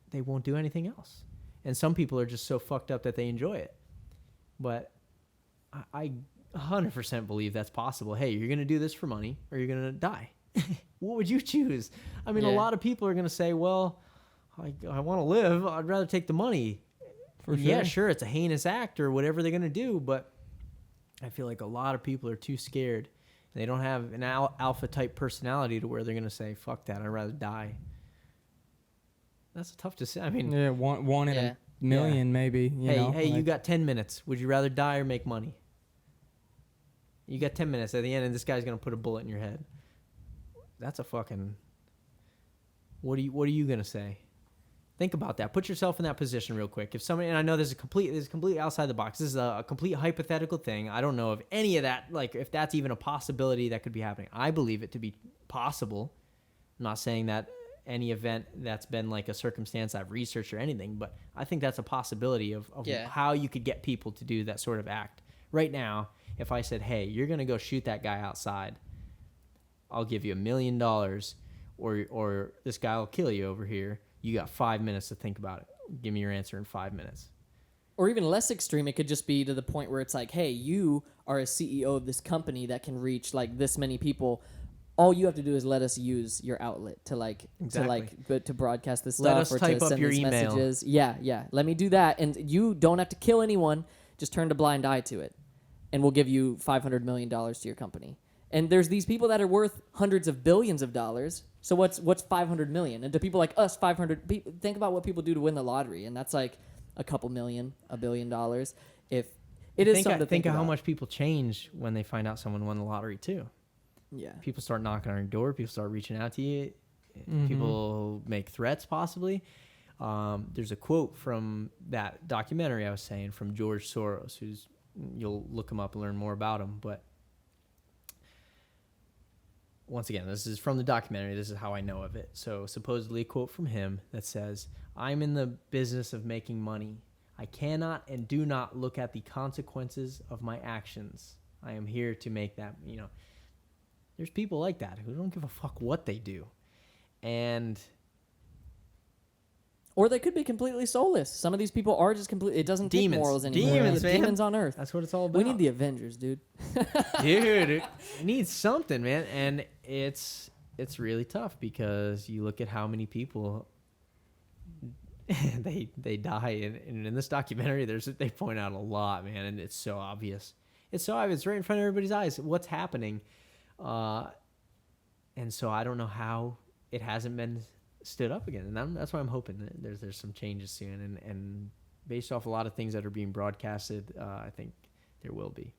they won't do anything else. And some people are just so fucked up that they enjoy it. But I 100% believe that's possible. Hey, you're going to do this for money or you're going to die. What would you choose? I mean, a lot of people are going to say, well, I want to live. I'd rather take the money. For sure. Yeah, sure, it's a heinous act or whatever they're going to do, but I feel like a lot of people are too scared. They don't have an alpha-type personality to where they're going to say, fuck that, I'd rather die. That's tough to say. I mean... Yeah, one in a million, maybe. Hey, you got 10 minutes. Would you rather die or make money? You got 10 minutes at the end, and this guy's going to put a bullet in your head. That's a fucking... What are you going to say? Think about that. Put yourself in that position real quick. If somebody, and I know this is completely outside the box. This is a complete hypothetical thing. I don't know if any of that, like if that's even a possibility that could be happening. I believe it to be possible. I'm not saying that any event that's been like a circumstance I've researched or anything, but I think that's a possibility of how you could get people to do that sort of act. Right now, if I said, hey, you're going to go shoot that guy outside, I'll give you $1 million, or this guy will kill you over here. You got 5 minutes to think about it. Give me your answer in 5 minutes. Or even less extreme, it could just be to the point where it's like, hey, you are a CEO of this company that can reach like this many people. All you have to do is let us use your outlet to broadcast this let stuff us or type to up send your these email. messages. Yeah. Let me do that, and you don't have to kill anyone. Just turn a blind eye to it, and we'll give you $500 million to your company. And there's these people that are worth hundreds of billions of dollars. So what's 500 million? And to people like us, 500. Think about what people do to win the lottery, and that's like a couple million, $1 billion. If it is something to think of about. How much people change when they find out someone won the lottery too. Yeah. People start knocking on your door. People start reaching out to you. Mm-hmm. People make threats possibly. There's a quote from that documentary I was saying from George Soros, who's, you'll look him up and learn more about him, but once again, this is from the documentary. This is how I know of it. So supposedly a quote from him that says, I'm in the business of making money. I cannot and do not look at the consequences of my actions. I am here to make that, there's people like that who don't give a fuck what they do. Or they could be completely soulless. Some of these people are just completely... It doesn't take morals anymore. Demons on Earth. That's what it's all about. We need the Avengers, dude. Dude, it needs something, man. And it's really tough because you look at how many people they die. And in this documentary, they point out a lot, man. And it's so obvious. It's so obvious. It's right in front of everybody's eyes. What's happening? And so I don't know how it hasn't been stood up again, and that's why I'm hoping that there's some changes soon, and based off a lot of things that are being broadcasted, I think there will be.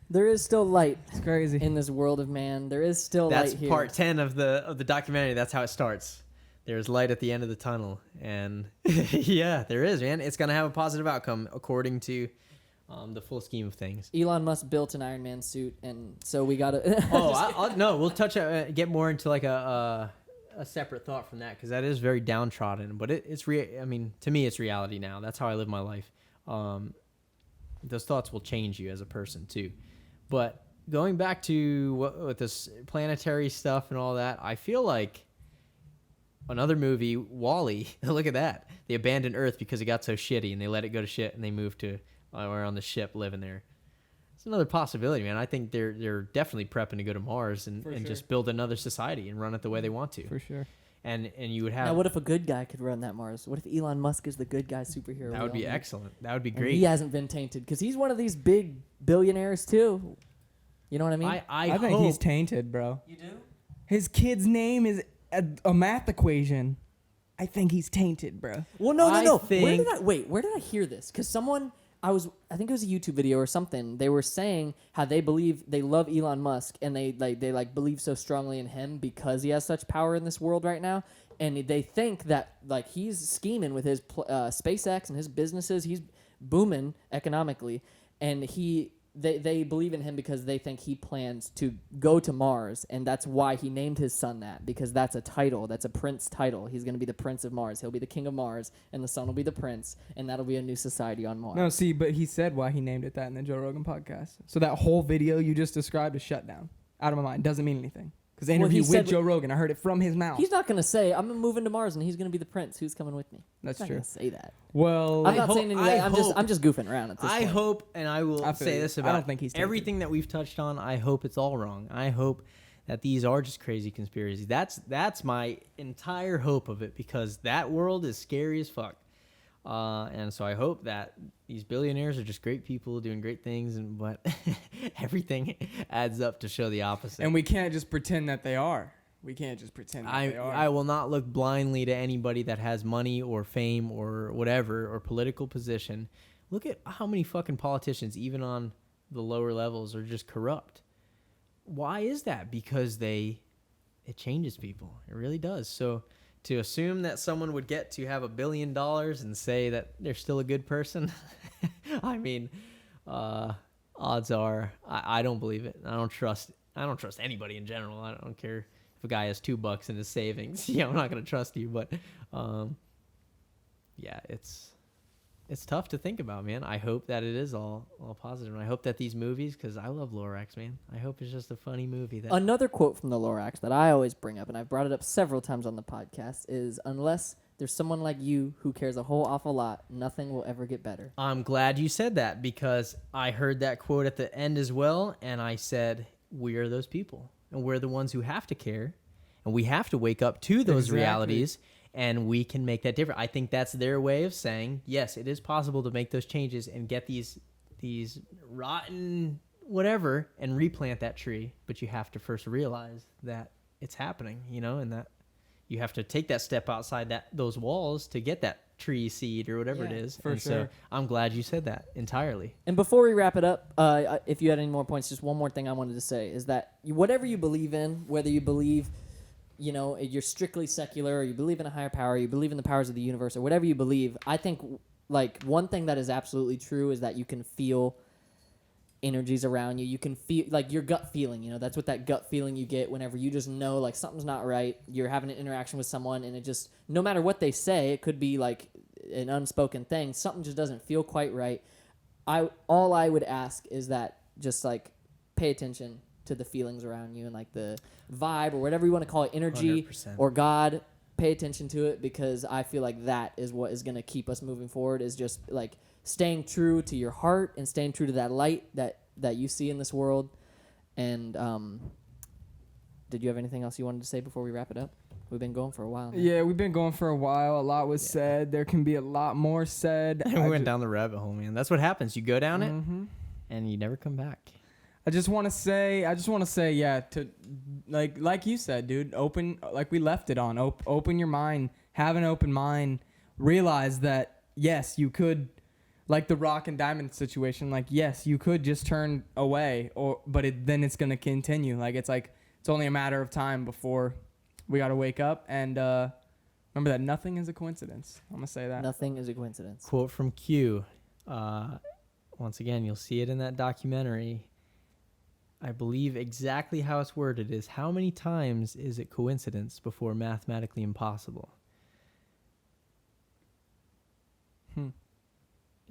There is still light. It's crazy in this world of man. There is still light here. That's part 10 of the documentary. That's how it starts. There's light at the end of the tunnel, and yeah, there is, man. It's gonna have a positive outcome according to the full scheme of things. Elon Musk built an Iron Man suit, and so we gotta. No, we'll touch get more into like a separate thought from that, because that is very downtrodden. But it's I mean, to me, it's reality now. That's how I live my life. Those thoughts will change you as a person too. But going back to what this planetary stuff and all that, I feel like another movie, WALL-E. Look at that. They abandoned Earth because it got so shitty, and they let it go to shit, and they moved to. We're on the ship living there. It's another possibility, man. I think they're definitely prepping to go to Mars and just build another society and run it the way they want to. For sure. And you would have... Now, what if a good guy could run that Mars? What if Elon Musk is the good guy superhero? That would be excellent. That would be great. And he hasn't been tainted, because he's one of these big billionaires, too. You know what I mean? I think he's tainted, bro. You do? His kid's name is a math equation. I think he's tainted, bro. Well, no. Where did I hear this? Because someone... I think it was a YouTube video or something. They were saying how they love Elon Musk and they believe so strongly in him because he has such power in this world right now. And they think that like he's scheming with his SpaceX and his businesses. He's booming economically, and they believe in him because they think he plans to go to Mars, and that's why he named his son that, because that's a title. That's a prince title. He's going to be the Prince of Mars. He'll be the king of Mars, and the son will be the prince, and that'll be a new society on Mars. No, see, but he said why he named it that in the Joe Rogan podcast. So that whole video you just described is shut down. Out of my mind. Doesn't mean anything. Because the interview with Joe Rogan, I heard it from his mouth. He's not going to say, I'm moving to Mars and he's going to be the prince. Who's coming with me? That's true. He's not going to say that. Well, I'm not saying anything. I'm just goofing around at this point. I hope, and I will say this about I don't think he's everything that we've touched on, I hope it's all wrong. I hope that these are just crazy conspiracies. That's my entire hope of it, because that world is scary as fuck. And so I hope that these billionaires are just great people doing great things, but everything adds up to show the opposite. And we can't just pretend that they are. We can't just pretend that they are. I will not look blindly to anybody that has money or fame or whatever or political position. Look at how many fucking politicians, even on the lower levels, are just corrupt. Why is that? Because it changes people. It really does. So to assume that someone would get to have $1 billion and say that they're still a good person, I mean, odds are I don't believe it. I don't trust anybody in general. I don't care if a guy has $2 in his savings. Yeah, I'm not gonna trust you. But yeah, it's tough to think about, man. I hope that it is all positive. And I hope that these movies, because I love Lorax, man. I hope it's just a funny movie. Another quote from the Lorax that I always bring up, and I've brought it up several times on the podcast, is unless there's someone like you who cares a whole awful lot, nothing will ever get better. I'm glad you said that, because I heard that quote at the end as well, and I said, we are those people. And we're the ones who have to care, and we have to wake up to those realities, and we can make that different. I think that's their way of saying, yes, it is possible to make those changes and get these rotten whatever and replant that tree, but you have to first realize that it's happening, and that you have to take that step outside those walls to get that tree seed or whatever it is. For sure. So I'm glad you said that entirely. And before we wrap it up, if you had any more points, just one more thing I wanted to say is that whatever you believe in, whether you believe, you're strictly secular, or you believe in a higher power, you believe in the powers of the universe, or whatever you believe, I think like one thing that is absolutely true is that you can feel energies around you. You can feel like your gut feeling, that's what that gut feeling you get whenever you just know like something's not right. You're having an interaction with someone and it just, no matter what they say, it could be like an unspoken thing. Something just doesn't feel quite right. All I would ask is that just like pay attention to the feelings around you and like the vibe or whatever you want to call it, energy 100%. Or God. Pay attention to it, because I feel like that is what is going to keep us moving forward, is just like staying true to your heart and staying true to that light that you see in this world. And did you have anything else you wanted to say before we wrap it up? We've been going for a while now. Yeah, we've been going for a while. A lot was said. There can be a lot more said. We went down the rabbit hole, man. That's what happens. You go down it and you never come back. I just want to say, yeah, to like you said, dude, open, like we left it on, open your mind, have an open mind, realize that, yes, you could, like the Rock and Diamond situation, like, yes, you could just turn away, but then it's going to continue. Like, it's only a matter of time before we got to wake up. And remember that nothing is a coincidence. I'm going to say that. Nothing is a coincidence. Quote from Q. Once again, you'll see it in that documentary. I believe exactly how it's worded is, how many times is it coincidence before mathematically impossible?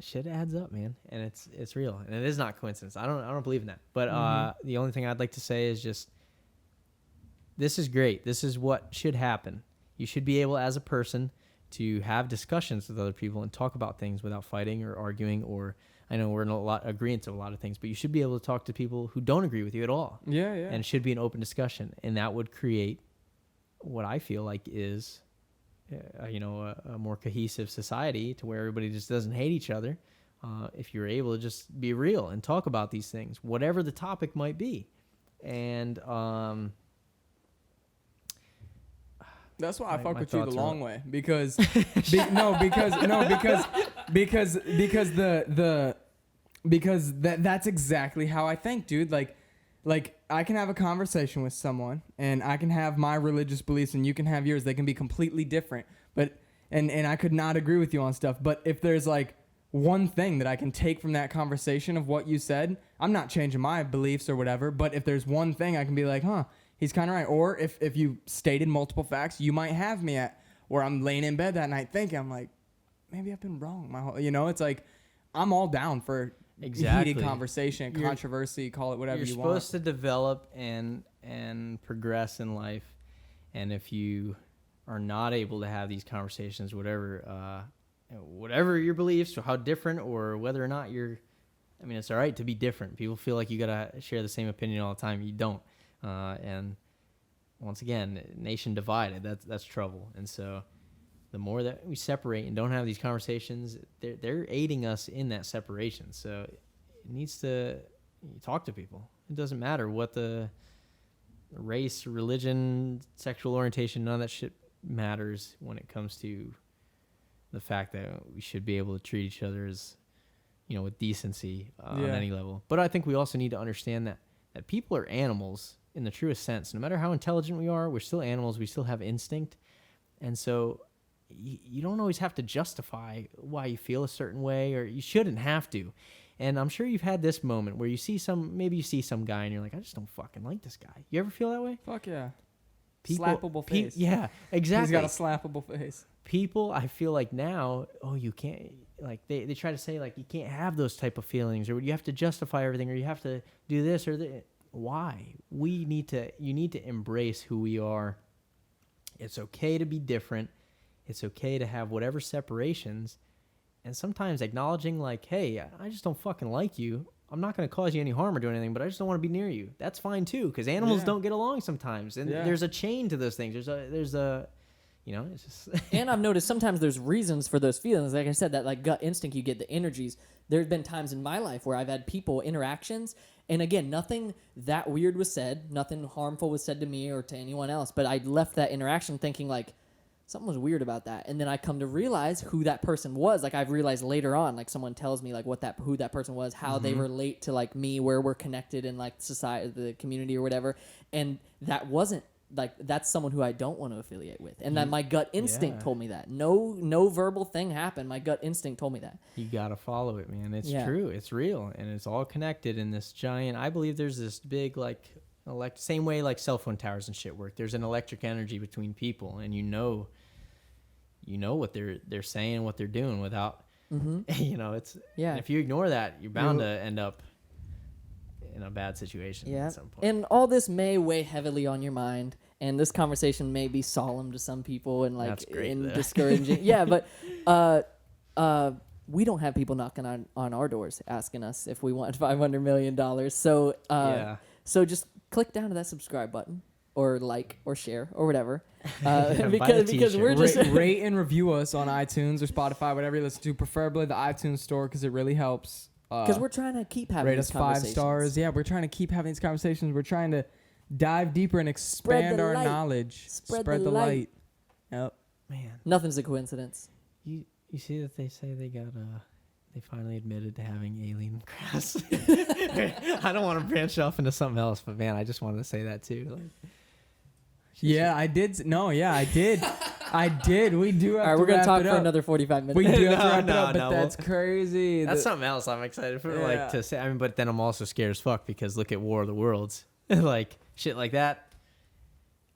Shit adds up, man, and it's real, and it is not coincidence. I don't believe in that. But the only thing I'd like to say is just, this is great. This is what should happen. You should be able, as a person, to have discussions with other people and talk about things without fighting or arguing, or I know we're in agreement to a lot of things, but you should be able to talk to people who don't agree with you at all. Yeah. And it should be an open discussion, and that would create what I feel like is, a more cohesive society, to where everybody just doesn't hate each other. If you're able to just be real and talk about these things, whatever the topic might be, and that's why I fuck with you the long way, because because that's exactly how I think, dude. Like I can have a conversation with someone, and I can have my religious beliefs, and you can have yours. They can be completely different, but and I could not agree with you on stuff. But if there's like one thing that I can take from that conversation of what you said, I'm not changing my beliefs or whatever. But if there's one thing I can be like, huh, he's kind of right. Or if you stated multiple facts, you might have me at where I'm laying in bed that night thinking, I'm like, maybe I've been wrong. It's like I'm all down for heated conversation, controversy, call it whatever you want. You're supposed to develop and progress in life, and if you are not able to have these conversations, whatever your beliefs or how different or whether or not it's all right to be different. People feel like you gotta share the same opinion all the time. You don't, and once again, nation divided. That's trouble. And so, the more that we separate and don't have these conversations, they're aiding us in that separation. So it needs to talk to people. It doesn't matter what the race, religion, sexual orientation, none of that shit matters when it comes to the fact that we should be able to treat each other as, with decency on any level. But I think we also need to understand that people are animals in the truest sense. No matter how intelligent we are, we're still animals. We still have instinct. And so you don't always have to justify why you feel a certain way, or you shouldn't have to. And I'm sure you've had this moment where you see some guy and you're like, I just don't fucking like this guy. You ever feel that way? Fuck yeah. Slappable face. Yeah, exactly. He's got a slappable face. People, I feel like now, you can't, like they try to say like you can't have those type of feelings, or you have to justify everything, or you have to do this or that. Why? You need to embrace who we are. It's okay to be different. It's okay to have whatever separations, and sometimes acknowledging like, hey, I just don't fucking like you. I'm not going to cause you any harm or do anything, but I just don't want to be near you. That's fine too, because animals don't get along sometimes, and there's a chain to those things. There's a it's just. And I've noticed sometimes there's reasons for those feelings. Like I said, that like gut instinct, you get the energies. There's been times in my life where I've had people interactions, and again, nothing that weird was said, nothing harmful was said to me or to anyone else, but I left that interaction thinking like, something was weird about that. And then I come to realize who that person was. Like I've realized later on, like someone tells me like who that person was, how they relate to like me, where we're connected in like society, the community or whatever. And that wasn't like, that's someone who I don't want to affiliate with. And that my gut instinct told me that. No verbal thing happened. My gut instinct told me that. You got to follow it, man. It's true. It's real. And it's all connected in this giant, I believe there's this big like same way like cell phone towers and shit work. There's an electric energy between people, and you know what they're saying, what they're doing without, it's, if you ignore that, you're bound to end up in a bad situation at some point. And all this may weigh heavily on your mind, and this conversation may be solemn to some people and like discouraging. But we don't have people knocking on our doors asking us if we want $500 million. So, so just click down to that subscribe button, or like, or share, or whatever, because we're just rate and review us on iTunes or Spotify, whatever you listen to. Preferably the iTunes store, because it really helps. Because we're trying to keep having rate these us 5 stars. Yeah, we're trying to keep having these conversations. We're trying to dive deeper and expand our knowledge. Spread the light. Yep. Man, nothing's a coincidence. You see that they say they finally admitted to having alien crafts. I don't want to branch off into something else, but man, I just wanted to say that too. I did. No, yeah, I did. I did. We do have All right, we're going to talk for another 45 minutes. We do have to wrap it up, but that's crazy. That's something else I'm excited for, to say. I mean, but then I'm also scared as fuck, because look at War of the Worlds. Like, shit like that.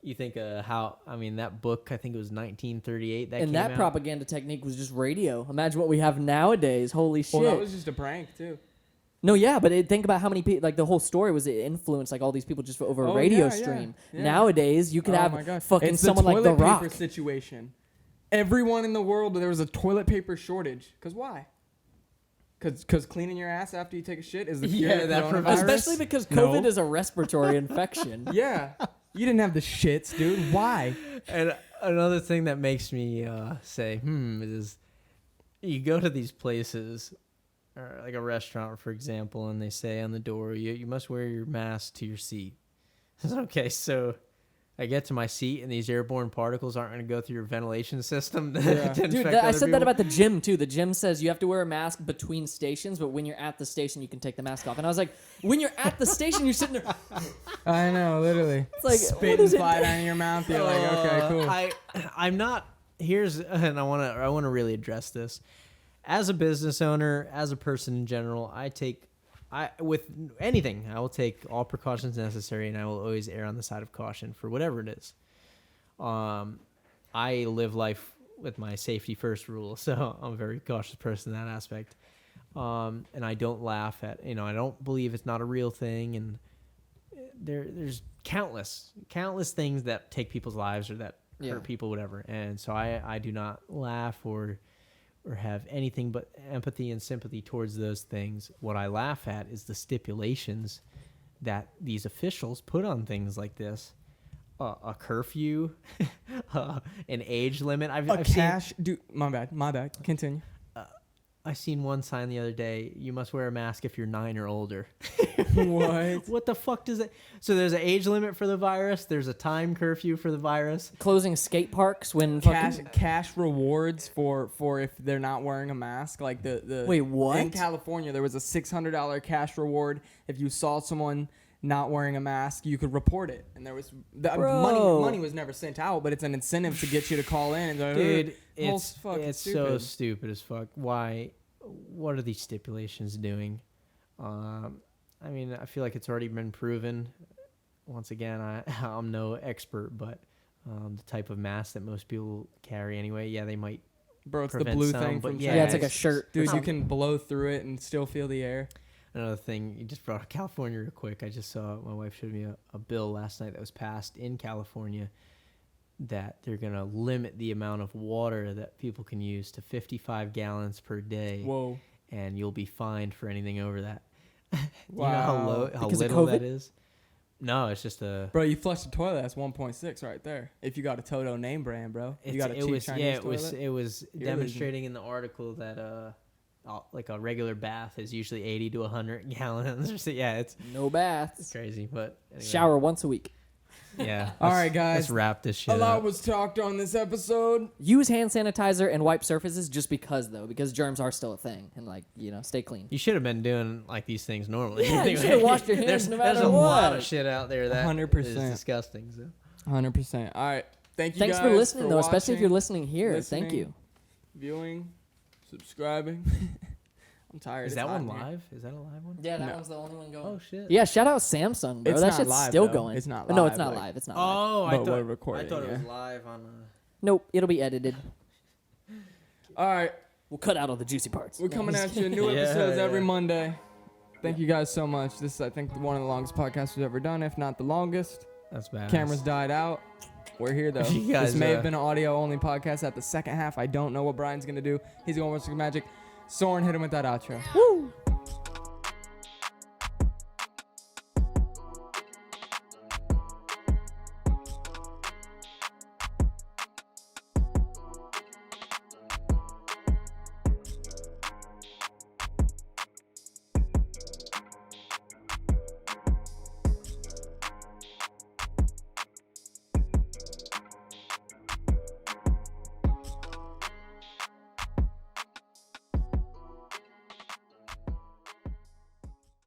You think that book, I think it was 1938 that came out. And that propaganda technique was just radio. Imagine what we have nowadays. Holy shit. Well, that was just a prank, too. No, yeah, but think about how many people, like the whole story was it influenced like all these people just over a radio stream. Yeah. Nowadays, you could have fucking someone like The Rock. It's the toilet paper situation. Everyone in the world, there was a toilet paper shortage. Because why? Because cleaning your ass after you take a shit is the cure to that coronavirus? Especially because COVID is a respiratory infection. Yeah. You didn't have the shits, dude. Why? And another thing that makes me say, is you go to these places, or like a restaurant, for example, and they say on the door, you must wear your mask to your seat. Okay, so I get to my seat and these airborne particles aren't going to go through your ventilation system. To Dude, infect I other said that people. about the gym too. The gym says you have to wear a mask between stations, but when you're at the station, you can take the mask off. And I was like, when you're at the station, you're sitting there. I know, literally. It's like, spit what and is it? slide out of your mouth. You're like, okay, cool. I'm not. Here's and I want to really address this. As a business owner, as a person in general, with anything, I will take all precautions necessary, and I will always err on the side of caution for whatever it is. I live life with my safety first rule, so I'm a very cautious person in that aspect. And I don't laugh at, I don't believe it's not a real thing, and there's countless things that take people's lives or that hurt people, whatever. And so I do not laugh or have anything but empathy and sympathy towards those things. What I laugh at is the stipulations that these officials put on things like this. A curfew, an age limit. I've seen, dude. My bad. Continue. I seen one sign the other day. You must wear a mask if you're 9 or older. What? What the fuck does it? So there's an age limit for the virus. There's a time curfew for the virus. Closing skate parks when Cash rewards for if they're not wearing a mask. Like the Wait, what? In California, there was a $600 cash reward if you saw someone not wearing a mask. You could report it, and there was money was never sent out, but it's an incentive to get you to call in. And Dude, it's so stupid as fuck. Why? What are these stipulations doing? I mean, I feel like it's already been proven. Once again, I'm no expert, but the type of mask that most people carry anyway, they might. Bro, it's the prevent blue some, thing but from it's like a shirt, dude. You can blow through it and still feel the air. Another thing, you just brought up California real quick. I just saw, my wife showed me a bill last night that was passed in California that they're going to limit the amount of water that people can use to 55 gallons per day. Whoa. And you'll be fined for anything over that. Wow. You know how little that is? No, it's just a... Bro, you flushed the toilet, that's 1.6 right there. If you got a Toto name brand, bro. You got a cheap Chinese toilet? It was demonstrating in the article that... like a regular bath is usually 80 to 100 gallons. So it's no baths. It's crazy, but anyway. Shower once a week. Yeah. All right, guys. Let's wrap this shit up. A lot up. was talked on this episode. Use hand sanitizer and wipe surfaces just because germs are still a thing, and stay clean. You should have been doing like these things normally. Yeah, anyway. you should have washed your hands no matter There's a what. lot of shit out there that 100%. is disgusting. So. 100%. All right. Thanks guys for listening, though, especially if watching, you're listening here. listening, Thank you. Viewing, subscribing. I'm tired. Is that one live? Is that a live one? Yeah, that one's the only one going. Oh shit. Yeah, shout out Samsung, bro. It's that not shit's live, still though. going. It's not No, it's live, not like- live. It's not live. Oh, But we're recording, I thought it was yeah. live on. Nope, it'll be edited. All right. We'll cut out all the juicy parts. We're coming at you. New Yeah, episodes every yeah. Monday. Thank you guys so much. This is, I think, one of the longest podcasts we've ever done, if not the longest. That's bad. Cameras died out. We're here, though. You guys, this may have been an audio-only podcast at the second half. I don't know what Brian's going to do. He's going to work some magic. Soren, hit him with that outro. Woo!